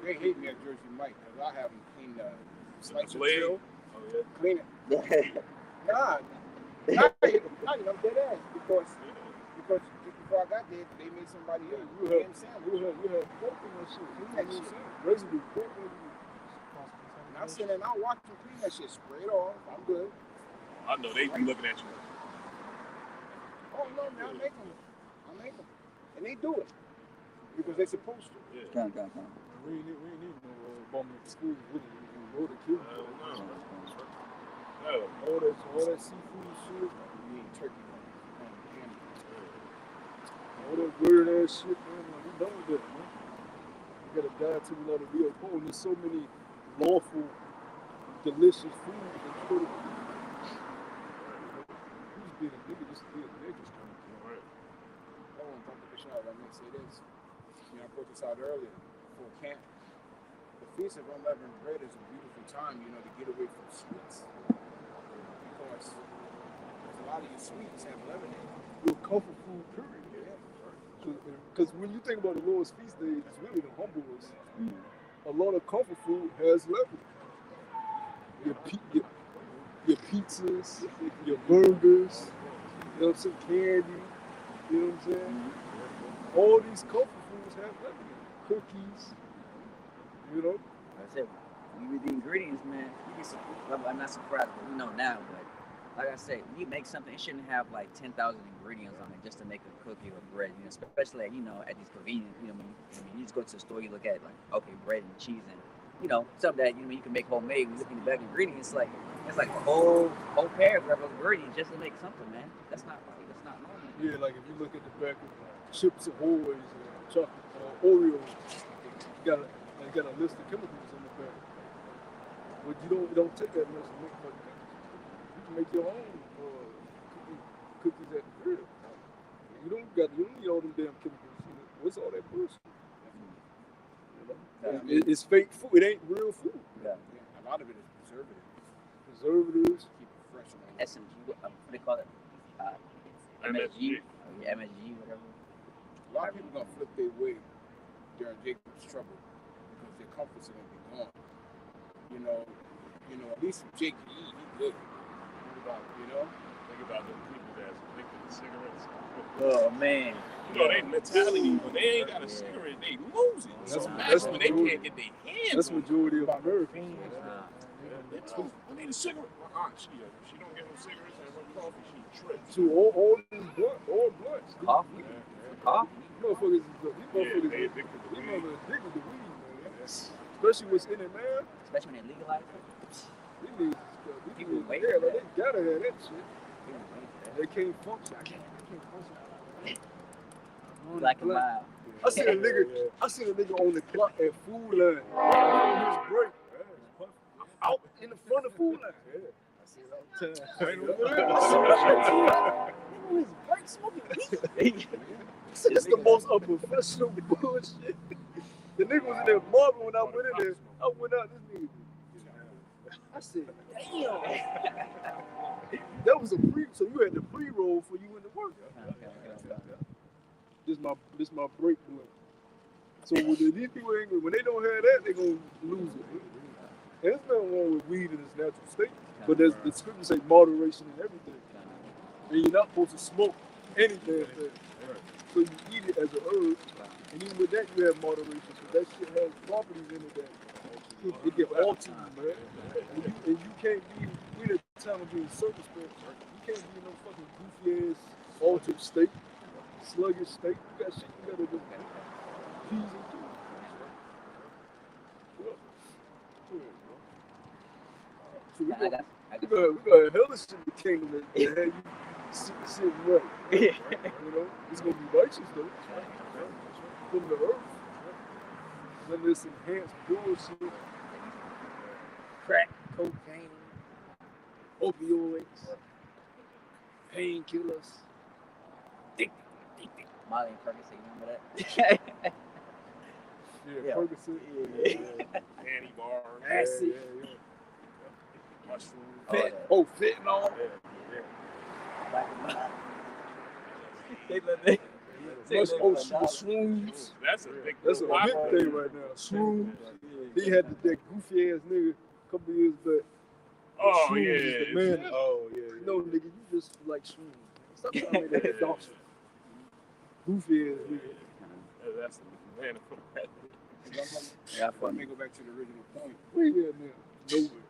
They hate me at Jersey Mike because I have them clean the slice of blade? chill. Oh, yeah. Clean it. Nah, I'm dead ass because just before I got there, they made somebody else. You had pork in that shit. Clean that shit. Residue pork residue. And I'm sitting there, I'll watch them clean that shit. Spray it off. I'm good. I know they be looking at you. Oh no, man, I make them. And they do it because they're supposed to. Yeah. Come. We ain't need no bomb in the schools. We didn't go to kill them. All that seafood shit. We ain't turkey. All that weird ass shit, man. Like, we done with that, man. We gotta die till we let it be a hole. There's so many lawful, delicious food that you could have. Who's being a nigga just to be a nigga? I want to talk to the shop. I may say this. I brought this out earlier for camp. The Feast of Unleavened Bread is a beautiful time, to get away from sweets. Because a lot of your sweets have leaven in it. Your comfort food, period. Because when you think about the Lord's feast days, it's really the humblest. A lot of comfort food has leaven. Your pizzas, your burgers, some candy. You know what I'm saying? All these comfort foods have leaven. Cookies. That's it. When you read the ingredients, man, you get I'm not surprised, but we know now, but like I say, when you make something, it shouldn't have like 10,000 ingredients on it just to make a cookie or bread, especially at these convenient, when you just go to the store, you look at like, okay, bread and cheese and, something that, you can make homemade. When you look in the back of the ingredients, it's like a whole paragraph of ingredients just to make something, man. That's not right. That's not normal. Yeah, like if you look at the back of Chips Ahoy's and chocolate Oreos, you got a list of chemicals in the back. But you don't take that much to make like cookies. You can make your own cookies at the crib. You don't need all them damn chemicals. What's all that bullshit? It's fake food. It ain't real food. Yeah. A lot of it is Preservatives. keep it fresh. SMG, what do they call it? MSG, whatever. A lot of people gonna flip their way during Jacob's trouble because their comforts are gonna be gone. At least Jake he good. Think about the people that's addicted to cigarettes. Oh man. They mentality, when they ain't got a cigarette, they lose it. That's when they can't get their hands That's on it. majority of Americans. I need a cigarette. My aunt, she don't get no cigarettes and her coffee, she trips. So all these blunts. Coffee. These They motherfuckers addicted to these weed. motherfuckers addicted to weed, man. Especially what's in it now. Especially when they legalize it. People wait yeah, for like, that. they gotta have that shit. They can't function. I can't function. Black and mild. I seen a nigga on the clock at Food Line. On his break. Out in the front of Food Line. I see it all the time. Right over there. I see his break smoking weed. It's the most unprofessional bullshit. The nigga was in there marble when I went in there. I went out, this nigga. I said, damn. That was so you had the pre-roll for you in the work. This my break blunt. So when these people when they don't have that, they gonna lose it. And there's nothing wrong with weed in its natural state. But the scriptures say moderation in everything. And you're not supposed to smoke anything. So you eat it as a herb. And even with that you have moderation. So that shit has properties in it that it can alter you, man. And you can't be, we in a time of being circumspect. You can't be in no fucking goofy ass altered state, sluggish state. You got shit you gotta do. P's and Q's. So we got hella shit in the kingdom that had you sitting right. It's gonna be righteous though. From the earth. Then this enhanced bullshit crack, cocaine, opioids, painkillers. Molly and Ferguson, you remember that? Yeah, Ferguson. Candy bars, Acid. mushrooms. Fentanyl. They let they Shrooms. That's a big That's a deal. big thing right now. Shrooms. He had that goofy ass nigga a couple years back. Oh, Shrooms yeah. is the man. Oh yeah. No nigga, you just like shrooms. Stop telling me that adultery. Goofy ass nigga. That's the man. Yeah, Let funny. me go back to the original point. Where you at now? Nowhere.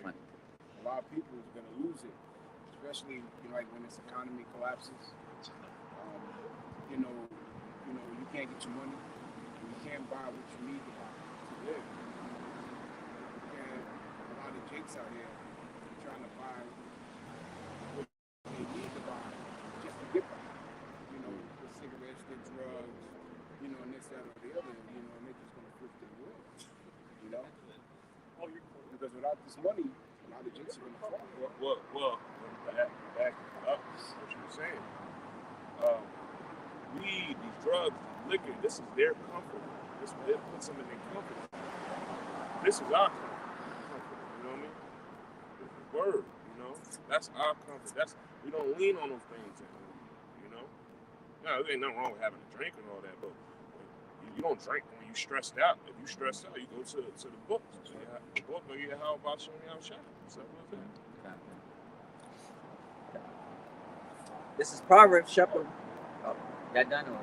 A lot of people is going to lose it, especially like when this economy collapses. You can't get your money. You can't buy what you need to buy to live. And a lot of jakes out here trying to buy what they need to buy just to get by. The cigarettes, the drugs, and this, that, or the other. And they're just going to push their world. Because without this money, a lot of jakes are going to fall. Well, back up what you were saying. Weed, these drugs, liquor, this is their comfort. This puts them in their comfort. This is our comfort. You know what I mean? Word, that's our comfort. We don't lean on those things anymore, Now, there ain't nothing wrong with having a drink and all that, but you don't drink when you stressed out. If you stressed out, you go to the book. The book or you how about showing you how to shop. Simple as that. This is Proverbs chapter. Oh, got done or?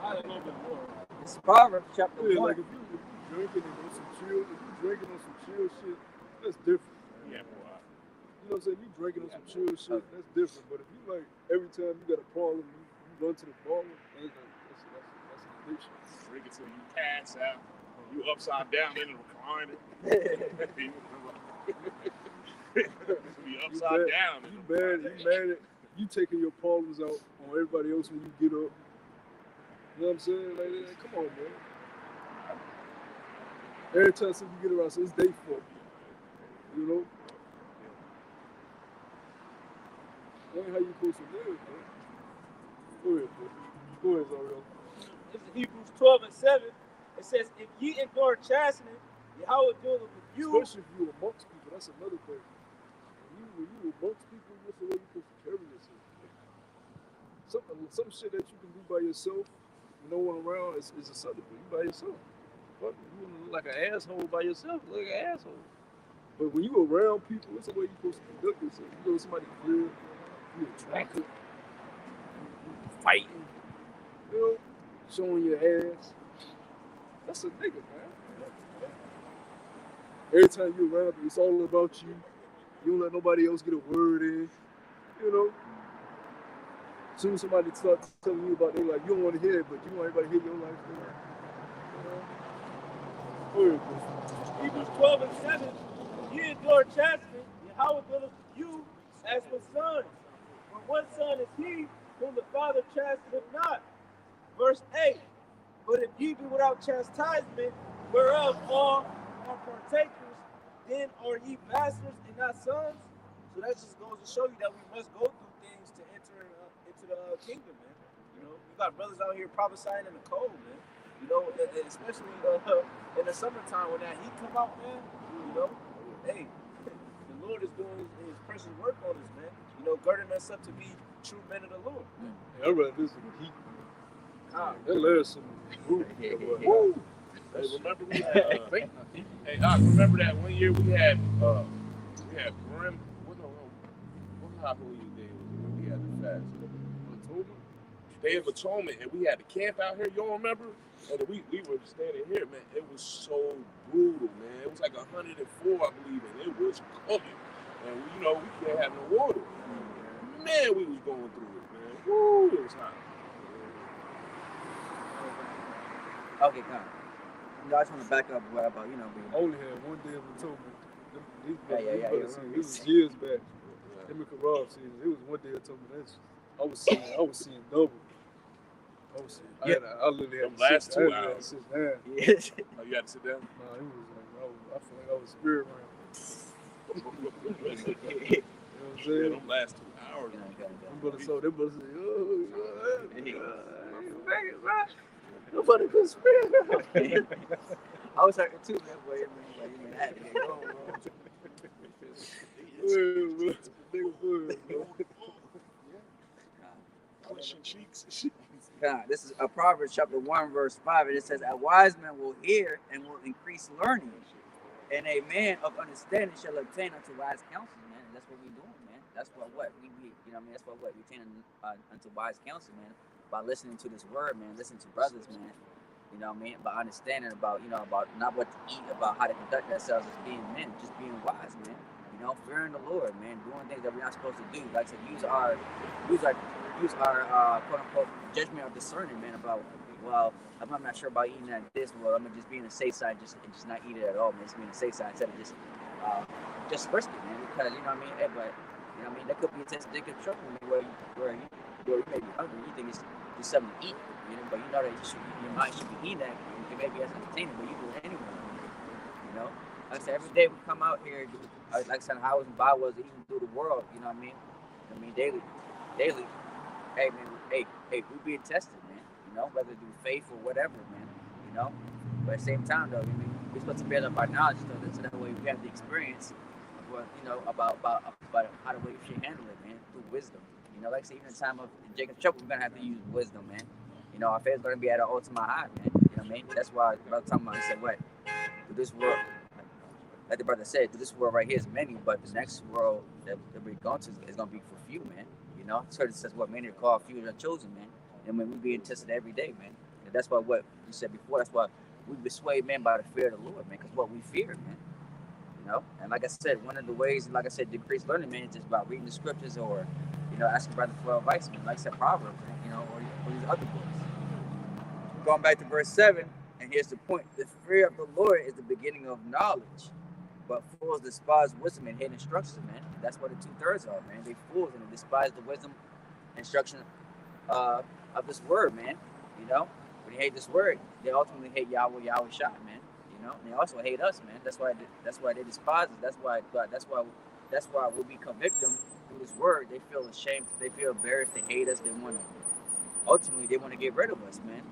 I had a little bit more. This is Proverbs chapter Yeah, 1. like if you drinking and on some chill, if you drinking on some chill shit, that's different. Yeah, You boy. know what I'm saying? You drinking on some chill shit, that's different. But if you like every time you got a problem, you run to the bar, that's an addiction. Drink it till you pass out. You upside down in the recliner. You upside down in the recliner. You taking your problems out on everybody else when you get up. You know what I'm saying? Like, come on, man. Every time something you get around, so it's day 4. You know? That ain't how you supposed to live, man. Go ahead, bro. Go ahead, Zariel. This is Hebrews 12:7. It says, if ye endure chastening, Yahweh dealeth with you. Especially if you amongst people, that's another thing. When you amongst people, what's the way you're supposed to carry yourself? Some shit that you can do by yourself, no one around, is acceptable. You by yourself. But you look like an asshole by yourself, look like an asshole. But when you around people, what's the way you're supposed to conduct yourself? You go to somebody's crib, you a drunkard, you fighting, showing your ass. That's a nigga, man. Every time you around people, it's all about you. You don't let nobody else get a word in. As soon as somebody starts telling you about their life, you don't want to hear it, but you want everybody to hear your life story. Hebrews 12:7. Ye endure chastening, Yahweh dealeth with you as with sons. For what son is he whom the Father chasteneth not? Verse 8. But if ye be without chastisement, whereof all are partakers, then are ye bastards and not sons? So that just goes to show you that we must go through things to enter into the kingdom, man. You got brothers out here prophesying in the cold, man. Especially in the summertime when that heat come out, man. Hey, the Lord is doing his precious work on us, man. Girding us up to be true men of the Lord. Yeah, I'd rather listen to heat. Ah, That lasts some root. Hey, remember we had remember that one year we had Purim. What holy day was it when we had the fast? Day of Atonement, and we had the camp out here. You don't remember? And we were standing here, man. It was so brutal, man. It was like 104, I believe, and it was cooking. And we can't have no water. Man, we was going through it, man. Woo, it was hot. Okay, come on. I just want to back up what about, I only had one day of atonement. Yeah. This was years back. Him and Karab season. It was one day of atonement. I was seeing double. I literally had the last 2 hours. Sit down. Yes. Oh, you had to sit down? No, it was like I feel like I was spirit realm. You know what I'm Yeah, saying? them last 2 hours. You know, you gotta go. Them brothers say, oh, Hey, man. Nobody can spare. I was hurting too, man. Boy, I had to get going, Pushing cheeks. God, this is Proverbs chapter 1, verse 5, and it says, "A wise man will hear and will increase learning, and a man of understanding shall obtain unto wise counsel." Man, and that's what we doing, man. That's what we you know what I mean. That's what we obtain unto wise counsel, man. By listening to this word, man. Listening to brothers, man. You know what I mean? By understanding about about not what to eat, about how to conduct ourselves as being men, just being wise, man. You know, fearing the Lord, man. Doing things that we're not supposed to do. Like to use our quote unquote judgment or discerning, man, about, well, I'm not sure about eating at this. Well, I'm gonna just be on the safe side, just not eat it at all, man. Just be on the safe side instead of just risk it, man. Because you know what I mean. But you know what I mean. That could be a test. They could trouble me where you may be hungry. You think it's just something to eat, you know, but you know that your mind should be eating that. It may be as entertaining, but you do it anyway. You know, like I said, every day we come out here, like I said, how and by was even through the world. You know what I mean? Daily. Hey man, hey, we being tested, man. You know, whether through faith or whatever, man. You know, but at the same time, though, I mean, we're supposed to build up our knowledge, so that way we have the experience of what, you know, about how the way you should handle it, man, through wisdom. You know, like I say, even in the time of Jacob's trouble, we're gonna have to use wisdom, man. You know, our faith is gonna be at an ultimate high, man. You know what I mean? That's why by the time I said, what, through this world, like the brother said, through this world right here is many, but the next world that we're going to is gonna be for few, man. You know, so it says what many are called, few are chosen, man. And when we're being tested every day, man. And that's why what you said before. That's why we persuade men by the fear of the Lord, man. Because what we fear, man. You know, and like I said, one of the ways, like I said, to increase learning, man, is just about reading the scriptures or, you know, asking brother for advice, man. Like I said, Proverbs, man, you know, or these other books. Going back to verse 7, and here's the point: the fear of the Lord is the beginning of knowledge. But fools despise wisdom and hate instruction, man. That's what the 2/3 are, man. They fools and they despise the wisdom, instruction of this word, man. You know, when they hate this word, they ultimately hate Yahweh Shah, man. You know, and they also hate us, man. That's why they despise us. That's why when we convict them through this word, they feel ashamed, they feel embarrassed, they hate us. They want to get rid of us, man.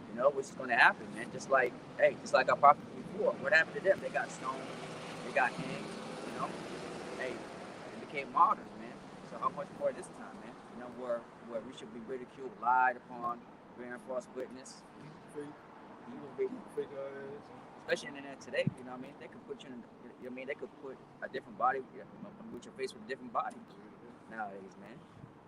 You know, which is going to happen, man. Just like our prophets before. What happened to them? They got stoned. They got hanged, you know. Hey, they became martyrs, man. So how much more this time, man? You know, where we should be ridiculed, lied upon, bearing false witness. Fake eyes. Especially in the internet today, you know what I mean? They could put you in, you know what I mean? They could put a different body, with your face with a different body nowadays, man.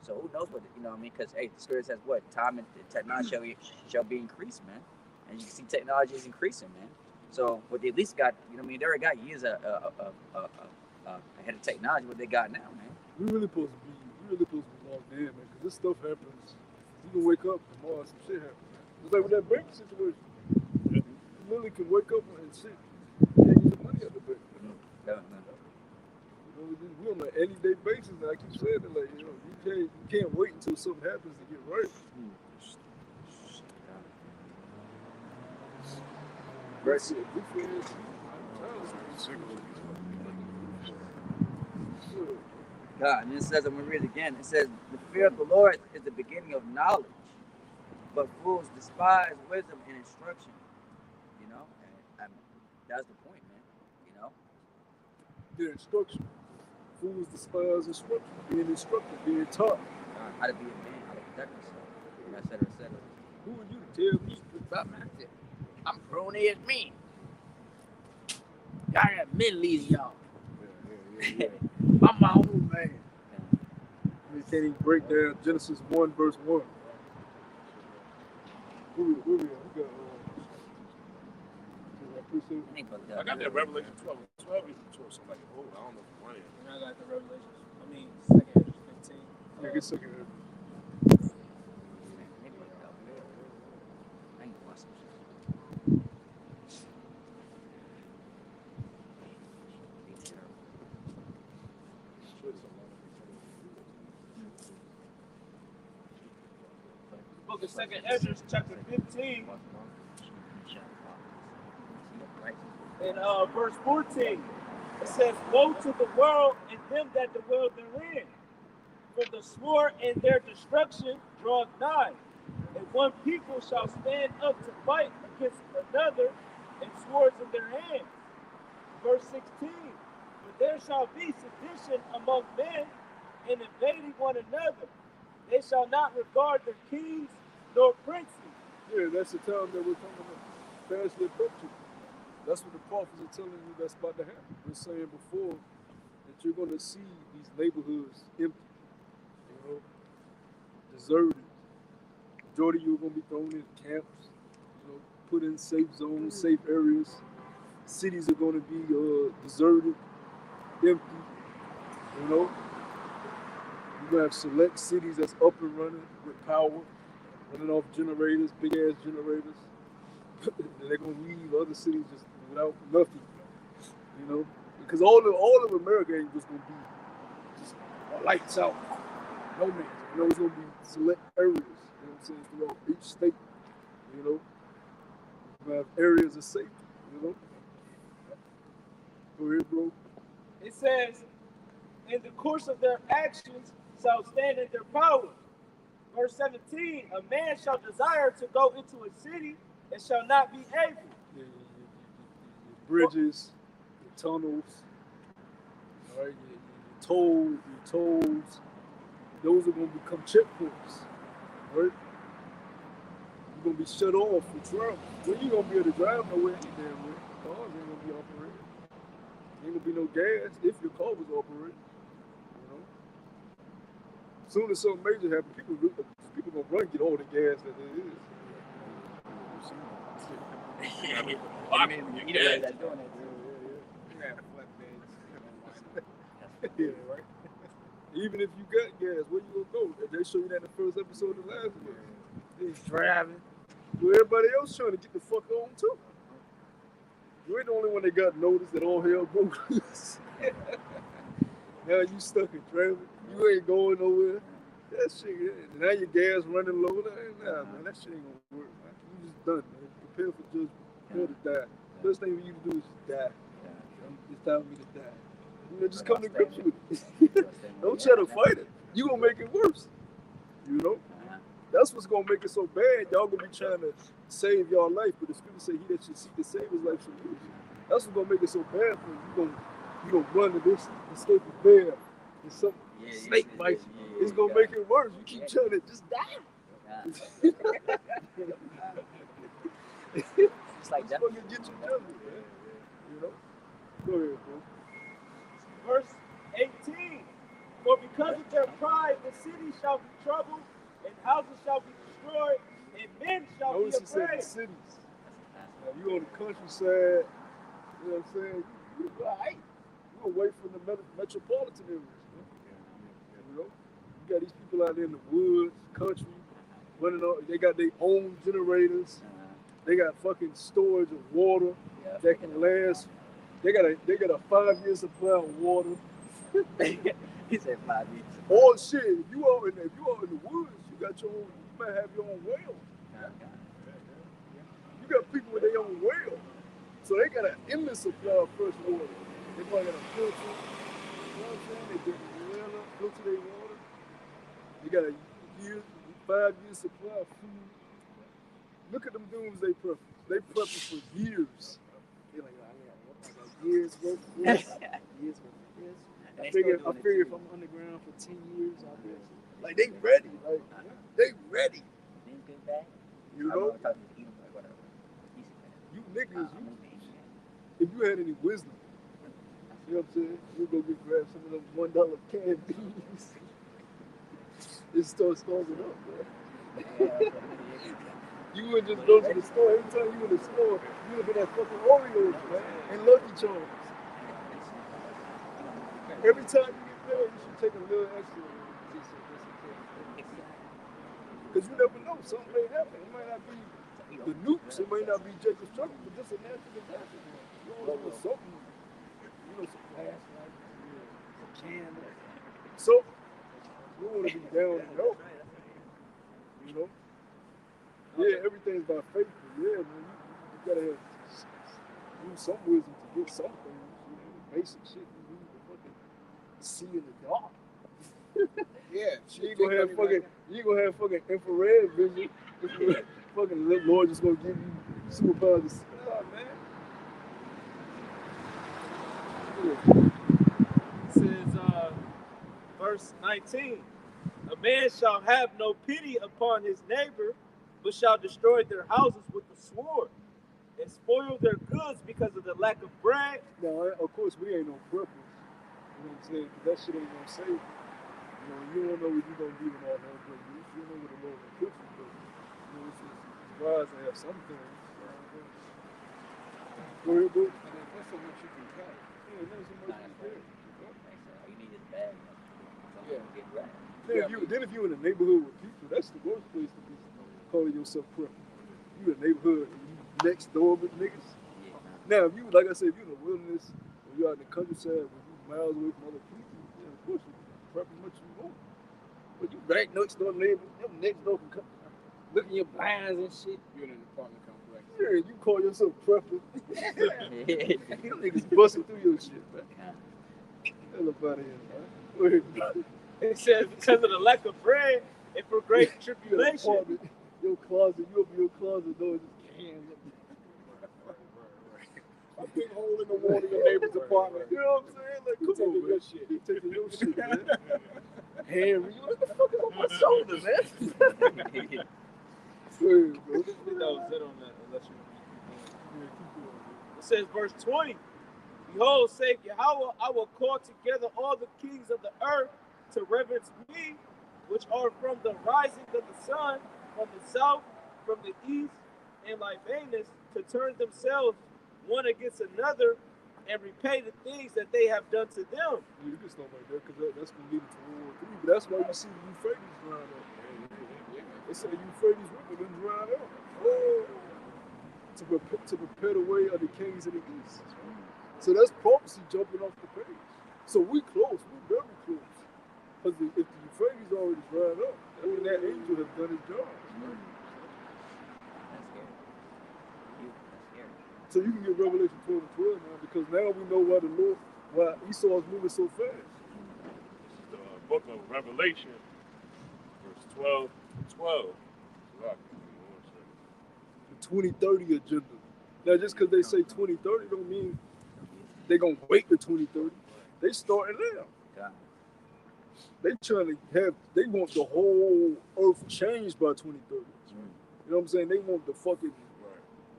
So who knows what, you know what I mean? Because, hey, the Spirit says what? Time and technology shall be increased, man. And you can see technology is increasing, man. So what they at least got, you know what I mean? They already got years ahead of technology, what they got now, man. We really supposed to be logged in, man, because this stuff happens. You can wake up tomorrow, some shit happens, man. It's like with that bank situation. You literally can wake up and shit, you can't get the money out the bank. You know, we on an any day basis now. I keep saying it, like, you know, you can't wait until something happens to get right. Verse. God, and it says, I'm going to read it again. It says, the fear of the Lord is the beginning of knowledge, but fools despise wisdom and instruction. You know, and that's the point, man. You know, The instruction. Fools despise instruction. Being instructed, being taught. How to be a man, how to conduct yourself, et cetera, et cetera. Who are you to tell me? I'm grown as me. Gotta admit, y'all. Yeah. I'm my own man. We can't even break down Genesis 1 verse 1. Who we got? We got I got that Revelation 12. 12 is something like, oh, I don't know if you want it. And I got the Revelations. 2 Ezra 15. Yeah, get second. Book of 2 Ezra, chapter 15, and verse 14. It says, woe to the world and them that dwell therein. For the sword and their destruction draweth nigh. And one people shall stand up to fight against another, and swords in their hands. Verse 16. But there shall be sedition among men, and invading one another. They shall not regard their kings nor princes. Yeah, that's the time that we're coming fastly approaching. That's what the prophets are telling you that's about to happen. We're saying before that you're going to see these neighborhoods empty, you know, deserted. Majority of you are going to be thrown in camps, you know, put in safe zones, safe areas. Cities are going to be deserted, empty, you know. You're going to have select cities that's up and running with power, running off generators, big ass generators. They're going to leave other cities just without nothing, you know. Because all of America ain't just going to be just lights out, no man. You know, it's going to be select areas, you know what I'm saying, throughout each state, you know. You're going to have areas of safety, you know. Go ahead, bro. It says, in the course of their actions shall stand in their power. Verse 17, a man shall desire to go into a city and shall not be able. Your bridges, your tunnels, all right, your tolls, those are going to become checkpoints, right? You're going to be shut off for travel. Well, you going to be able to drive nowhere any damn way. Cars ain't going to be operating. Ain't going to be no gas if your car was operating. You know? As soon as something major happens, people going to run and get all the gas that there is. I mean, you know that's doing it. Yeah, right. Even if you got gas, where you gonna go? They show you that in the first episode of last week. He's driving. Well, everybody else trying to get the fuck on too. You ain't the only one that got noticed that all hell broke loose. Now you stuck in traffic. You ain't going nowhere. That shit. Now your gas running low. Nah, man, that shit ain't gonna work, man. You just done, man. Prepare for judgment. Prepare to die. Best thing for you to do is just die. It's time for me to die. You know, just come to grips with it. Don't try to fight it. You gonna make it worse. You know? That's what's gonna make it so bad. Y'all gonna be trying to save y'all life, but the scripture say he that should seek to save his life should lose it. That's what's gonna make it so bad for you. You gonna run to this, escape a bear, and some snake bite. It's gonna make it worse. You keep trying to just die. It's like It's that. gonna get you judgment, man. You know? Go ahead, bro. Verse 18, for because of their pride the city shall be troubled, and houses shall be destroyed, and men shall Notice be he said afraid. the cities. Now, you on the countryside, you know what I'm saying? You right. You away from the metropolitan areas, man. You know? You got these people out there in the woods, country, running on, they got their own generators. They got fucking storage of water that can last. They got a 5-year supply of water. He said 5 years. All shit. If you out in the woods, you got your own. You might have your own well. You got people with their own well, so they got an endless supply of fresh water. They probably got a filter. You know what I'm saying? They get the well up, filter their water. They got a 5-year supply of food. Look at them doomsday preppers. They prepping for years. They're like, I got years worth of this, years worth of this. I figure if I'm underground for 10 years, I'll be like they ready. Like they ready. You know? You niggas, if you had any wisdom, you know what I'm saying? You go grab some of them $1 canned beans. It starts starving up, man. You would just go to the store. Every time you in the store, you would have been at fucking Oreos, man, and Lucky Charms. Every time you get there, you should take a little extra. Because you never know. Something may happen. It might not be the nukes. It might not be Jacob's trouble, but just a natural disaster. You always know something. You know, some flashlight, some candles. So, you want to be down and out. You know? Yeah, everything's by faith. Yeah, man. You gotta use some wisdom to get something. basic shit you need to fucking see in the dark. Yeah, You ain't gonna have fucking, you ain't gonna have fucking infrared vision. Fucking the Lord just gonna give you superpowers to see. Nah, man. It says, verse 19, a man shall have no pity upon his neighbor, but shall destroy their houses with the sword, and spoil their goods because of the lack of bread. Now, of course, we ain't no preppers. You know what I'm saying? 'Cause that shit ain't gonna save you. You know, you don't know what you're gonna do in all that, but you know what the Lord will put you through. You know, it's wise to have some things. Go ahead, bro. And there's not so much you can carry. Yeah, there's so much you can do. All you need is bad. Yeah. Get right. Then if you in a neighborhood with people, that's the worst place to be calling yourself prep. You in a neighborhood and you next door with niggas. Yeah. Now, if you, like I said, if you in the wilderness or you out in the countryside where you miles away from other people, yeah, of course you can prep as much as you want. But you right next door neighbor, them next door can come look in your blinds and shit. You're in an apartment complex. Yeah, you call yourself prepper. You niggas busting through your shit, man. Hell up out of here, man. Go ahead, bro. It says, because of the lack of bread and for great Your tribulation. apartment, your closet, you open your closet door, just cans up. A big hole in the wall of your neighbor's apartment. You know what I'm saying? Like, come on, Taking man. your shit. You taking your shit, man. Henry, what the fuck is on my shoulder, man? Go ahead, bro. I think that was it on that, unless you Yeah, keep going, man. It says, verse 20, behold, say Yahweh, I will call together all the kings of the earth to reverence me, which are from the rising of the sun, from the south, from the east, and Libanus, to turn themselves one against another and repay the things that they have done to them. Yeah, you can start like that because that's going to lead to World War III. But that's why you see the Euphrates drying up. They say the Euphrates River done dried up. To prepare the way of the kings of the east. So that's prophecy jumping off the page. So we close. We're very close. Because if the Euphrates already dried up, that means that angel has done his job. That's scary. That's scary. So you can get Revelation 12 and 12 now because now we know why Esau is moving so fast. The book of Revelation, verse 12 to 12. The 2030 agenda. Now just because they say 2030 don't mean they're going to wait to 2030. They starting now. God. They want the whole earth changed by 2030. You know what I'm saying? They want the fucking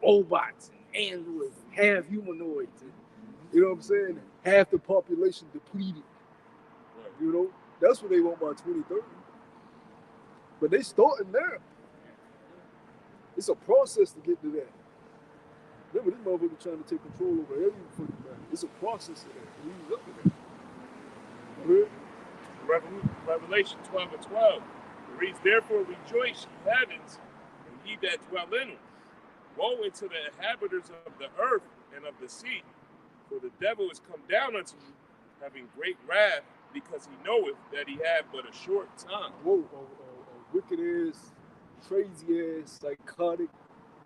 robots and androids and half humanoids. And, you know what I'm saying? Half the population depleted. You know? That's what they want by 2030. But they starting now. It's a process to get to that. Remember, this motherfucker trying to take control over every fucking matter. It's a process to that. He's up to that. Revelation 12 and 12. It reads, therefore rejoice, ye heavens, and ye that dwell in them. Woe unto the inhabitants of the earth and of the sea, for the devil is come down unto you, having great wrath, because he knoweth that he hath but a short time. Whoa, a wicked ass, crazy ass, psychotic,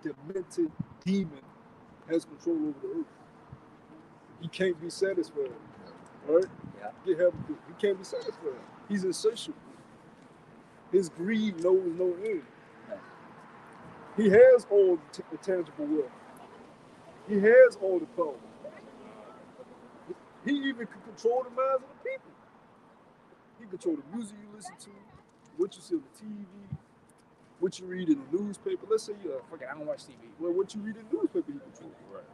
demented demon has control over the earth. He can't be satisfied. Right? Yeah. Get help. He can't be satisfied. He's insatiable. His greed knows no end. He has all the tangible wealth. He has all the power. He even can control the minds of the people. He control the music you listen to, what you see on the TV, what you read in the newspaper. Let's say I don't watch TV. Well, what you read in the newspaper, he controls. Right.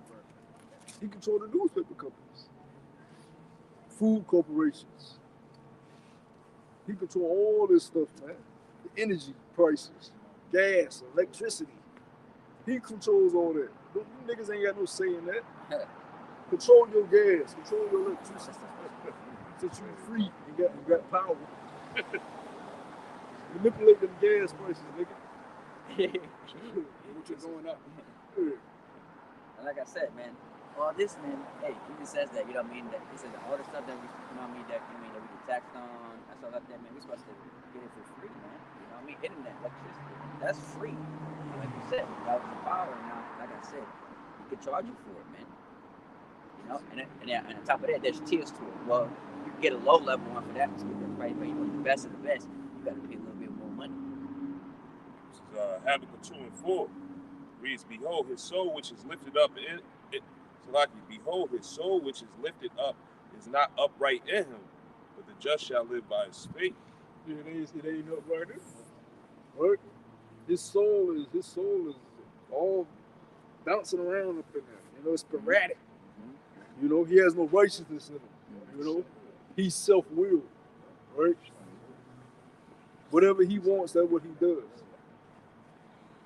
He controls the newspaper companies, food corporations. He controls all this stuff, man. The energy prices, gas, electricity. He controls all that. You niggas ain't got no say in that. Control your gas, control your electricity. Since you're free, you got power. Manipulate them gas prices, nigga. Which are going up. Yeah. And like I said, man, all this, man, hey, he just says that, you know what I mean? That he says all the stuff that we, you know what I mean, that we get taxed on, that's all that, man, we're supposed to get it for free, man. You know what I mean? Internet, electricity, that's free. Like you said, without the power now, like I said, he could charge you for it, man. You You know, and on top of that, there's tiers to it. Well, you get a low level one for that, so right, but you want the best of the best, you got to pay a little bit more money. This is Habakkuk 2:4. Reads, behold, his soul which is lifted up in it. So like, behold, his soul which is lifted up is not upright in him, but the just shall live by his faith. Yeah, it ain't upright in him. Right? His soul is all bouncing around up in there. You know, it's sporadic. You know, he has no righteousness in him. You know, he's self-willed. Right? Whatever he wants, that's what he does.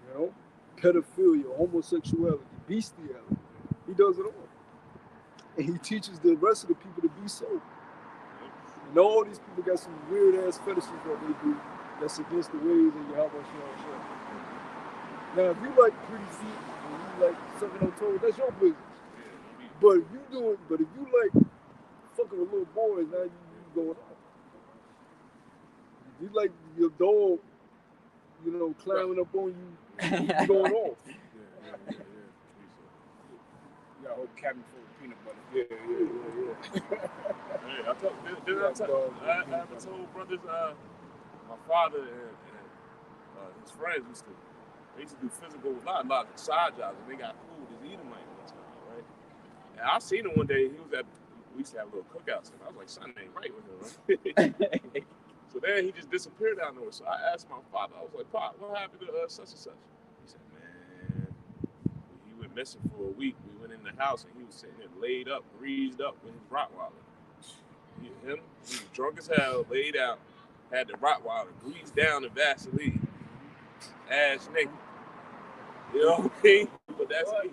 You know, pedophilia, homosexuality, bestiality. He does it all. And he teaches the rest of the people to be so. And all these people got some weird ass fetishes that they do that's against the ways of Yahweh Shah. Now, if you like pretty feet and you like sucking on toes, that's your business. But if you like fucking with little boys, now you going off. If you like your dog, you know, climbing up on you, you going off. You got a whole cabinet full of peanut butter. Hey, I haven't told brothers, my father and his friends used to do physical, not a lot of side jobs, and they got cool with his Edomite one time, right? And I seen him one day, we used to have a little cookouts, and I was like, something ain't right with him, right? So then he just disappeared out nowhere. So I asked my father, I was like, Pop, what happened to such and such? He said, man, he went missing for a week. We went in the house, and he was sitting there laid up, greased up with his Rottweiler. He was drunk as hell, laid out, had the Rottweiler greased down in Vaseline, ass naked. You know what I mean? But that's me.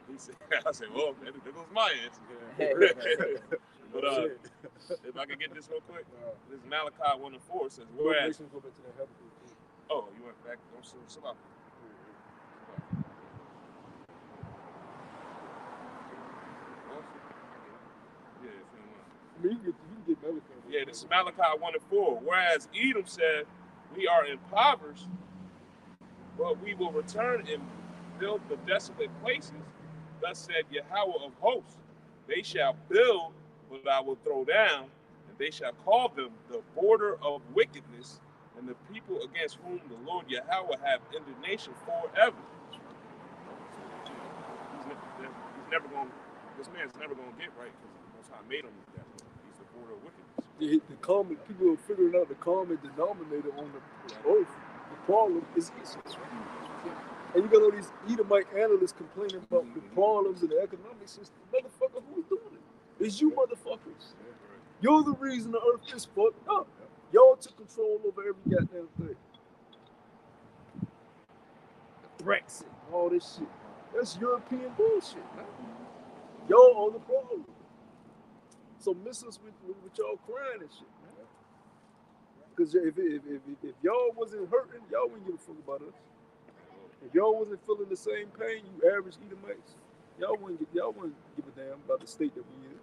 He said, I said, well, there goes my answer. But if I can get this real quick, this is Malachi 1:4 says, whereas. Oh, you went back. I'm still up. Yeah, this is Malachi 1:4. Whereas Edom said, we are impoverished, but we will return and build the desolate places. Thus said Yahweh of hosts, they shall build, but I will throw down, and they shall call them the border of wickedness, and the people against whom the Lord Yahweh have indignation forever. This man's never going to get right, because the Most High made him that way. He's the border of wickedness. The common people are figuring out the common denominator on the earth. The problem is Esau. And you got all these Edomite analysts complaining about the problems in the economic system. Motherfucker, who's doing it? It's you motherfuckers. You're the reason the earth is fucked up. Y'all took control over every goddamn thing. Brexit, all this shit. That's European bullshit, man. Y'all are the problem. So miss us with y'all crying and shit, man. Because if y'all wasn't hurting, y'all wouldn't give a fuck about us. If y'all wasn't feeling the same pain, you average Edomites, y'all wouldn't give a damn about the state that we in.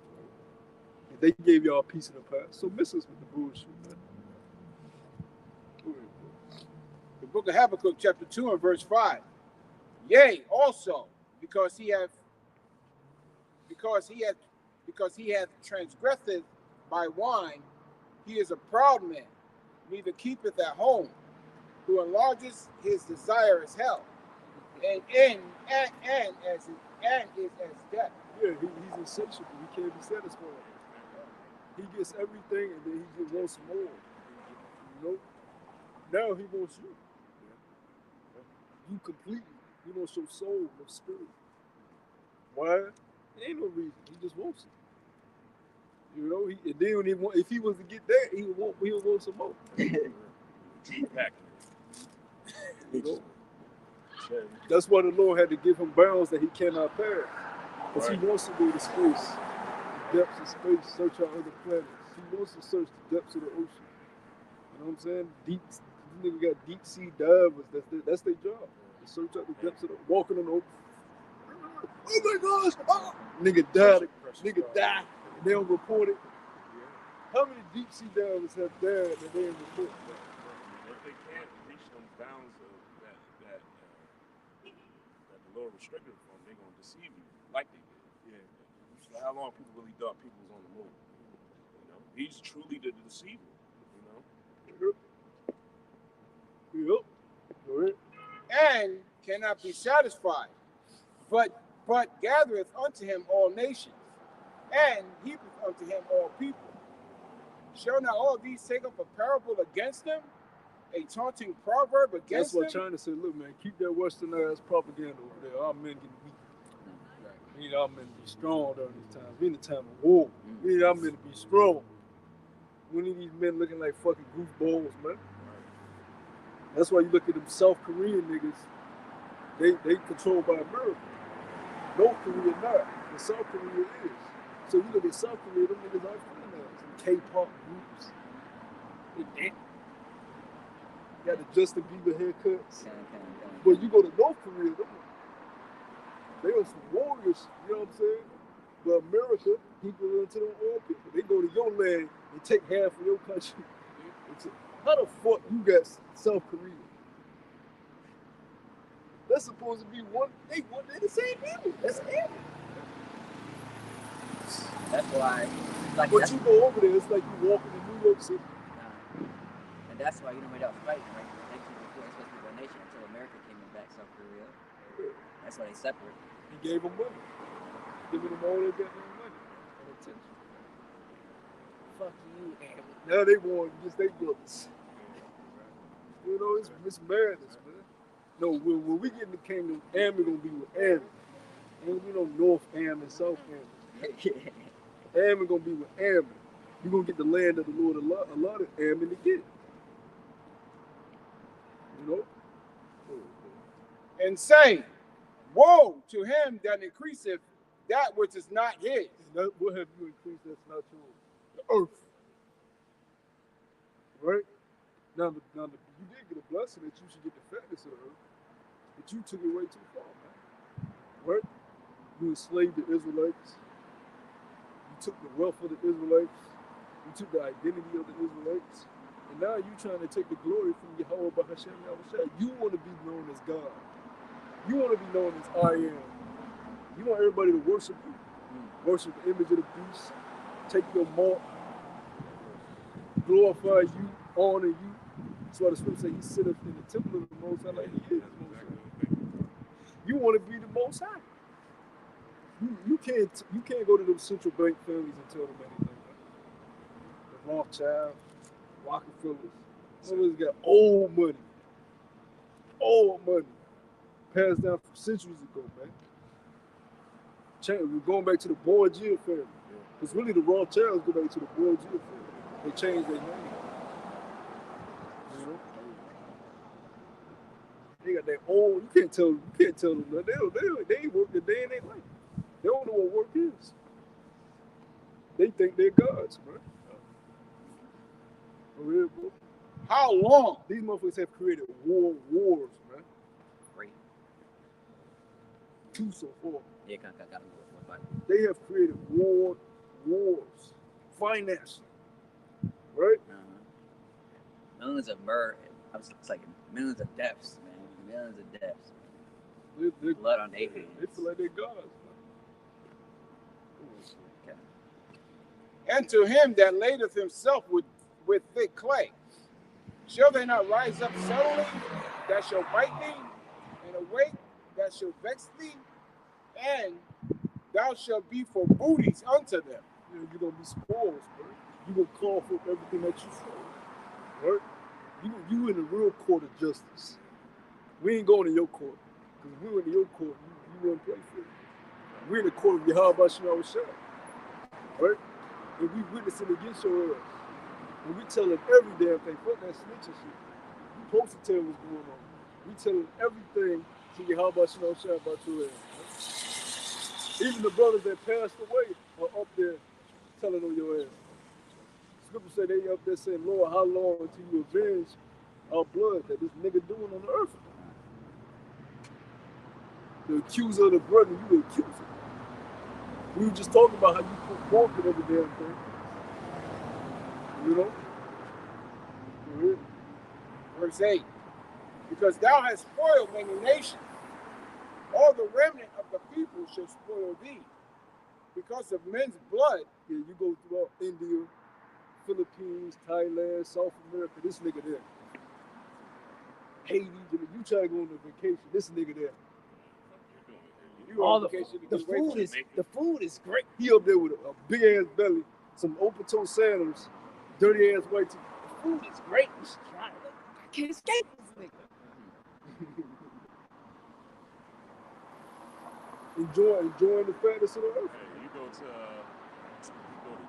If they gave y'all a piece of the pie, so miss us with the bullshit, man. The book of Habakkuk, chapter 2 and verse 5. Yea, also, because he hath transgressed by wine, he is a proud man, neither keepeth at home, who enlarges his desire as hell, and is as death. Yeah, he's insatiable. He can't be satisfied. He gets everything, and then he just wants more. You know. Now he wants you. You completely. He wants your soul, your spirit. Why? There ain't no reason. He just wants it. You know. And then when if he was to get that, he would want some more. You know? That's why the Lord had to give him bounds that he cannot pass. Because he wants to go to space, the depths of space, search out other planets. He wants to search the depths of the ocean. You know what I'm saying? These niggas got deep sea divers. That's their job. To search out the depths of the walking on the ocean. Oh my gosh! Oh. Nigga died. And they don't report it. How many deep sea divers have died that they didn't report? If they can't reach them bounds of that the Lord restricted from, they're gonna deceive you like they did. How long people really thought people was on the moon? You know, he's truly the deceiver. You know, Yep. and cannot be satisfied, but gathereth unto him all nations, and heapeth unto him all people. Shall not all these take up a parable against them, a taunting proverb That's against what them? China said. Look, man, keep that Western ass propaganda over there. Our men get weak. We need our men to be strong during these times. We in the time of war. We need our men to be strong. We need these men looking like fucking goofballs, man. That's why you look at them South Korean niggas. They controlled by America. North Korea not, but South Korea is. So you look at South Korea, them niggas are females. K-pop groups. They got the Justin Bieber haircuts. But you go to North Korea, they are some warriors, you know what I'm saying? But America, equal to them all people. They go to your land and take half of your country. How the fuck you got South Korea? That's supposed to be one. They the same people. That's it. That's why, like, But you go over there, it's like you walking in New York City. and that's why, when they was fighting, right? They keep supposed to be one nation until America came in back South Korea. That's why they separate. He gave them money. Giving them all their goddamn money and attention. Fuck you, man. Now they want just they brothers. You know, it's madness, man. No, when we get in the kingdom, Ammon gonna be with Ammon. Ain't gonna be no North Ammon, South Ammon. Ammon gonna be with Ammon. You gonna get the land of the Lord allotted Ammon to get it. You know? And say, woe to him that increaseth that which is not his. That, what have you increased that's not yours? The earth. Right? Now, you did get a blessing that you should get the fatness of the earth, but you took it way too far, man. Right? You enslaved the Israelites. You took the wealth of the Israelites. You took the identity of the Israelites. And now you're trying to take the glory from Yahweh Bahashem Yahushua. You want to be known as God. You want to be known as I am. You want everybody to worship you. Worship the image of the beast. Take your mark. Glorify you. Honor you. That's why the scripture says he sitteth in the temple of the Most High like he is the Most High. You want to be the Most High. You can't go to them central bank families and tell them anything. The Rothschild, Rockefellers. Some of us got old money. Old money. Passed down from centuries ago, man. We're going back to the Borgia family. Because really the Rothschilds go back to the Borgia family. They changed their name. You know? They got that old, you can't tell them nothing. They ain't worked a day in their life. They don't know what work is. They think they're gods, man. For real, bro. How long? These motherfuckers have created wars, man. Great. 2 so far. Yeah, gotta go with one. They have created wars, finance, right? Millions of murder. It's like millions of deaths, man. Millions of deaths. They Blood on their hands. They feel like they're gods, man. Okay. And to him that ladeth himself with thick clay, shall they not rise up suddenly that shall bite thee, and awake that shall vex thee, and thou shalt be for booties unto them. You're gonna be spoils, bro. You're gonna call for everything that you say, right? You in the real court of justice. We ain't going to your court, because if we went to your court, you wouldn't play for it. We're in the court of Yahweh Shema Shah, right? And we witnessing against your ass. And we tell them every damn thing. Fuck that snitching shit. You supposed to tell what's going on. We tell them everything to Yahweh Shema Shah about your ass. Right? Even the brothers that passed away are up there telling on your ass. Scripture say they up there saying, Lord, how long until you avenge our blood that this nigga doing on the earth? The accuser of the brother, you the accuser. We were just talking about how you put fork in every damn thing. You know? Verse 8, because thou hast spoiled many nations, all the remnant of the people shall spoil thee. because of men's blood. Yeah, you go throughout India, Philippines, Thailand, South America. This nigga there. Haiti, you try to go on a vacation. This nigga there. You All on the vacation to The get away food from is it. the food is great. He up there with a big ass belly, some open toe sandals, dirty ass white tee. The food is great. You should try it. I can't escape this nigga. Enjoying the fatness of the earth. Hey, you go to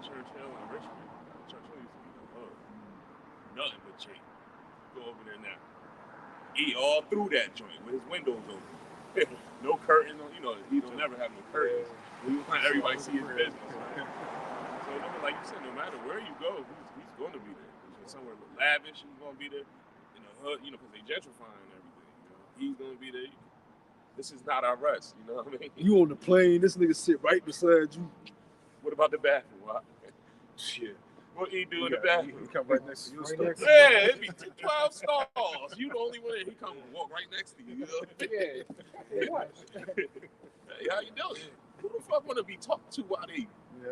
Churchill and Richmond. Churchill used to be the hood. Nothing but chick. Go over there now. Eat all through that joint with his windows open. No curtains. He don't never have no curtains. You want everybody to see his business. So like you said, no matter where you go, he's going to be there. Somewhere lavish, he's going to be there. In the hood, because they gentrifying everything. He's going to be there. This is not our rest, you know what I mean? You on the plane, this nigga sit right beside you. What about the bathroom? Shit. What he do in the bathroom? He come right next to you. Yeah, it'd be 12 stalls. You the only one that he come and walk right next to you. Yeah. What? Hey, how you doing? Who the fuck want to be talked to while they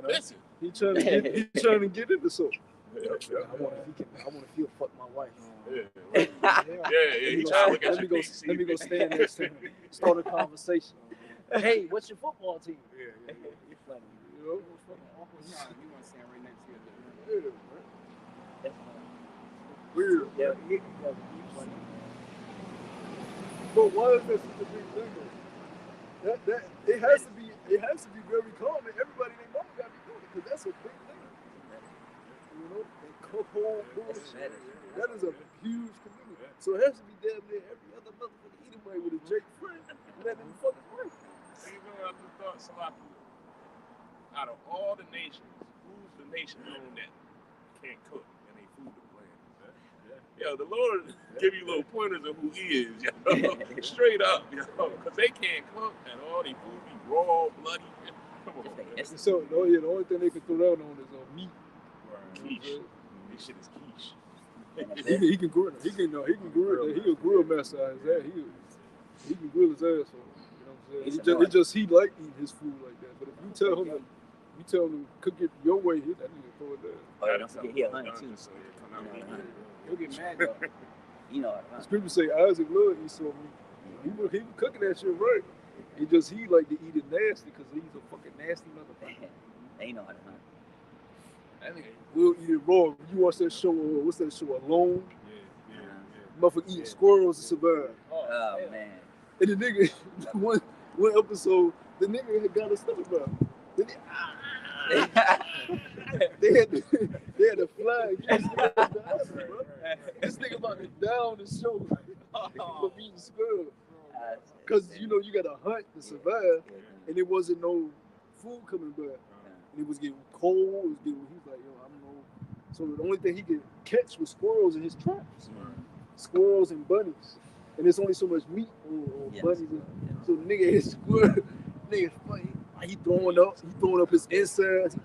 listen? He trying to get into something. Yeah. I want to feel fuck my wife. Yeah. He trying to look at your feet. Let me go stand next to him. Start a conversation. Hey, what's your football team? Yeah. You're funny. You know? You want to stand right next to you. Yeah, weird. Yeah, you're funny. But why is that such a big thing? That it has to be very common. Everybody they know got to be doing it because that's a big thing. You know, they cook whole bullshit. That is a huge community. So it has to be damn near every other motherfucker eating away with a Jake friend. Let them fucking work. You know, I just thought, Salafi, out of all the nations, who's the nation known that can't cook and they food is bland? Yo, the Lord give you little pointers of who He is, yo. Straight up, yo, because they can't cook and all they food be raw, bloody. Come on, man. So the only thing they can throw down on is meat. Quiche. This shit is quiche. He can grill. He can grill. He a grill master out his ass. He can grill his ass off. You know what I'm saying? He like eating his food like that. But if you tell him to cook it your way, that nigga throw it down. Oh, yeah, don't forget he a hunter too. You'll get mad though. You know how to Scripture say Isaac loved Esau meat. He was cooking that shit right. He like to eat it nasty because he's a fucking nasty motherfucker. They know how to hunt. We'll eat it raw. You watch that show? What's that show? Alone. Yeah. Motherfucker eating squirrels to survive. Oh man. And the nigga, one episode, the nigga had got a stomach bug. They had to fly. This nigga about to down the show for eating squirrels. Because you gotta hunt to survive, and there wasn't no food coming back. And it was getting cold. He was like, yo, I don't know. So the only thing he could catch was squirrels in his traps. Squirrels and bunnies. And there's only so much meat on bunnies. So the nigga hit squirrel. Nigga funny. He throwing up his insides.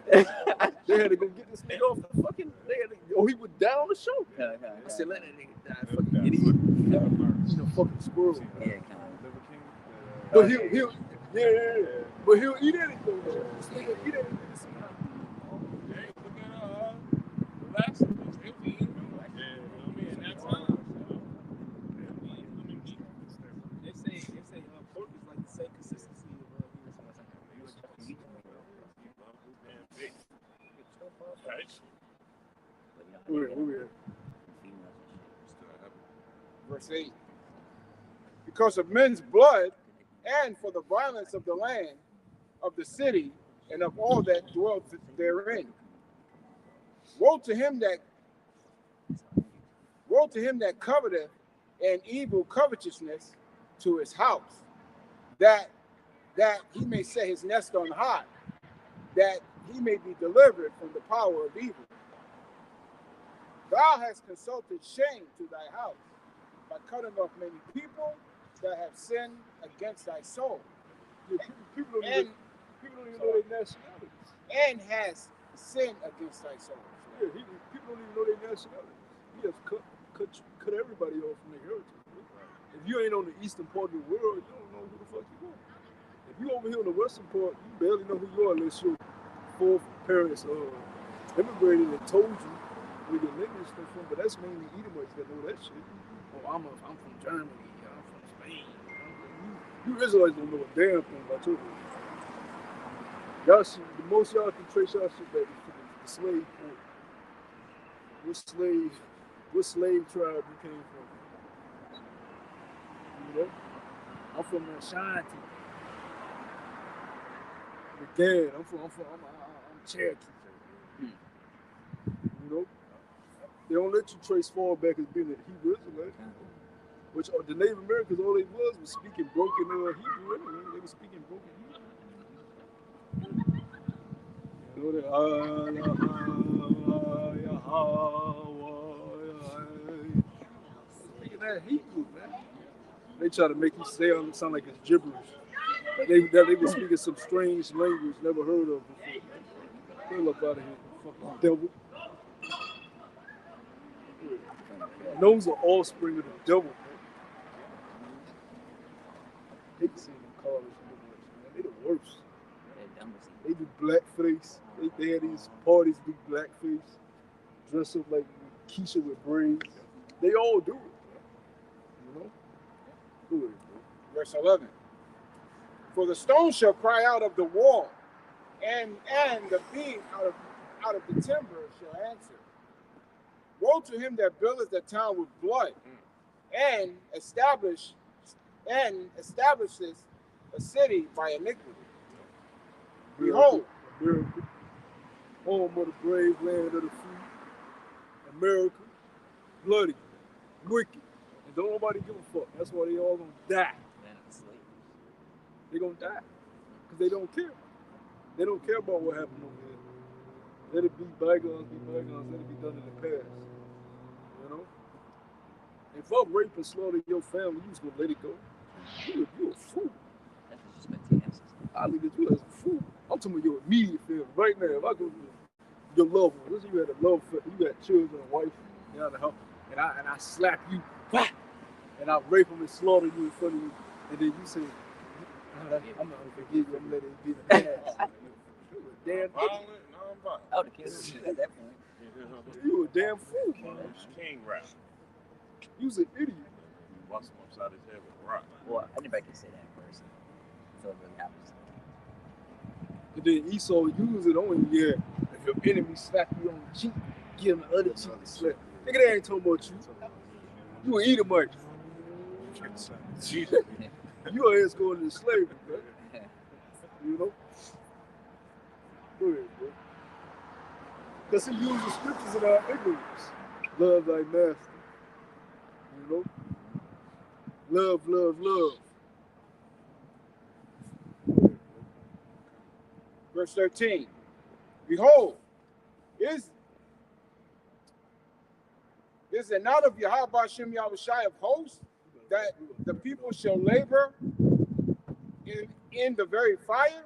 They had to go get this nigga off the fucking. He was down the show. I said, let that nigga die. Fucking idiot. He's a fucking squirrel. Yeah, But he'll But he'll eat anything though. This nigga eat anything somehow. Hey, look at the last of us. They was eating like in that time. They say pork is like the same consistency of Verse 8. Because of men's blood and for the violence of the land, of the city, and of all that dwell therein. Woe to him that coveteth an evil covetousness to his house, that he may set his nest on high, that he may be delivered from the power of evil. Thou hast consulted shame to thy house by cutting off many people that have sinned against thy soul. People don't even know their nationalities. And has sinned against thy soul. Yeah, people don't even know their nationality. He has cut everybody off from their heritage. If you ain't on the eastern part of the world, you don't know who the fuck you are. If you over here in the western part, you barely know who you are unless your fourth parents immigrated and told you where your lineage comes from. But that's mainly Edomites that know that shit. Oh, I'm from Germany. I'm from Spain. You Israelites don't know a damn thing about your lineage. Y'all should, the most y'all can trace y'all shit back to the slave port. What slave tribe you came from? You know? I'm from Ashanti. Again, I'm Cherokee. you know? They don't let you trace far back as being a Hebrew Israelite. Which the Native Americans, all they was speaking broken Hebrew anyway. They were speaking broken Hebrew. You know, speaking that Hebrew, man. They try to make you sound like it's gibberish. They were speaking some strange language never heard of before. Hell up out of here, fucking devil. Those are offspring of the devil, man. Hate seeing them call us Negroes, man. They the worst. They're dumb as They do blackface. They had these parties do blackface. Dress up like Keisha with braids. They all do it, man. You know? Do it, bro. Verse 11. For the stone shall cry out of the wall, and the beam out of the timber shall answer. Woe to him that buildeth the town with blood, and establishes a city by iniquity. Behold, America, home of the brave, land of the free. America, bloody, wicked, and don't nobody give a fuck. That's why they all gonna die. land of the slaves. They gonna die because they don't care. They don't care about what happened over there. Let it be bygones, let it be done in the past. You know? If I rape and slaughter your family, you just gonna let it go? You a fool. That's disrespect to your ancestors. I look at you as a fool. I'm talking about your immediate family right now. If I go to your loved one, let's say you had a love for, you got children, a wife, you know, the house, and I slap you, and I rape them and slaughter you in front of you, and then you say, I'm not gonna forgive you, I'm gonna let it be the past. Damn, Violent, non-violent. I would have killed you at that point. you a damn fool, man. King rap. You was an idiot. Bust him upside his head with a rock. Well, anybody can say that in person. So it really happens. And then Esau used it on you, yeah. If your enemy slap you on the cheek, give him the other cheek to slap. Nigga, they ain't talking about you. You an Edomite. You are just going into slavery, bro. You know? Go ahead, bro. Because he used the scriptures in our ignorance. Love thy master. You know? Love, love, love. verse 13. Behold, is it not of Yahweh Shem Yahushai of hosts that the people shall labor in the very fire,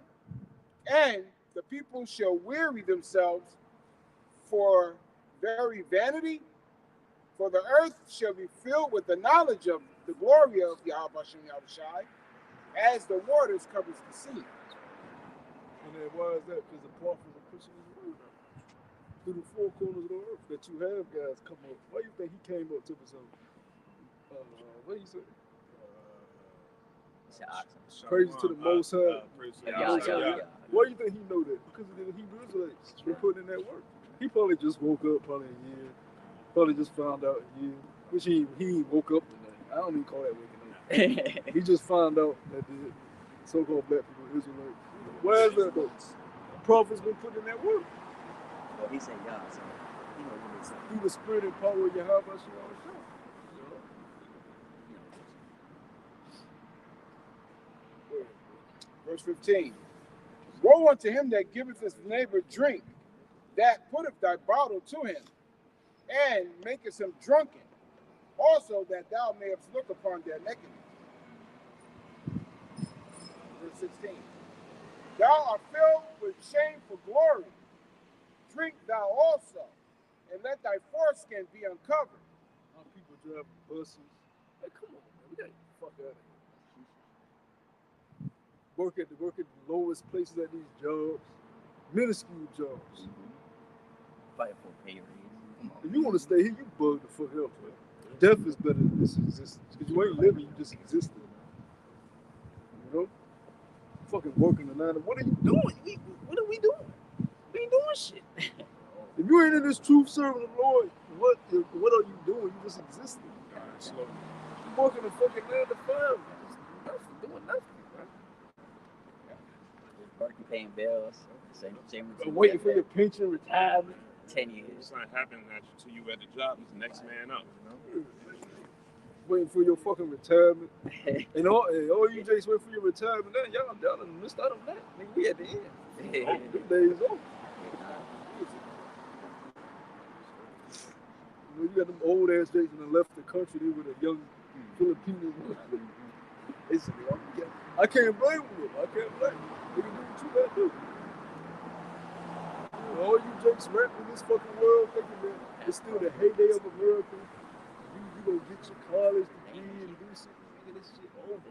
and the people shall weary themselves for very vanity? For the earth shall be filled with the knowledge of the glory of Yahweh Shem Yahushai, as the waters covers the sea. And then why is that? Because the prophets are pushing his word out through the four corners of the earth that you have guys come up. Why do you think he came up to some? What do you say? It's an oxen. Praise to the Most High. Praise to Yeah, Yahweh. yeah. Why do you think he know that? Because of the Hebrew Israelites. They put in that work. He probably just woke up probably a year. Probably just found out a year. Which he ain't woke up today. I don't even call that waking up. He just found out that the so-called black people are Israelites. Where is that though? The prophets been putting in that work. Well, he said y'all, so he knows what he's saying. Through the spirit and power of Yahweh Shalom. Verse 15. Woe unto him that giveth his neighbor drink, that putteth thy bottle to him, and maketh him drunken, also that thou mayest look upon their nakedness. Verse 16. Thou art filled with shame for glory. Drink thou also, and let thy foreskin be uncovered. Our people drive buses. Hey, come on, man. We gotta get the fuck out of here. work at the lowest places at these jobs, minuscule jobs. Fight for pay raise. If you want to stay here, you bug the fuck out. Death is better than this existence. Because you ain't living, you just existing. You know? Fucking working the 9 to. What are you doing? What are we doing? We ain't doing shit. If you ain't in this truth serving the Lord, what are you doing? You just existing. You working a fucking 9 to 5. Just nothing, doing nothing. Working, paying bills. Same Waiting for your pension, retirement. 10 years. It's not happening until you at the job. It's the next man up. You know? Waiting for your fucking retirement. And all you Jakes waiting for your retirement. Now y'all done missed out on that. Nigga, we at the end. Them days over. You got them old ass Jakes and then left the country. They were the young Filipino. They said, I can't blame them. I can't blame them. They can do what you gotta do. All you Jakes rapping in this fucking world thinking that it's still the heyday of America. You gonna get your college degree and do shit. Nigga, this shit over.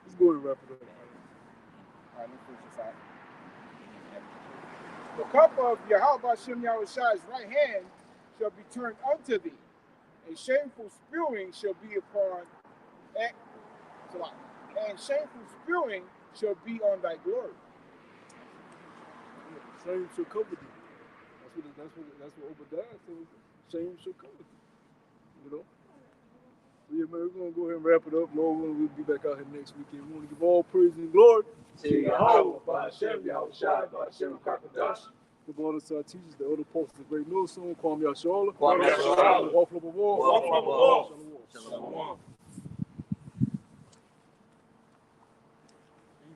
Let's go and wrap it up. All right, let's finish this out. The cup of Yahweh Shem Yahushua's right hand shall be turned unto thee, and shameful spewing shall be upon and shameful spewing shall be on thy glory. Shame shall cover thee. That's what Obadiah says. Shame shall cover thee. You know? So yeah, man, we're gonna go ahead and wrap it up. Lord, we'll be back out here next weekend. We want to give all praise and glory To Yahweh, Ba'ashem, Yahushua, Ba'ashem, Kakadash. the Lord of our teachers, the elder apostles, the great millstone, Kwame Yashala. Kwame Yashala. Walk from a wall. Walk from a wall. Shalom. Shalom.